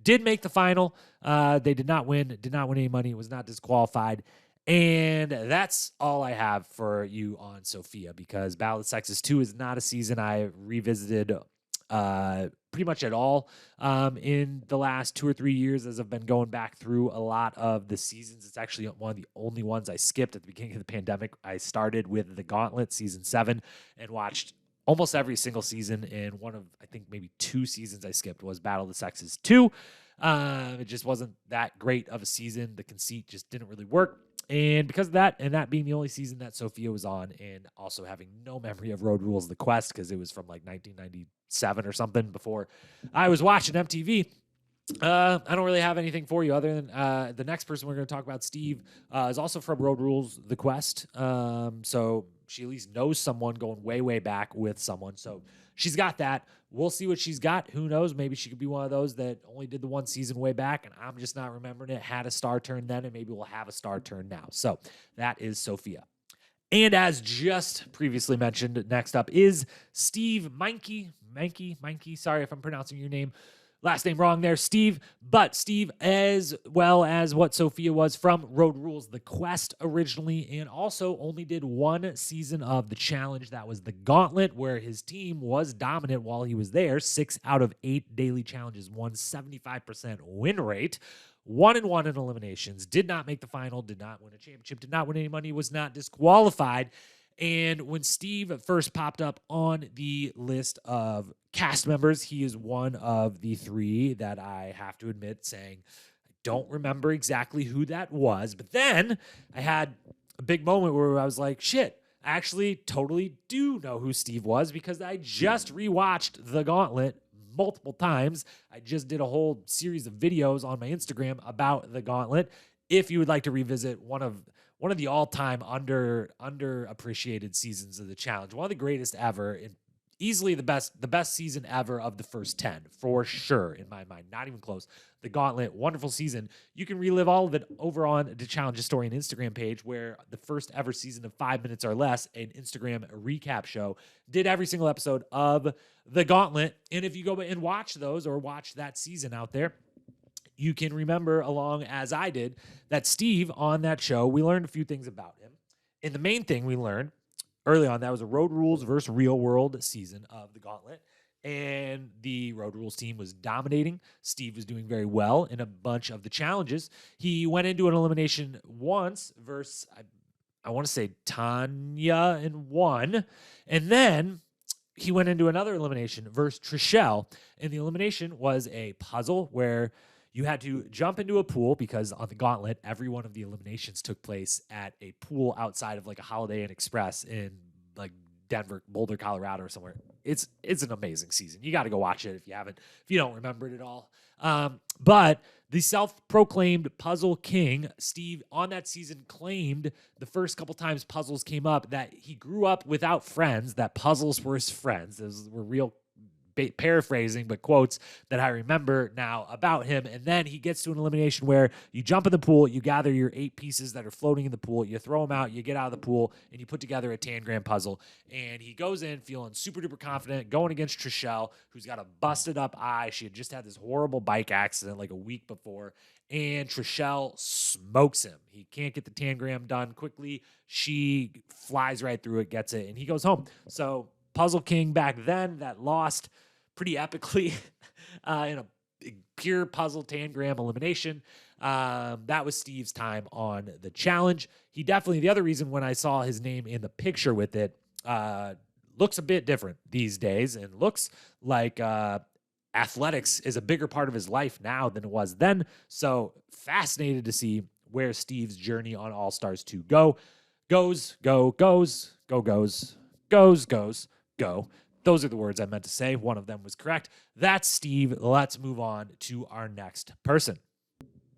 Did make the final. They did not win any money, was not disqualified. And that's all I have for you on Sophia, because Battle of the Sexes 2 is not a season I revisited pretty much at all in the last 2 or 3 years as I've been going back through a lot of the seasons. It's actually one of the only ones I skipped at the beginning of the pandemic. I started with The Gauntlet season 7 and watched almost every single season, and one of, I think, maybe 2 seasons I skipped was Battle of the Sexes 2. It just wasn't that great of a season. The conceit just didn't really work. And because of that, and that being the only season that Sophia was on, and also having no memory of Road Rules The Quest because it was from like 1997 or something before I was watching MTV, I don't really have anything for you other than the next person we're going to talk about, Steve, is also from Road Rules The Quest. So she at least knows someone going way, way back with someone. So she's got that. We'll see what she's got. Who knows? Maybe she could be one of those that only did the one season way back, and I'm just not remembering it, had a star turn then, and maybe we'll have a star turn now. So that is Sophia. And as just previously mentioned, next up is Steve Meinke. Sorry if I'm pronouncing your last name wrong there, Steve. But Steve, as well as what Sophia was from Road Rules The Quest originally, and also only did one season of the challenge. That was The Gauntlet, where his team was dominant while he was there. 6 out of 8 daily challenges, won 75% win rate. 1-1 in eliminations, did not make the final, did not win a championship, did not win any money, was not disqualified. And when Steve first popped up on the list of cast members, he is one of the 3 that I have to admit saying, I don't remember exactly who that was. But then I had a big moment where I was like, shit, I actually totally do know who Steve was, because I just rewatched The Gauntlet multiple times. I just did a whole series of videos on my Instagram about The Gauntlet. If you would like to revisit one of the all-time underappreciated seasons of the challenge, one of the greatest ever, and easily the best season ever of the first 10, for sure, in my mind, not even close. The Gauntlet, wonderful season. You can relive all of it over on the Challenge Historian Instagram page, where the first ever season of 5 Minutes or Less, an Instagram recap show, did every single episode of The Gauntlet. And if you go and watch those, or watch that season out there, you can remember, along as I did, that Steve on that show, we learned a few things about him. And the main thing we learned early on, that was a Road Rules versus Real World season of The Gauntlet. And the Road Rules team was dominating. Steve was doing very well in a bunch of the challenges. He went into an elimination once versus, I want to say, Tanya, and won. And then he went into another elimination versus Trishelle. And the elimination was a puzzle where you had to jump into a pool, because on The Gauntlet, every one of the eliminations took place at a pool outside of like a Holiday Inn Express in like Denver, Boulder, Colorado, or somewhere. It's an amazing season. You got to go watch it if you don't remember it at all. But the self-proclaimed puzzle king, Steve, on that season claimed the first couple times puzzles came up that he grew up without friends, that puzzles were his friends. Those were real paraphrasing, but quotes that I remember now about him. And then he gets to an elimination where you jump in the pool, you gather your 8 pieces that are floating in the pool, you throw them out, you get out of the pool, and you put together a 10-gram puzzle. And he goes in feeling super duper confident, going against Trishelle, who's got a busted up eye. She had just had this horrible bike accident like a week before, and Trishelle smokes him. He can't get the 10-gram done quickly. She flies right through it, gets it, and he goes home. So Puzzle King back then that lost pretty epically in a pure puzzle 10-gram elimination. That was Steve's time on the challenge. He definitely, the other reason when I saw his name in the picture with it, looks a bit different these days and looks like athletics is a bigger part of his life now than it was then. So fascinated to see where Steve's journey on All-Stars 2 go. Goes. Those are the words I meant to say. One of them was correct. That's Steve. Let's move on to our next person.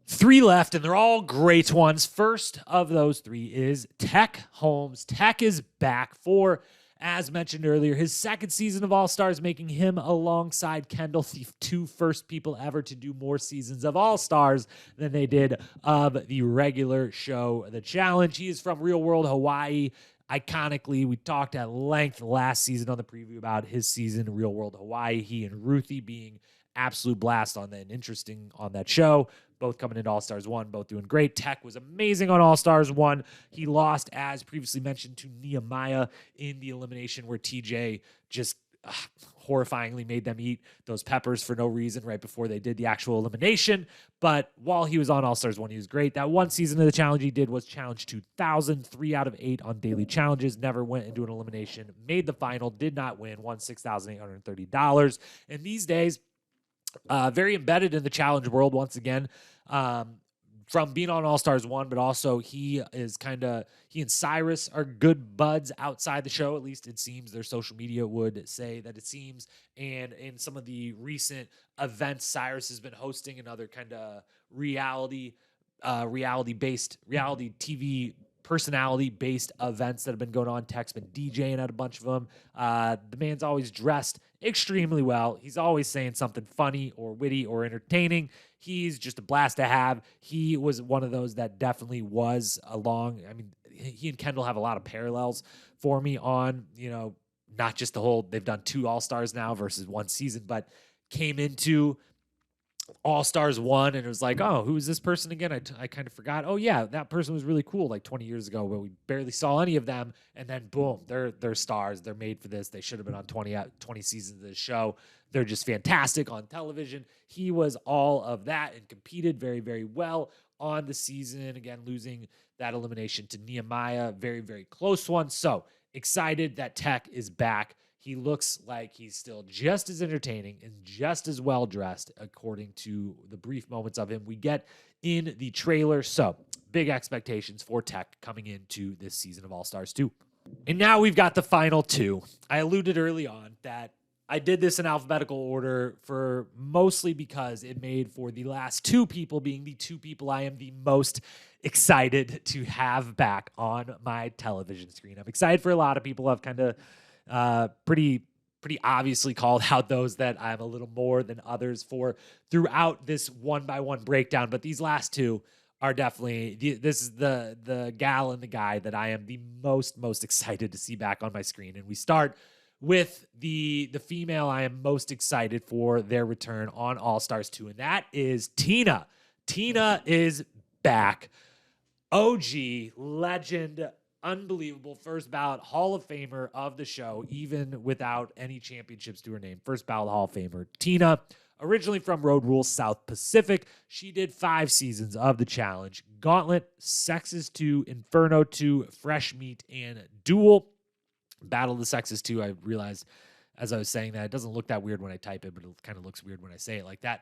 3 left, and they're all great ones. First of those 3 is Tech Holmes. Tech is back for, as mentioned earlier, his second season of All-Stars, making him, alongside Kendall, the 2 first people ever to do more seasons of All-Stars than they did of the regular show, The Challenge. He is from Real World Hawaii. Iconically, we talked at length last season on the preview about his season in Real World Hawaii. He and Ruthie being absolute blast on that and interesting on that show. Both coming into All-Stars 1, both doing great. Tech was amazing on All-Stars 1. He lost, as previously mentioned, to Nehemiah in the elimination where TJ just horrifyingly made them eat those peppers for no reason right before they did the actual elimination. But while he was on All-Stars 1, he was great. That one season of the challenge he did was Challenge 2000, 3 out of 8 on daily challenges, never went into an elimination, made the final, did not win, won $6,830. And these days, very embedded in the challenge world once again, from being on All-Stars 1, but also he and Cyrus are good buds outside the show. At least it seems. Their social media would say that it seems. And in some of the recent events Cyrus has been hosting and other kind of reality TV personality-based events that have been going on. Tech's been DJing at a bunch of them. The man's always dressed extremely well. He's always saying something funny or witty or entertaining. He's just a blast to have. He was one of those that definitely was along. I mean, he and Kendall have a lot of parallels for me on, not just the whole, they've done 2 All-Stars now versus 1 season, but came into All-Stars 1 and it was like, oh, who is this person again? I kind of forgot. Oh yeah, that person was really cool like 20 years ago, but we barely saw any of them. And then boom, they're stars. They're made for this. They should have been on 20 seasons of the show. They're just fantastic on television. He was all of that and competed very, very well on the season. Again, losing that elimination to Nehemiah, very, very close one. So excited that Tech is back. He looks like he's still just as entertaining and just as well-dressed, according to the brief moments of him we get in the trailer. So, big expectations for Tech coming into this season of All-Stars 2. And now we've got the final 2. I alluded early on that I did this in alphabetical order for mostly because it made for the last 2 people being the 2 people I am the most excited to have back on my television screen. I'm excited for a lot of people. I've kind of pretty obviously called out those that I'm a little more than others for throughout this one-by-one breakdown. But these last 2 are definitely, this is the gal and the guy that I am the most excited to see back on my screen. And we start with the female I am most excited for their return on All-Stars 2, and that is Tina. Tina is back. OG, legend, unbelievable, first ballot Hall of Famer of the show, even without any championships to her name. First ballot Hall of Famer. Tina, originally from Road Rules South Pacific. She did 5 seasons of the challenge. Gauntlet, Sexes 2, Inferno 2, Fresh Meat, and Duel. Battle of the Sexes 2, I realized as I was saying that it doesn't look that weird when I type it, but it kind of looks weird when I say it like that.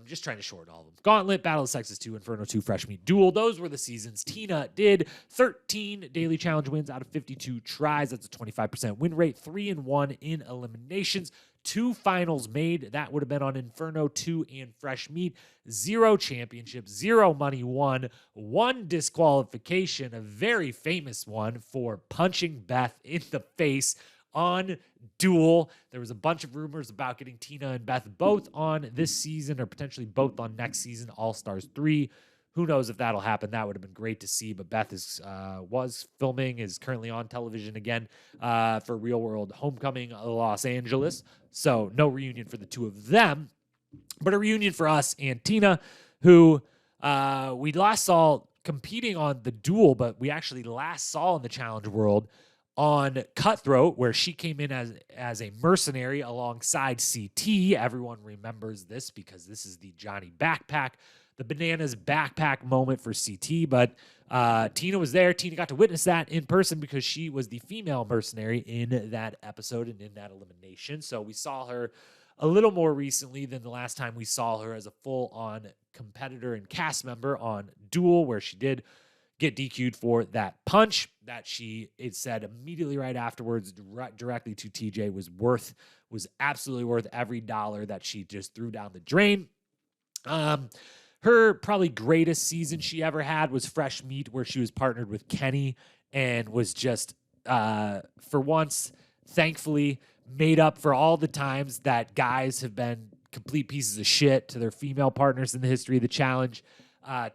Just trying to shorten all of them. Gauntlet, Battle of the Sexes 2, Inferno 2, Fresh Meat, Duel. Those were the seasons. Tina did 13 daily challenge wins out of 52 tries. That's a 25% win rate. 3-1 in eliminations. 2 finals made. That would have been on Inferno 2 and Fresh Meat. 0 championships, 0 money won, 1 disqualification, a very famous one for punching Beth in the face on Duel. There was a bunch of rumors about getting Tina and Beth both on this season or potentially both on next season, All-Stars 3. Who knows if that'll happen? That would have been great to see, but Beth was filming, is currently on television again for Real World Homecoming Los Angeles. So no reunion for the 2 of them, but a reunion for us and Tina, who we last saw competing on the Duel, but we actually last saw in the challenge world on Cutthroat, where she came in as a mercenary alongside CT. Everyone remembers this because this is the Johnny backpack the bananas backpack moment for CT, but Tina was there. Tina got to witness that in person because she was the female mercenary in that episode and in that elimination. So we saw her a little more recently than the last time we saw her as a full-on competitor and cast member on Duel, where she did get DQ'd for that punch that it said immediately right afterwards directly to TJ was absolutely worth every dollar that she just threw down the drain. Her probably greatest season she ever had was Fresh Meat, where she was partnered with Kenny and was just, for once, thankfully, made up for all the times that guys have been complete pieces of shit to their female partners in the history of the challenge.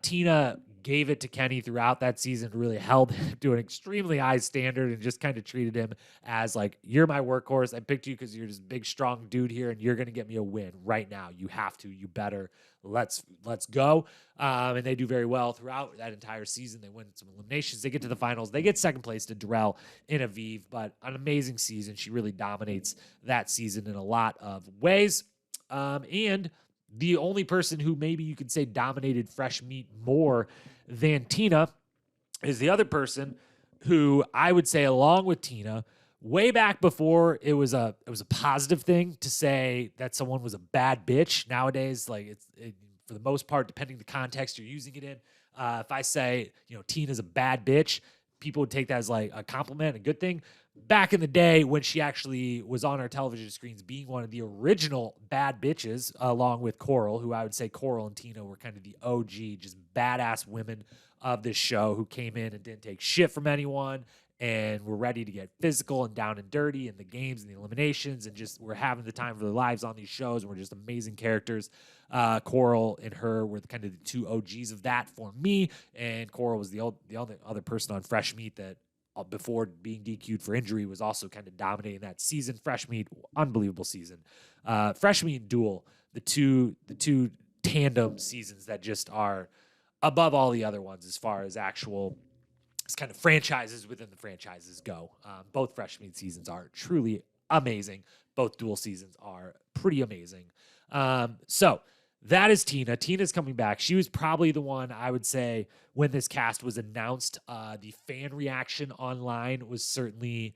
Tina gave it to Kenny throughout that season, really held him to an extremely high standard and just kind of treated him as like, you're my workhorse. I picked you because you're this big, strong dude here and you're going to get me a win right now. You have to, you better. Let's go. And they do very well throughout that entire season. They win some eliminations. They get to the finals. They get second place to Darrell and Aviv, but an amazing season. She really dominates that season in a lot of ways. And the only person who maybe you could say dominated Fresh Meat more than Tina is the other person who I would say, along with Tina, way back before it was a positive thing to say that someone was a bad bitch. Nowadays, like for the most part, depending the context you're using it in, if I say, Tina's a bad bitch, people would take that as like a compliment, a good thing. Back in the day when she actually was on our television screens being one of the original bad bitches, along with Coral, who I would say Coral and Tina were kind of the OG, just badass women of this show who came in and didn't take shit from anyone and were ready to get physical and down and dirty in the games and the eliminations and just were having the time of their lives on these shows and were just amazing characters. Coral and her were kind of the two OGs of that for me, and Coral was the other person on Fresh Meat that before being DQ'd for injury was also kind of dominating that season. Fresh Meat, unbelievable season. Fresh Meat and Duel, the two tandem seasons that just are above all the other ones as far as actual kind of franchises within the franchises go. Both Fresh Meat seasons are truly amazing. Both Duel seasons are pretty amazing. So that is Tina. Tina's coming back. She was probably the one I would say when this cast was announced, the fan reaction online was certainly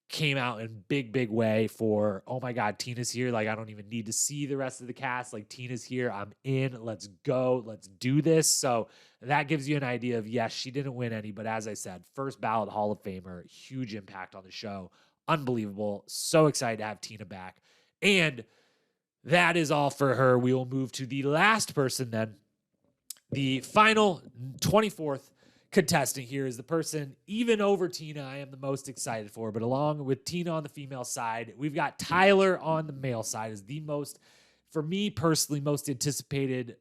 came out in big way for, oh my God, Tina's here. Like, I don't even need to see the rest of the cast. Like, Tina's here. I'm in. Let's go. Let's do this. So that gives you an idea of, yes, she didn't win any, but as I said, first ballot Hall of Famer, huge impact on the show. Unbelievable. So excited to have Tina back. And that is all for her. We will move to the last person then. The final 24th contestant here is the person, even over Tina, I am the most excited for. But along with Tina on the female side, we've got Tyler on the male side as the most, for me personally, most anticipated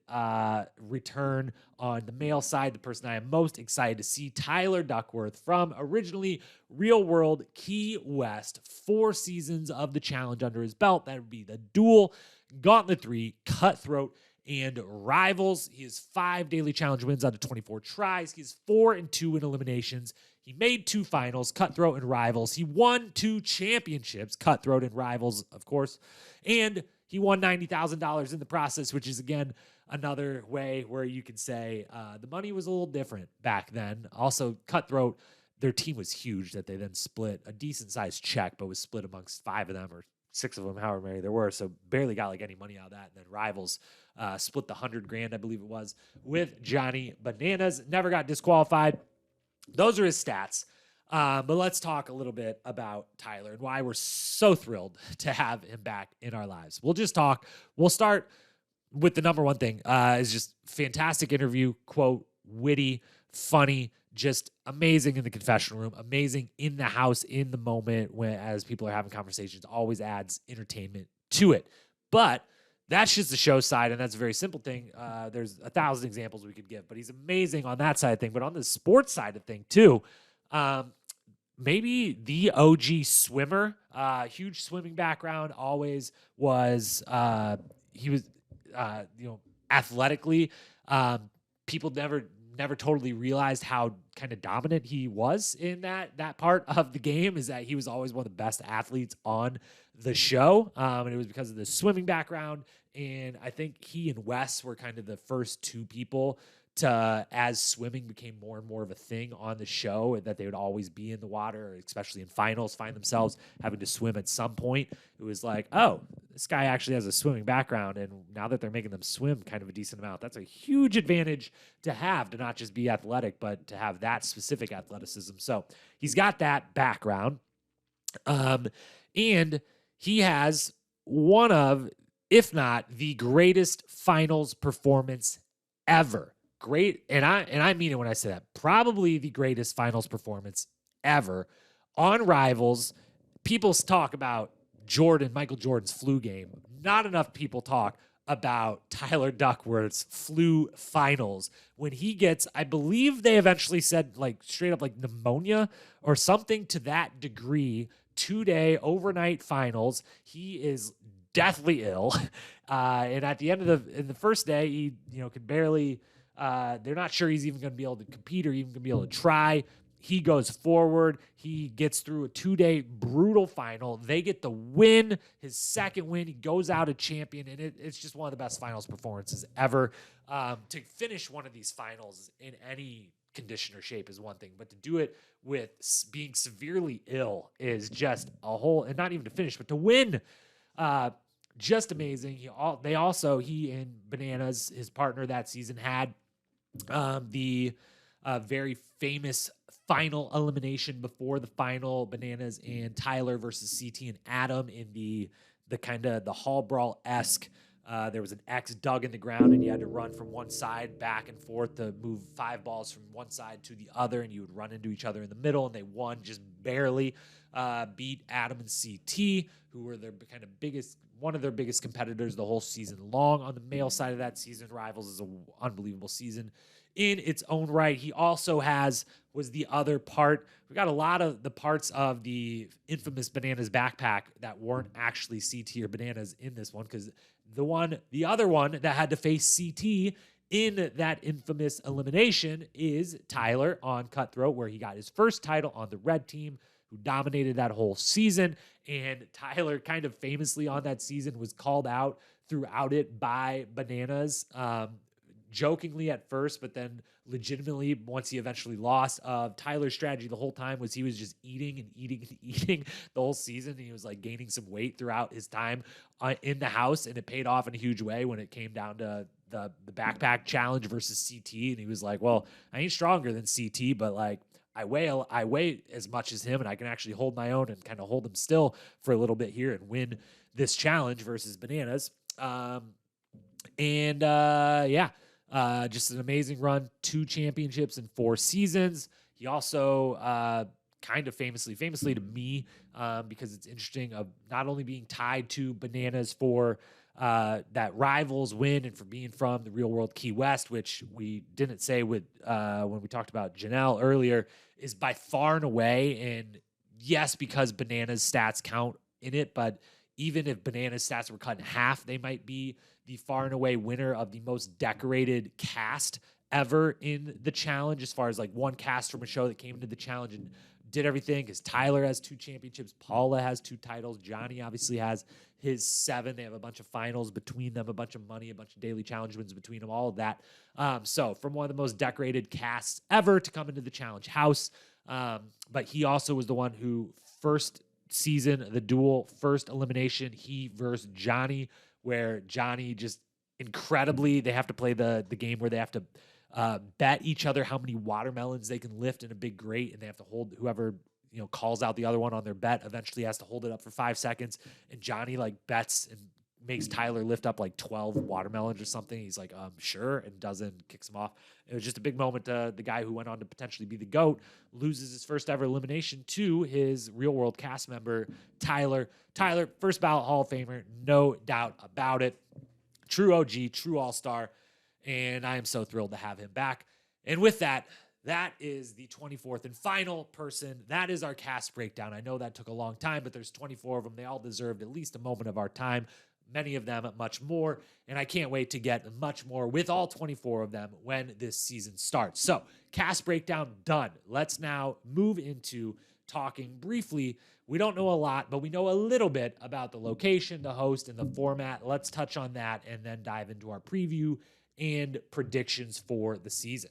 return on the male side. The person I am most excited to see, Tyler Duckworth from originally Real World Key West, 4 seasons of the challenge under his belt. That would be the Duel, Gauntlet 3, Cutthroat, and Rivals. He has 5 daily challenge wins out of 24 tries. He's 4-2 in eliminations. He made 2 finals, Cutthroat and Rivals. He won 2 championships, Cutthroat and Rivals, of course. And he won $90,000 in the process, which is, again, another way where you can say the money was a little different back then. Also, Cutthroat, their team was huge that they then split a decent-sized check, but was split amongst 5 of them or 6 of them, however many there were, so barely got like any money out of that. And then Rivals split the $100,000, I believe it was, with Johnny Bananas. Never got disqualified. Those are his stats. But let's talk a little bit about Tyler and why we're so thrilled to have him back in our lives. We'll start with the number one thing, is just fantastic interview, quote, witty, funny, just amazing in the confessional room, amazing in the house, in the moment when as people are having conversations, always adds entertainment to it. But that's just the show side, and that's a very simple thing. There's 1,000 examples we could give, but he's amazing on that side of thing. But on the sports side of thing too, maybe the OG swimmer, huge swimming background, always was. He was, athletically, people never never totally realized how kind of dominant he was in that part of the game, is that he was always one of the best athletes on the show. And it was because of the swimming background. And I think he and Wes were kind of the first two people to, as swimming became more and more of a thing on the show, that they would always be in the water, especially in finals, find themselves having to swim at some point. It was like, oh, this guy actually has a swimming background, and now that they're making them swim kind of a decent amount, that's a huge advantage to have, to not just be athletic, but to have that specific athleticism. So he's got that background. And he has one of, if not the greatest finals performance ever. Great, and I mean it when I say that. Probably the greatest finals performance ever on Rivals. People talk about Michael Jordan's flu game. Not enough people talk about Tyler Duckworth's flu finals when he gets, I believe they eventually said like straight up like pneumonia or something to that degree. 2-day overnight finals. He is deathly ill, and at the end of the first day, he could barely. They're not sure he's even going to be able to compete or even going to be able to try. He goes forward. He gets through a 2-day brutal final. They get the win, his second win. He goes out a champion, and it's just one of the best finals performances ever. To finish one of these finals in any condition or shape is one thing, but to do it with being severely ill is just a whole, and not even to finish, but to win. Just amazing. He and Bananas, his partner that season, had the very famous final elimination before the final, Bananas and Tyler versus CT and Adam in the kind of the hall brawl-esque. There was an X dug in the ground, and you had to run from one side back and forth to move 5 balls from one side to the other, and you would run into each other in the middle, and they won just barely. Beat Adam and CT, who were their kind of one of their biggest competitors the whole season long. On the male side of that season, Rivals is an unbelievable season in its own right. He also was the other part. We got a lot of the parts of the infamous Bananas backpack that weren't actually CT or Bananas in this one, because the other one that had to face CT in that infamous elimination is Tyler on Cutthroat, where he got his first title on the red team, who dominated that whole season. And Tyler kind of famously on that season was called out throughout it by Bananas, jokingly at first, but then legitimately once he eventually lost. Tyler's strategy the whole time was he was just eating and eating and eating the whole season. And he was like gaining some weight throughout his time in the house, and it paid off in a huge way when it came down to the backpack challenge versus CT. And he was like, well, I ain't stronger than CT, but like I weigh as much as him, and I can actually hold my own and kind of hold him still for a little bit here and win this challenge versus Bananas. Just an amazing run, 2 championships in 4 seasons. He also kind of famously to me, because it's interesting, of not only being tied to Bananas for that Rivals win and for being from the real world Key West, which we didn't say when we talked about Janelle earlier, is by far and away, and yes, because Bananas stats count in it, but even if Bananas stats were cut in half, they might be the far and away winner of the most decorated cast ever in the challenge, as far as like one cast from a show that came into the challenge and did everything, because Tyler has 2 championships, Paula has 2 titles, Johnny obviously has his 7. They have a bunch of finals between them, a bunch of money, a bunch of daily challenge wins between them, all of that. So from one of the most decorated casts ever to come into the challenge house. But he also was the one who first season, the duel, first elimination, he versus Johnny, where Johnny just incredibly, they have to play the game where they have to bet each other how many watermelons they can lift in a big grate, and they have to hold whoever calls out the other one on their bet eventually has to hold it up for 5 seconds, and Johnny like bets and makes Tyler lift up like 12 watermelons or something. He's like, sure, and doesn't, kicks him off. It was just a big moment. The guy who went on to potentially be the GOAT loses his first ever elimination to his real world cast member, Tyler. Tyler, first ballot Hall of Famer, no doubt about it. True OG, true all-star, and I am so thrilled to have him back. And with that, that is the 24th and final person. That is our cast breakdown. I know that took a long time, but there's 24 of them. They all deserved at least a moment of our time. many of them much more, and I can't wait to get much more with all 24 of them when this season starts. So, cast breakdown done. Let's now move into talking briefly. We don't know a lot, but we know a little bit about the location, the host, and the format. Let's touch on that and then dive into our preview and predictions for the season.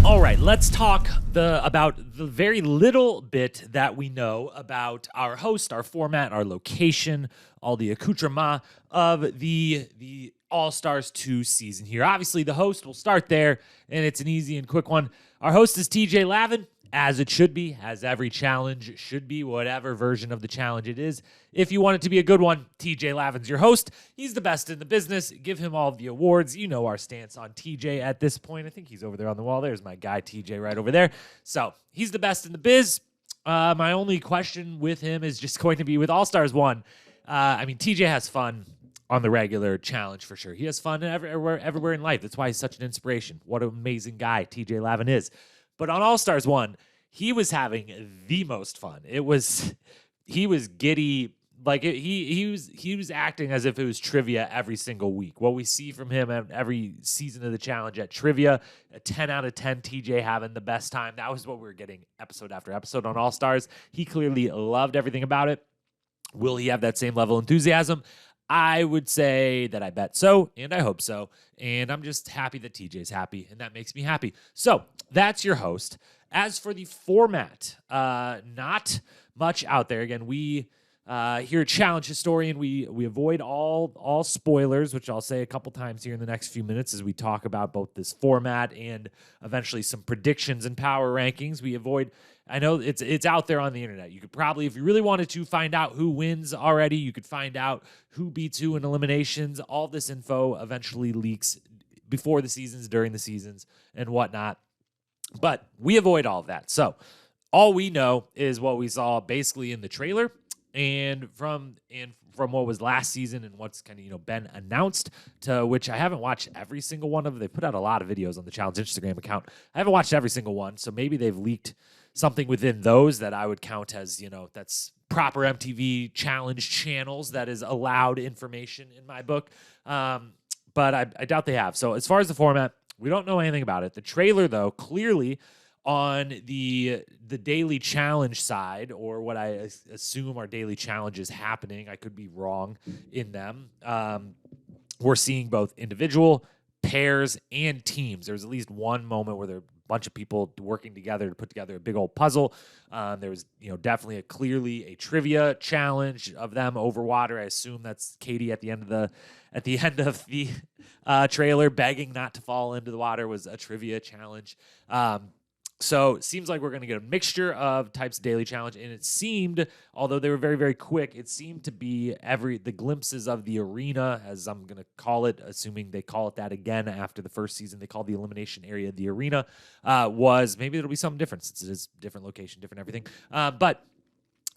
All right, let's talk about the very little bit that we know about our host, our format, our location, all the accoutrement of the All-Stars 2 season here. Obviously, the host will start there, and it's an easy and quick one. Our host is TJ Lavin, as it should be, as every challenge should be, whatever version of the challenge it is. If you want it to be a good one, TJ Lavin's your host. He's the best in the business. Give him all of the awards. You know our stance on TJ at this point. I think he's over there on the wall. There's my guy, TJ, right over there. So he's the best in the biz. My only question with him is just going to be with All-Stars 1. TJ has fun on the regular challenge for sure. He has fun everywhere in life. That's why he's such an inspiration. What an amazing guy TJ Lavin is. But on All-Stars 1, he was having the most fun. He was giddy. Like he was acting as if it was trivia every single week. What we see from him at every season of the challenge at trivia, a 10 out of 10 TJ having the best time. That was what we were getting episode after episode on All-Stars. He clearly loved everything about it. Will he have that same level of enthusiasm? I would say that I bet so, and I hope so. And I'm just happy that TJ's happy, and that makes me happy. So that's your host. As for the format, not much out there. Again, we here at Challenge Historian, we avoid all spoilers, which I'll say a couple times here in the next few minutes as we talk about both this format and eventually some predictions and power rankings. We avoid. I know it's out there on the internet. You could probably, if you really wanted to find out who wins already, you could find out who beats who in eliminations. All this info eventually leaks before the seasons, during the seasons, and whatnot. But we avoid all of that. So all we know is what we saw basically in the trailer and from what was last season and what's kind of been announced, to which I haven't watched every single one of. They put out a lot of videos on the Challenge Instagram account. I haven't watched every single one, so maybe they've leaked something within those that I would count as, that's proper MTV Challenge channels that is allowed information in my book. But I doubt they have. So as far as the format, we don't know anything about it. The trailer, though, clearly on the daily challenge side, or what I assume are daily challenges happening, I could be wrong in them, we're seeing both individual, pairs, and teams. There's at least one moment where there are a bunch of people working together to put together a big old puzzle. There was, definitely clearly a trivia challenge of them over water. I assume that's Katie at the end of the trailer begging not to fall into the water was a trivia challenge. So it seems like we're going to get a mixture of types of daily challenge, and it seemed, although they were very, very quick, it seemed to be the glimpses of the arena, as I'm going to call it, assuming they call it that again after the first season. They called the elimination area the arena, was maybe it'll be something different since it is different location, different everything. But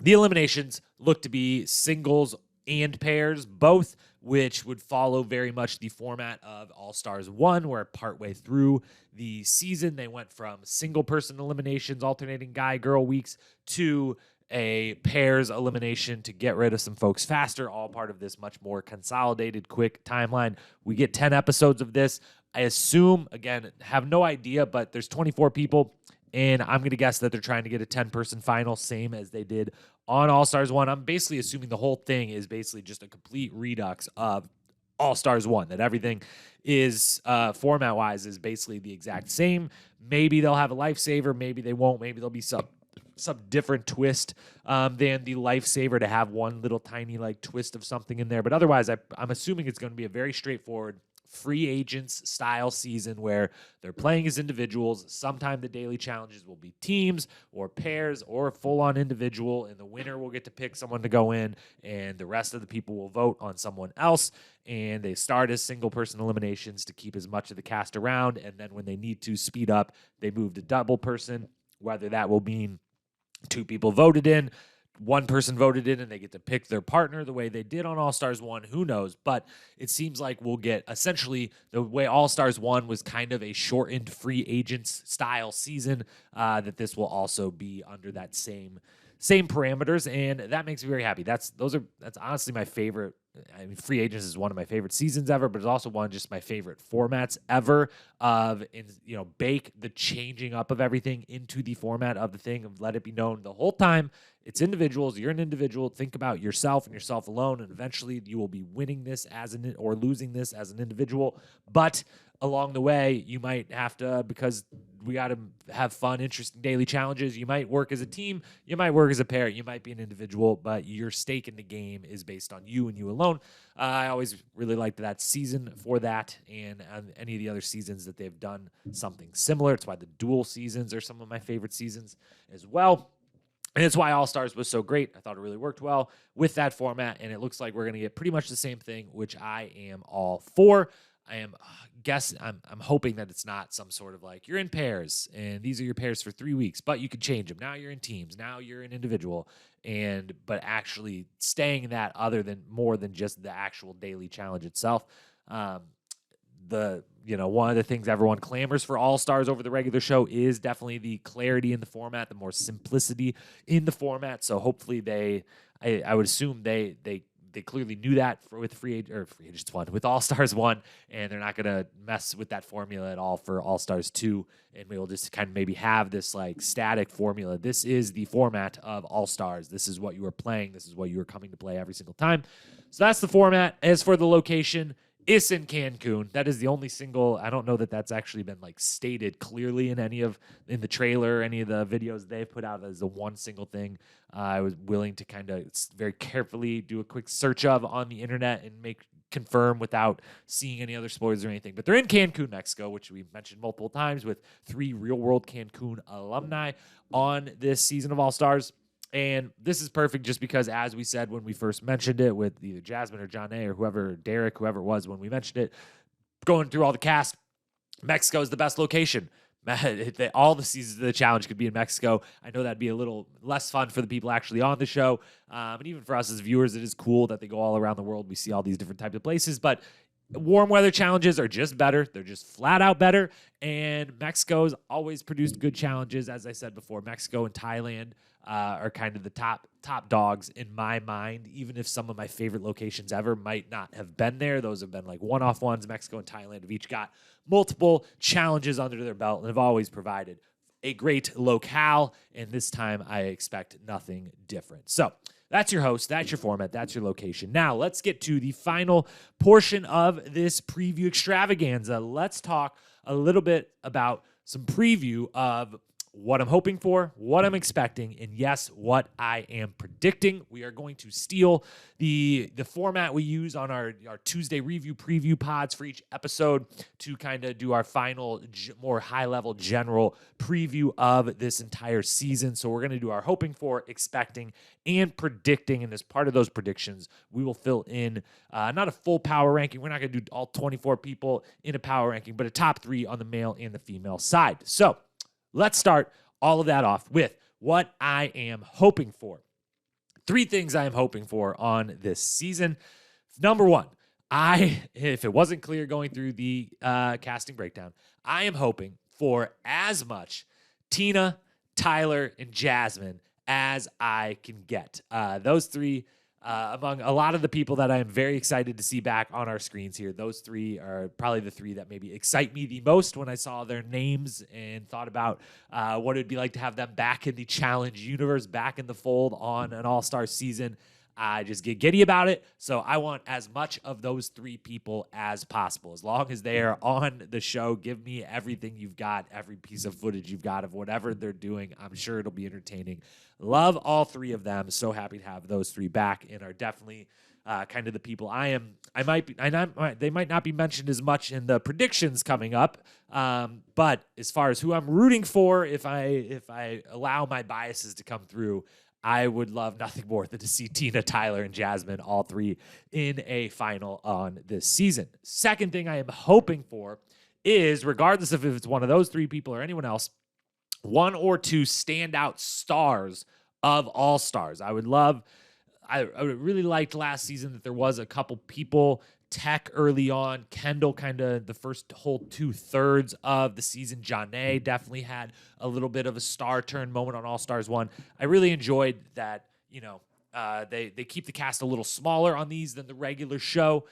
the eliminations look to be singles and pairs, both which would follow very much the format of All-Stars 1, where partway through the season, they went from single-person eliminations, alternating guy-girl weeks, to a pairs elimination to get rid of some folks faster, all part of this much more consolidated, quick timeline. We get 10 episodes of this. I assume, again, have no idea, but there's 24 people, and I'm going to guess that they're trying to get a 10-person final, same as they did on All-Stars 1. I'm basically assuming the whole thing is basically just a complete redux of All-Stars 1, that everything is, format-wise, is basically the exact same. Maybe they'll have a lifesaver, maybe they won't, maybe there'll be some different twist than the lifesaver to have one little tiny twist of something in there. But otherwise, I'm assuming it's going to be a very straightforward free agents style season where they're playing as individuals. Sometime the daily challenges will be teams or pairs or full-on individual, and the winner will get to pick someone to go in, and the rest of the people will vote on someone else. And they start as single-person eliminations to keep as much of the cast around, and then when they need to speed up, they move to double-person, whether that will mean 2 people voted in, 1 person voted in, and they get to pick their partner the way they did on All-Stars 1. Who knows? But it seems like we'll get essentially the way All-Stars 1 was kind of a shortened free agents style season, that this will also be under that same same parameters, and that makes me very happy. That's honestly my favorite. I mean, Free Agents is one of my favorite seasons ever, but it's also one of just my favorite formats ever. Bake the changing up of everything into the format of the thing, and let it be known the whole time it's individuals. You're an individual. Think about yourself and yourself alone, and eventually you will be winning this or losing this as an individual. But along the way, you might have to, because we got to have fun, interesting daily challenges. You might work as a team. You might work as a pair. You might be an individual, but your stake in the game is based on you and you alone. I always really liked that season for that, and any of the other seasons that they've done something similar. It's why the dual seasons are some of my favorite seasons as well. And it's why All-Stars was so great. I thought it really worked well with that format, and it looks like we're going to get pretty much the same thing, which I am all for. I'm hoping that it's not some sort of like, you're in pairs and these are your pairs for 3 weeks, but you could change them. Now you're in teams. Now you're an individual, but actually staying in that more than just the actual daily challenge itself. One of the things everyone clamors for All-Stars over the regular show is definitely the clarity in the format, the more simplicity in the format. So hopefully I would assume they clearly knew that with Free Agents 1, with All-Stars 1, and they're not going to mess with that formula at all for All-Stars 2, and we'll just kind of maybe have this like static formula. This is the format of All-Stars. This is what you are playing. This is what you are coming to play every single time. So that's the format. As for the location, it's in Cancun. That is the only single. I don't know that that's actually been like stated clearly in in the trailer, any of the videos they've put out as the one single thing. I was willing to kind of very carefully do a quick search of on the internet and confirm without seeing any other spoilers or anything. But they're in Cancun, Mexico, which we've mentioned multiple times, with 3 real-world Cancun alumni on this season of All-Stars. And this is perfect just because, as we said when we first mentioned it with either Jasmine or John A. or whoever, Derek, whoever it was when we mentioned it, going through all the cast, Mexico is the best location. All the seasons of the challenge could be in Mexico. I know that'd be a little less fun for the people actually on the show. And even for us as viewers, it is cool that they go all around the world. We see all these different types of places. But warm weather challenges are just better. They're just flat out better. And Mexico's always produced good challenges. As I said before, Mexico and Thailand are kind of the top dogs in my mind, even if some of my favorite locations ever might not have been there. Those have been like one-off ones. Mexico and Thailand have each got multiple challenges under their belt and have always provided a great locale, and this time I expect nothing different. So that's your host, that's your format, that's your location. Now let's get to the final portion of this preview extravaganza. Let's talk a little bit about some preview of what I'm hoping for, what I'm expecting, and yes, what I am predicting. We are going to steal the format we use on our Tuesday preview pods for each episode to kind of do our final, more high-level general preview of this entire season. So we're going to do our hoping for, expecting, and predicting, and as part of those predictions, we will fill in not a full power ranking. We're not going to do all 24 people in a power ranking, but a top 3 on the male and the female side. So let's start all of that off with what I am hoping for. 3 things I am hoping for on this season. Number 1, if it wasn't clear going through the casting breakdown, I am hoping for as much Tina, Tyler, and Jasmine as I can get. Those 3, among a lot of the people that I am very excited to see back on our screens here, those 3 are probably the 3 that maybe excite me the most when I saw their names and thought about what it would be like to have them back in the challenge universe, back in the fold on an all-star season. I just get giddy about it. So I want as much of those 3 people as possible. As long as they are on the show, give me everything you've got, every piece of footage you've got of whatever they're doing. I'm sure it'll be entertaining. Love all 3 of them. So happy to have those 3 back, and are definitely kind of the people they might not be mentioned as much in the predictions coming up. But as far as who I'm rooting for, if I allow my biases to come through, I would love nothing more than to see Tina, Tyler, and Jasmine, all 3 in a final on this season. Second thing I am hoping for is, regardless of if it's one of those 3 people or anyone else, 1 or 2 standout stars of All-Stars. I would love I really liked last season that there was a couple people. Tech early on, Kendall kind of the first whole 2/3 of the season. Janae definitely had a little bit of a star turn moment on All Stars 1. I really enjoyed that, they keep the cast a little smaller on these than the regular show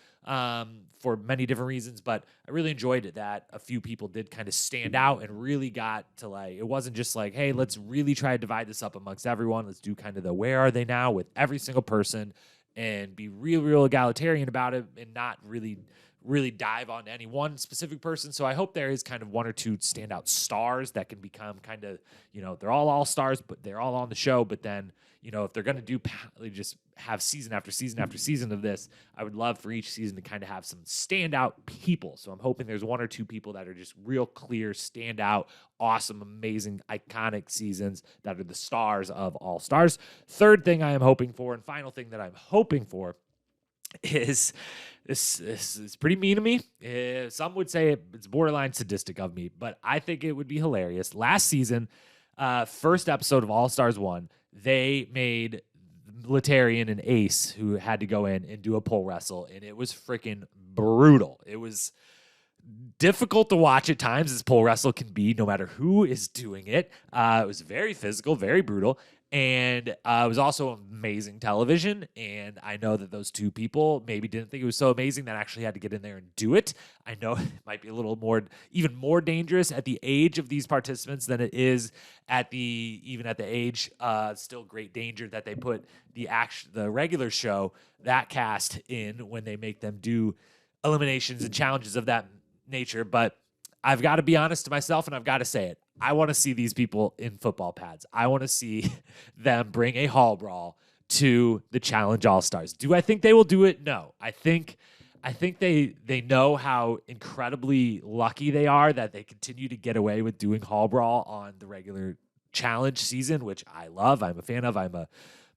for many different reasons, but I really enjoyed it that a few people did kind of stand out and really got to like, it wasn't just like, hey, let's really try to divide this up amongst everyone. Let's do kind of the where are they now with every single person and be real egalitarian about it and not really dive on any one specific person. So I hope there is kind of one or two standout stars that can become kind of, they're all stars, but they're all on the show. But then, if they're going to just have season after season after season of this, I would love for each season to kind of have some standout people. So I'm hoping there's one or two people that are just real clear, standout, awesome, amazing, iconic seasons that are the stars of All Stars. Third thing I am hoping for, and final thing that I'm hoping for, is this is pretty mean of me. Some would say it's borderline sadistic of me, but I think it would be hilarious. Last season, first episode of All Stars 1, they made Latarian and Ace, who had to go in and do a pole wrestle, and it was freaking brutal. It was difficult to watch at times, as pole wrestle can be, no matter who is doing it. It was very physical, very brutal, and it was also amazing television. And I know that those two people maybe didn't think it was so amazing that actually had to get in there and do it. I know it might be a little more, even more dangerous at the age of these participants than it is even at the age. Still great danger that they put the regular show, that cast in when they make them do eliminations and challenges of that nature. But I've got to be honest to myself, and I've got to say it. I want to see these people in football pads. I want to see them bring a hall brawl to the Challenge All-Stars. Do I think they will do it? No. I think they know how incredibly lucky they are that they continue to get away with doing hall brawl on the regular challenge season, which I love. I'm a fan of. I'm a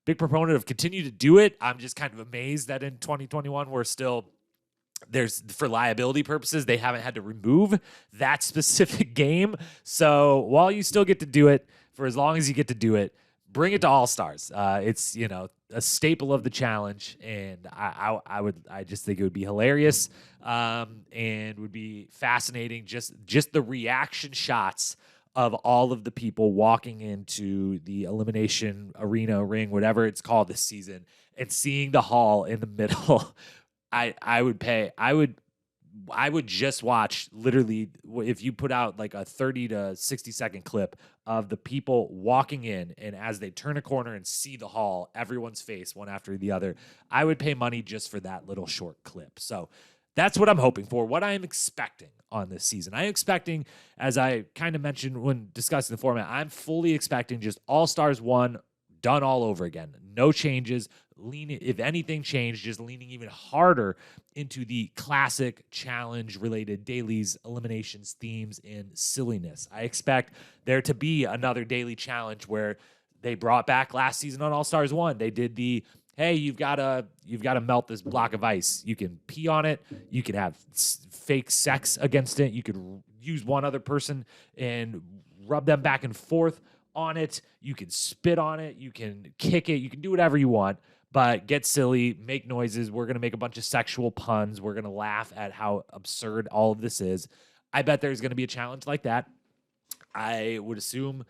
big proponent of continue to do it. I'm just kind of amazed that in 2021 we're still for liability purposes, they haven't had to remove that specific game. So while you still get to do it, for as long as you get to do it, bring it to All Stars. It's a staple of the challenge, and I just think it would be hilarious and would be fascinating. Just the reaction shots of all of the people walking into the elimination arena, ring, whatever it's called this season, and seeing the hall in the middle. I would just watch, literally, if you put out like a 30 to 60 second clip of the people walking in, and as they turn a corner and see the hall, everyone's face one after the other, I would pay money just for that little short clip. So that's what I'm hoping for, what I am expecting on this season. I'm expecting, as I kind of mentioned when discussing the format, I'm fully expecting just All Stars 1 done all over again. No changes. If anything changed, just leaning even harder into the classic challenge-related dailies, eliminations, themes, and silliness. I expect there to be another daily challenge where they brought back last season on All Stars 1. They did the, hey, you've got to melt this block of ice. You can pee on it. You can have fake sex against it. You could use one other person and rub them back and forth on it. You can spit on it. You can kick it. You can do whatever you want. But get silly, make noises. We're going to make a bunch of sexual puns. We're going to laugh at how absurd all of this is. I bet there's going to be a challenge like that. I would assume,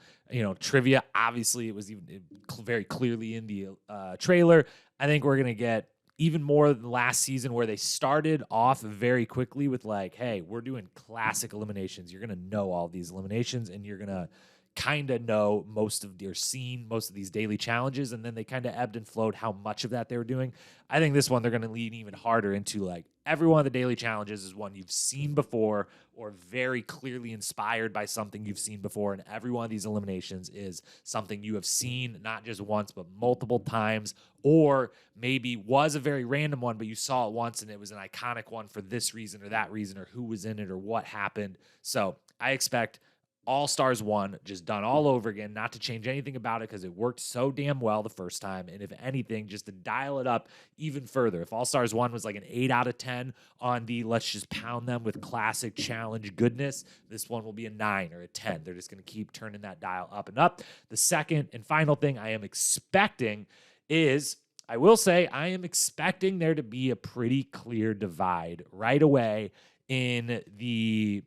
trivia, obviously it was even very clearly in the trailer. I think we're going to get even more than last season, where they started off very quickly with like, hey, we're doing classic eliminations. You're going to know all these eliminations, and you're going to kind of know most of these daily challenges, and then they kind of ebbed and flowed how much of that they were doing. I think this one they're going to lean even harder into, like, every one of the daily challenges is one you've seen before or very clearly inspired by something you've seen before, and every one of these eliminations is something you have seen not just once but multiple times, or maybe was a very random one but you saw it once and it was an iconic one for this reason or that reason, or who was in it or what happened. So I expect All Stars 1 just done all over again, not to change anything about it because it worked so damn well the first time. And if anything, just to dial it up even further. If All Stars 1 was like an 8 out of 10 on the let's just pound them with classic challenge goodness, this one will be a 9 or a 10. They're just going to keep turning that dial up and up. The second and final thing I am expecting is I will say I am expecting there to be a pretty clear divide right away in the,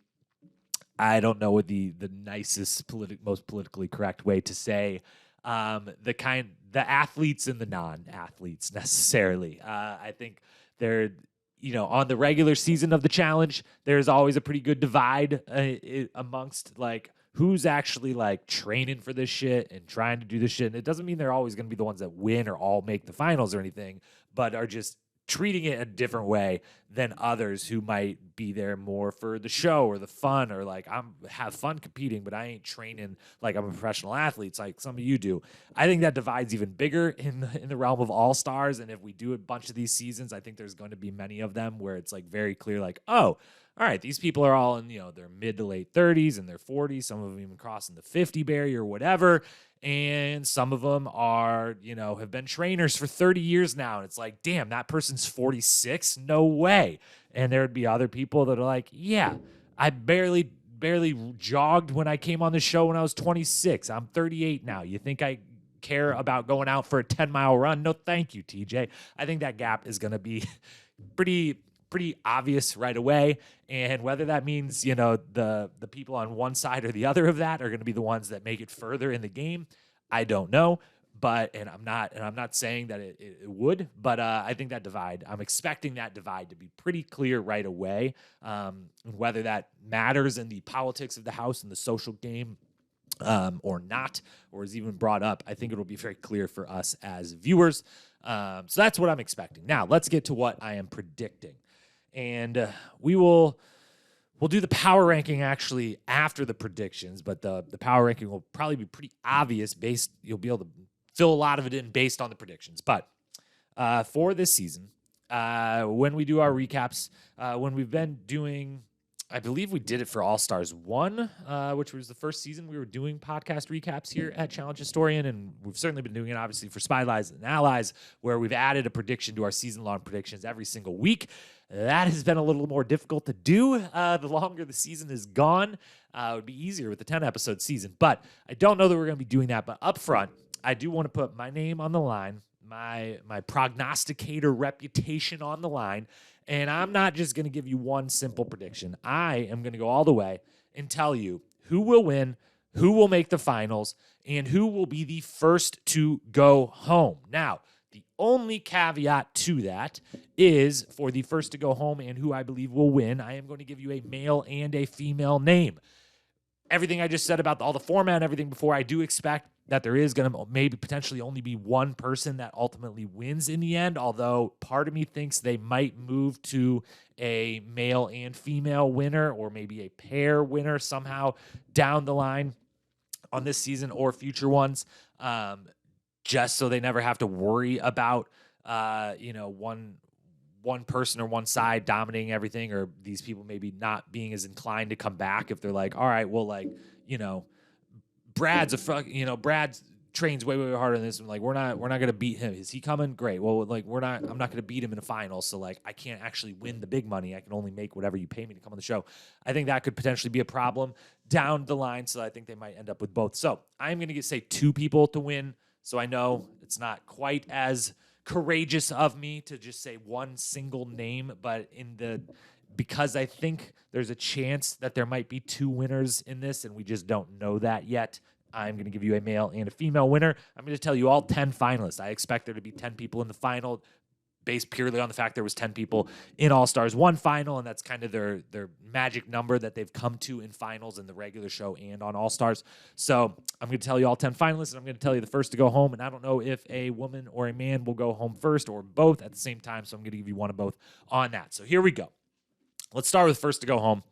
I don't know what the nicest, most politically correct way to say, the athletes and the non-athletes necessarily. I think they're, on the regular season of the challenge, there's always a pretty good divide amongst like who's actually like training for this shit and trying to do this shit. And it doesn't mean they're always going to be the ones that win or all make the finals or anything, but are just treating it a different way than others who might be there more for the show or the fun, or like have fun competing, but I ain't training like I'm a professional athlete. It's like some of you do. I think that divide's even bigger in the realm of all stars. And if we do a bunch of these seasons, I think there's going to be many of them where it's like very clear, like, oh, all right, these people are all in, their mid to late 30s and their 40s, some of them even crossing the 50 barrier or whatever. And some of them are, have been trainers for 30 years now. And it's like, damn, that person's 46? No way. And there would be other people that are like, yeah, I barely jogged when I came on the show when I was 26. I'm 38 now. You think I care about going out for a 10-mile run? No, thank you, TJ. I think that gap is going to be pretty obvious right away. And whether that means, the people on one side or the other of that are going to be the ones that make it further in the game, I don't know. But I'm not saying that it would, but I think that divide, I'm expecting that divide to be pretty clear right away. Whether that matters in the politics of the house and the social game or not, or is even brought up, I think it will be very clear for us as viewers. So that's what I'm expecting. Now let's get to what I am predicting. And we'll do the power ranking actually after the predictions, but the power ranking will probably be pretty obvious you'll be able to fill a lot of it in based on the predictions. But for this season, when we do our recaps, when we've been doing, I believe we did it for All Stars 1, which was the first season we were doing podcast recaps here at Challenge Historian, and we've certainly been doing it obviously for Spy Lies and Allies, where we've added a prediction to our season-long predictions every single week. That has been a little more difficult to do the longer the season is gone. It would be easier with the 10-episode season, but I don't know that we're going to be doing that. But up front, I do want to put my name on the line, my prognosticator reputation on the line, and I'm not just going to give you one simple prediction. I am going to go all the way and tell you who will win, who will make the finals, and who will be the first to go home. Now, the only caveat to that is for the first to go home and who I believe will win, I am going to give you a male and a female name. Everything I just said about all the format and everything before, I do expect that there is going to maybe potentially only be one person that ultimately wins in the end, although part of me thinks they might move to a male and female winner, or maybe a pair winner somehow down the line on this season or future ones, just so they never have to worry about one person or one side dominating everything, or these people maybe not being as inclined to come back if they're like, all right, well, like, Brad trains way harder than this. And like, we're not going to beat him. Is he coming? Great. Well, like, I'm not going to beat him in a final. So like, I can't actually win the big money. I can only make whatever you pay me to come on the show. I think that could potentially be a problem down the line. So I think they might end up with both. So I'm going to say two people to win. So I know it's not quite as courageous of me to just say one single name, but because I think there's a chance that there might be two winners in this, and we just don't know that yet, I'm going to give you a male and a female winner. I'm going to tell you all 10 finalists. I expect there to be 10 people in the final, based purely on the fact there was 10 people in All-Stars 1 final, and that's kind of their magic number that they've come to in finals in the regular show and on All-Stars. So I'm going to tell you all 10 finalists, and I'm going to tell you the first to go home, and I don't know if a woman or a man will go home first or both at the same time, so I'm going to give you one of both on that. So here we go. Let's start with first to go home.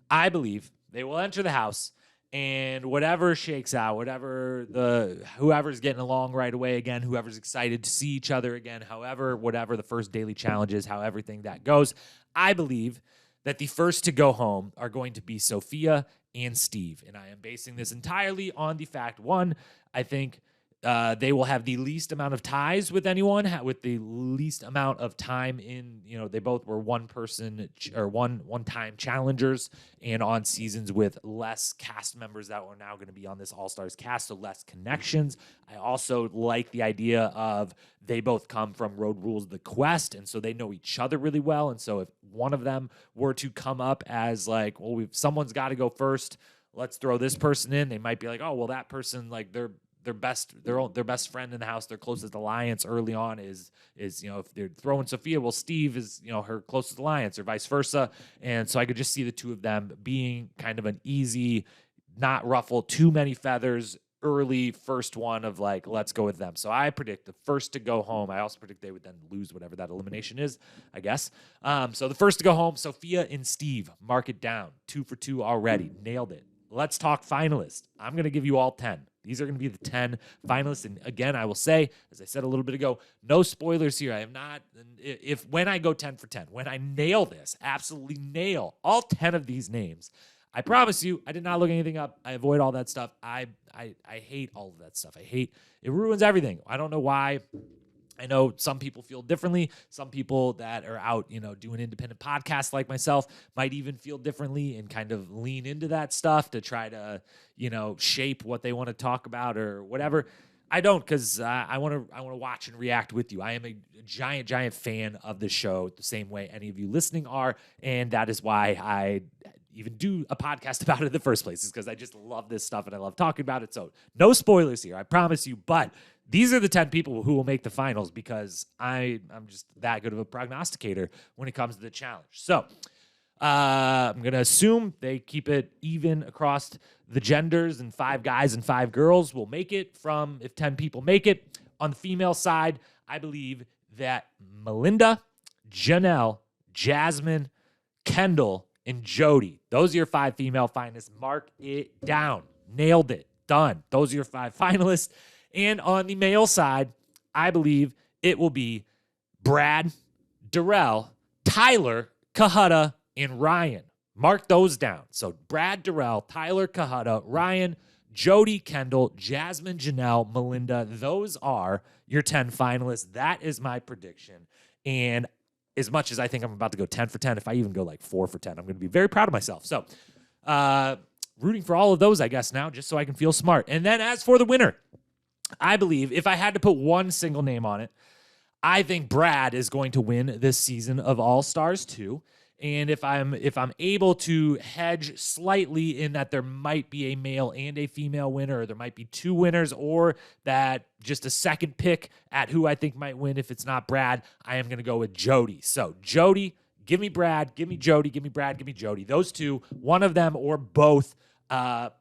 I believe they will enter the house, and whatever shakes out, whoever's getting along right away again, whoever's excited to see each other again, whatever the first daily challenge is, how everything that goes, I believe that the first to go home are going to be Sophia and Steve. And I am basing this entirely on the fact, one, I think They will have the least amount of ties with anyone, with the least amount of time in, they both were one time challengers and on seasons with less cast members that were now going to be on this All-Stars cast, so less connections. I also like the idea of they both come from Road Rules The Quest, and so they know each other really well. And so if one of them were to come up as like, well, someone's got to go first, let's throw this person in, they might be like, oh, well, that person, like their best friend in the house, their closest alliance early on is if they're throwing Sophia, well, Steve is her closest alliance, or vice versa. And so I could just see the two of them being kind of an easy, not ruffle too many feathers early first one of like, let's go with them. So I predict the first to go home. I also predict they would then lose whatever that elimination is, I guess. So the first to go home, Sophia and Steve. Mark it down. 2 for 2 already. Nailed it. Let's talk finalists. I'm going to give you all 10. These are going to be the 10 finalists. And again, I will say, as I said a little bit ago, no spoilers here. I am not, when I go 10 for 10, when I nail this, absolutely nail all 10 of these names, I promise you, I did not look anything up. I avoid all that stuff. I hate all of that stuff. It ruins everything. I don't know why. I know some people feel differently. Some people that are out, doing independent podcasts like myself might even feel differently and kind of lean into that stuff to try to, shape what they want to talk about or whatever. I don't, because I want to watch and react with you. I am a giant fan of the show, the same way any of you listening are, and that is why I even do a podcast about it in the first place, is because I just love this stuff and I love talking about it. So no spoilers here, I promise you, but these are the 10 people who will make the finals because I'm just that good of a prognosticator when it comes to the challenge. So I'm going to assume they keep it even across the genders, and 5 guys and 5 girls will make it from, if 10 people make it. On the female side, I believe that Melinda, Janelle, Jasmine, Kendall, and Jody. Those are your 5 female finalists. Mark it down. Nailed it. Done. Those are your 5 finalists. And on the male side, I believe it will be Brad, Darrell, Tyler, Kahutta, and Ryan. Mark those down. So Brad, Darrell, Tyler, Kahutta, Ryan, Jody, Kendall, Jasmine, Janelle, Melinda. Those are your 10 finalists. That is my prediction. And as much as I think I'm about to go 10 for 10, if I even go like 4 for 10, I'm going to be very proud of myself. So rooting for all of those, I guess, now, just so I can feel smart. And then as for the winner, I believe if I had to put one single name on it, I think Brad is going to win this season of All-Stars 2. And if I'm able to hedge slightly in that there might be a male and a female winner, or there might be 2 winners, or that just a second pick at who I think might win if it's not Brad, I am going to go with Jody. So Jody, give me Brad, give me Jody, give me Brad, give me Jody. Those 2, one of them or both. I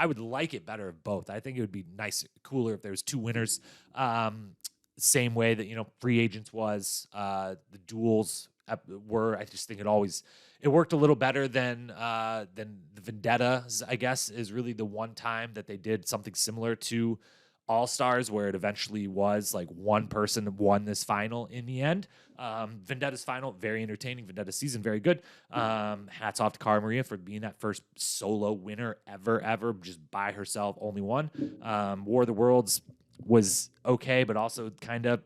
would like it better if both. I think it would be nice, cooler if there was 2 winners. Same way that Free Agents was, the duels were. I just think it worked a little better than the Vendettas, I guess, is really the one time that they did something similar to All-Stars, where it eventually was like one person won this final in the end. Vendetta's final, very entertaining. Vendetta's season, very good. Hats off to Cara Maria for being that first solo winner ever, just by herself, only one. War of the Worlds was okay, but also kind of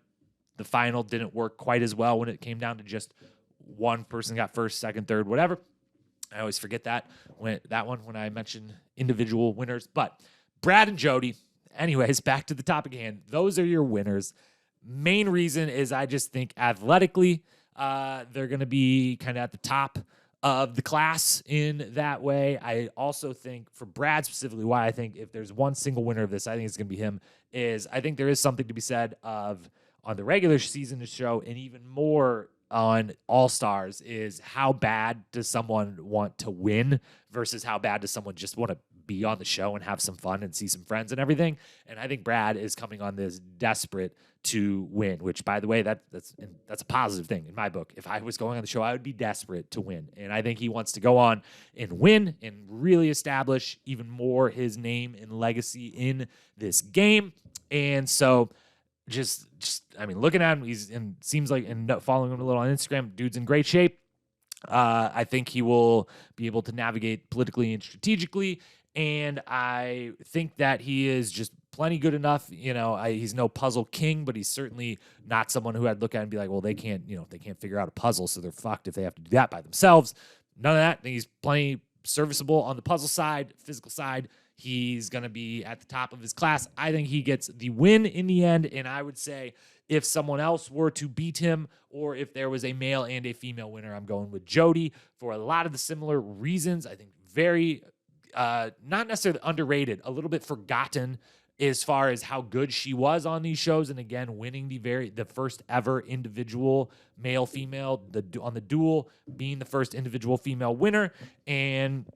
the final didn't work quite as well when it came down to just one person got first, second, third, whatever. I always forget that when I mention individual winners. But Brad and Jody, anyways, back to the topic at hand. Those are your winners. Main reason is I just think athletically, they're going to be kind of at the top of the class in that way. I also think for Brad specifically, why I think if there's one single winner of this, I think it's going to be him, is I think there is something to be said of on the regular season of the show, and even more on All-Stars, is how bad does someone want to win versus how bad does someone just want to be on the show and have some fun and see some friends and everything. And I think Brad is coming on this desperate to win, which, by the way, that's a positive thing in my book. If I was going on the show, I would be desperate to win. And I think he wants to go on and win and really establish even more his name and legacy in this game. And so just I mean, looking at him, seems like, and following him a little on Instagram, dude's in great shape. I think he will be able to navigate politically and strategically And I think that he is just plenty good enough. He's no puzzle king, but he's certainly not someone who I'd look at and be like, well, they can't figure out a puzzle, so they're fucked if they have to do that by themselves. None of that. I think he's plenty serviceable on the puzzle side, physical side. He's going to be at the top of his class. I think he gets the win in the end, and I would say if someone else were to beat him or if there was a male and a female winner, I'm going with Jody for a lot of the similar reasons. I think very not necessarily underrated, a little bit forgotten as far as how good she was on these shows. And again, winning the first ever individual male female on the duel, being the first individual female winner. And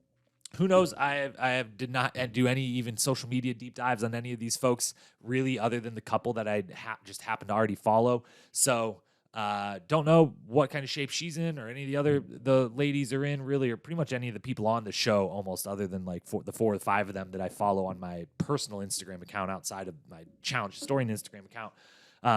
who knows? I did not do any even social media deep dives on any of these folks really, other than the couple that I just happened to already follow. So don't know what kind of shape she's in or any of the ladies are in really, or pretty much any of the people on the show almost, other than like the 4 or 5 of them that I follow on my personal Instagram account outside of my Challenge Historian Instagram account,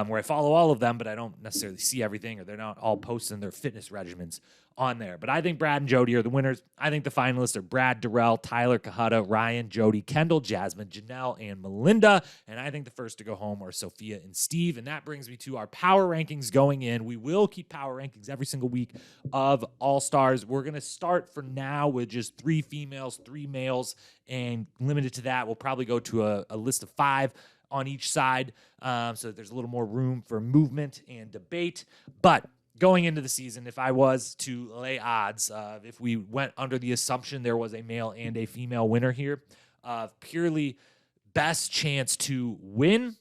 where I follow all of them, but I don't necessarily see everything, or they're not all posting their fitness regimens on there. But I think Brad and Jody are the winners. I think the finalists are Brad, Darrell, Tyler, Kahutta, Ryan, Jody, Kendall, Jasmine, Janelle, and Melinda. And I think the first to go home are Sophia and Steve. And that brings me to our power rankings going in. We will keep power rankings every single week of All-Stars. We're going to start for now with just 3 females, 3 males, and limited to that. We'll probably go to a list of 5 on each side, so that there's a little more room for movement and debate. But going into the season, if I was to lay odds, if we went under the assumption there was a male and a female winner here, purely best chance to win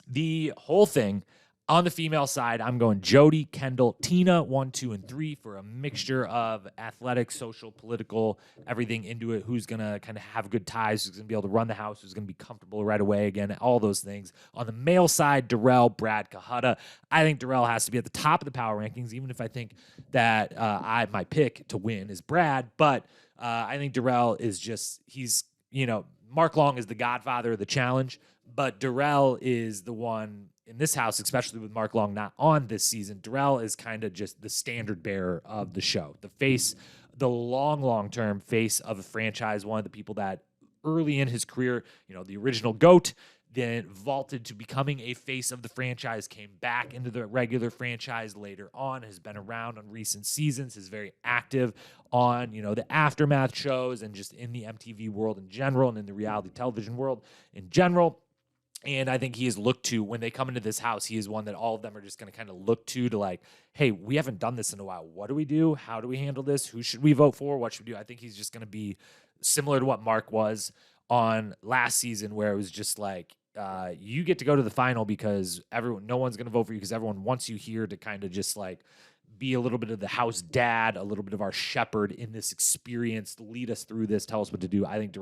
the whole thing, on the female side, I'm going Jody, Kendall, Tina, 1, 2, and 3 for a mixture of athletic, social, political, everything into it. Who's going to kind of have good ties, who's going to be able to run the house, who's going to be comfortable right away again, all those things. On the male side, Darrell, Brad, Kahutta. I think Darrell has to be at the top of the power rankings, even if I think that my pick to win is Brad. But I think Darrell is just, Mark Long is the godfather of the challenge, but Darrell is the one in this house, especially with Mark Long not on this season. Darrell is kind of just the standard bearer of the show, the face, the long-term face of a franchise, one of the people that early in his career, the original GOAT, then vaulted to becoming a face of the franchise, came back into the regular franchise later on, has been around on recent seasons, is very active on, the Aftermath shows and just in the MTV world in general and in the reality television world in general. And I think he is looked to when they come into this house. He is one that all of them are just going to kind of look to like, hey, we haven't done this in a while. What do we do? How do we handle this? Who should we vote for? What should we do? I think he's just going to be similar to what Mark was on last season, where it was just like, you get to go to the final because no one's going to vote for you because everyone wants you here to kind of just like be a little bit of the house dad, a little bit of our shepherd in this experience, lead us through this, tell us what to do. I think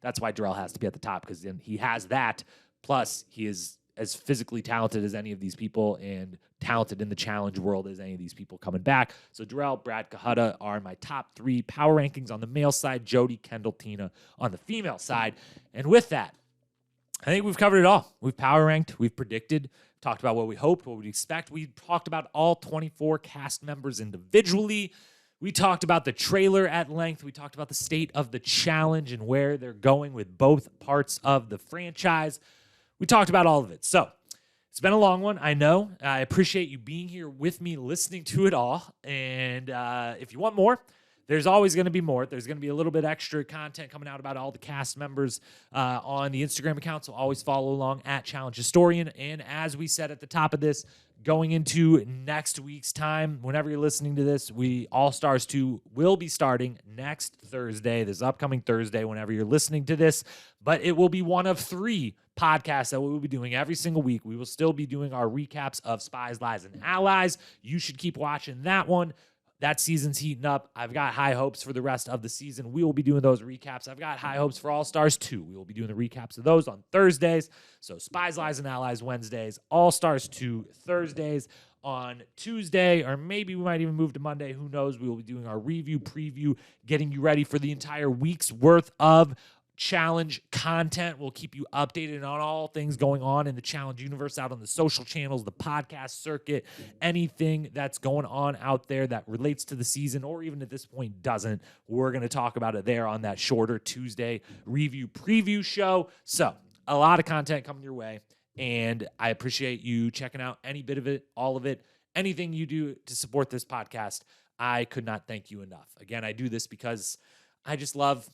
that's why Darrell has to be at the top, because then he has that. Plus, he is as physically talented as any of these people and talented in the challenge world as any of these people coming back. So Darrell, Brad, Kahutta are my top 3 power rankings on the male side, Jody, Kendall, Tina on the female side. And with that, I think we've covered it all. We've power ranked, we've predicted, talked about what we hoped, what we'd expect. We talked about all 24 cast members individually. We talked about the trailer at length. We talked about the state of the challenge and where they're going with both parts of the franchise. We talked about all of it. So it's been a long one, I know. I appreciate you being here with me, listening to it all. And if you want more, there's always going to be more. There's going to be a little bit extra content coming out about all the cast members on the Instagram account. So always follow along at Challenge Historian. And as we said at the top of this, going into next week's time, whenever you're listening to this, All-Stars 2 will be starting next Thursday, this upcoming Thursday, whenever you're listening to this. But it will be one of 3 podcasts that we will be doing every single week. We will still be doing our recaps of Spies, Lies, and Allies. You should keep watching that one. That season's heating up. I've got high hopes for the rest of the season. We will be doing those recaps. I've got high hopes for All-Stars 2. We will be doing the recaps of those on Thursdays. So Spies, Lies, and Allies Wednesdays. All-Stars 2 Thursdays. On Tuesday, or maybe we might even move to Monday. Who knows? We will be doing our review, preview, getting you ready for the entire week's worth of challenge content. We'll keep you updated on all things going on in the challenge universe, out on the social channels, the podcast circuit, anything that's going on out there that relates to the season or even at this point doesn't. We're going to talk about it there on that shorter Tuesday review preview show. So a lot of content coming your way, and I appreciate you checking out any bit of it, all of it, anything you do to support this podcast. I could not thank you enough. Again, I do this because I love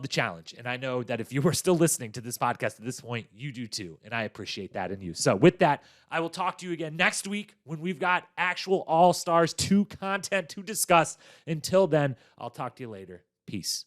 the challenge. And I know that if you are still listening to this podcast at this point, you do too. And I appreciate that in you. So with that, I will talk to you again next week when we've got actual All-Stars 2 content to discuss. Until then, I'll talk to you later. Peace.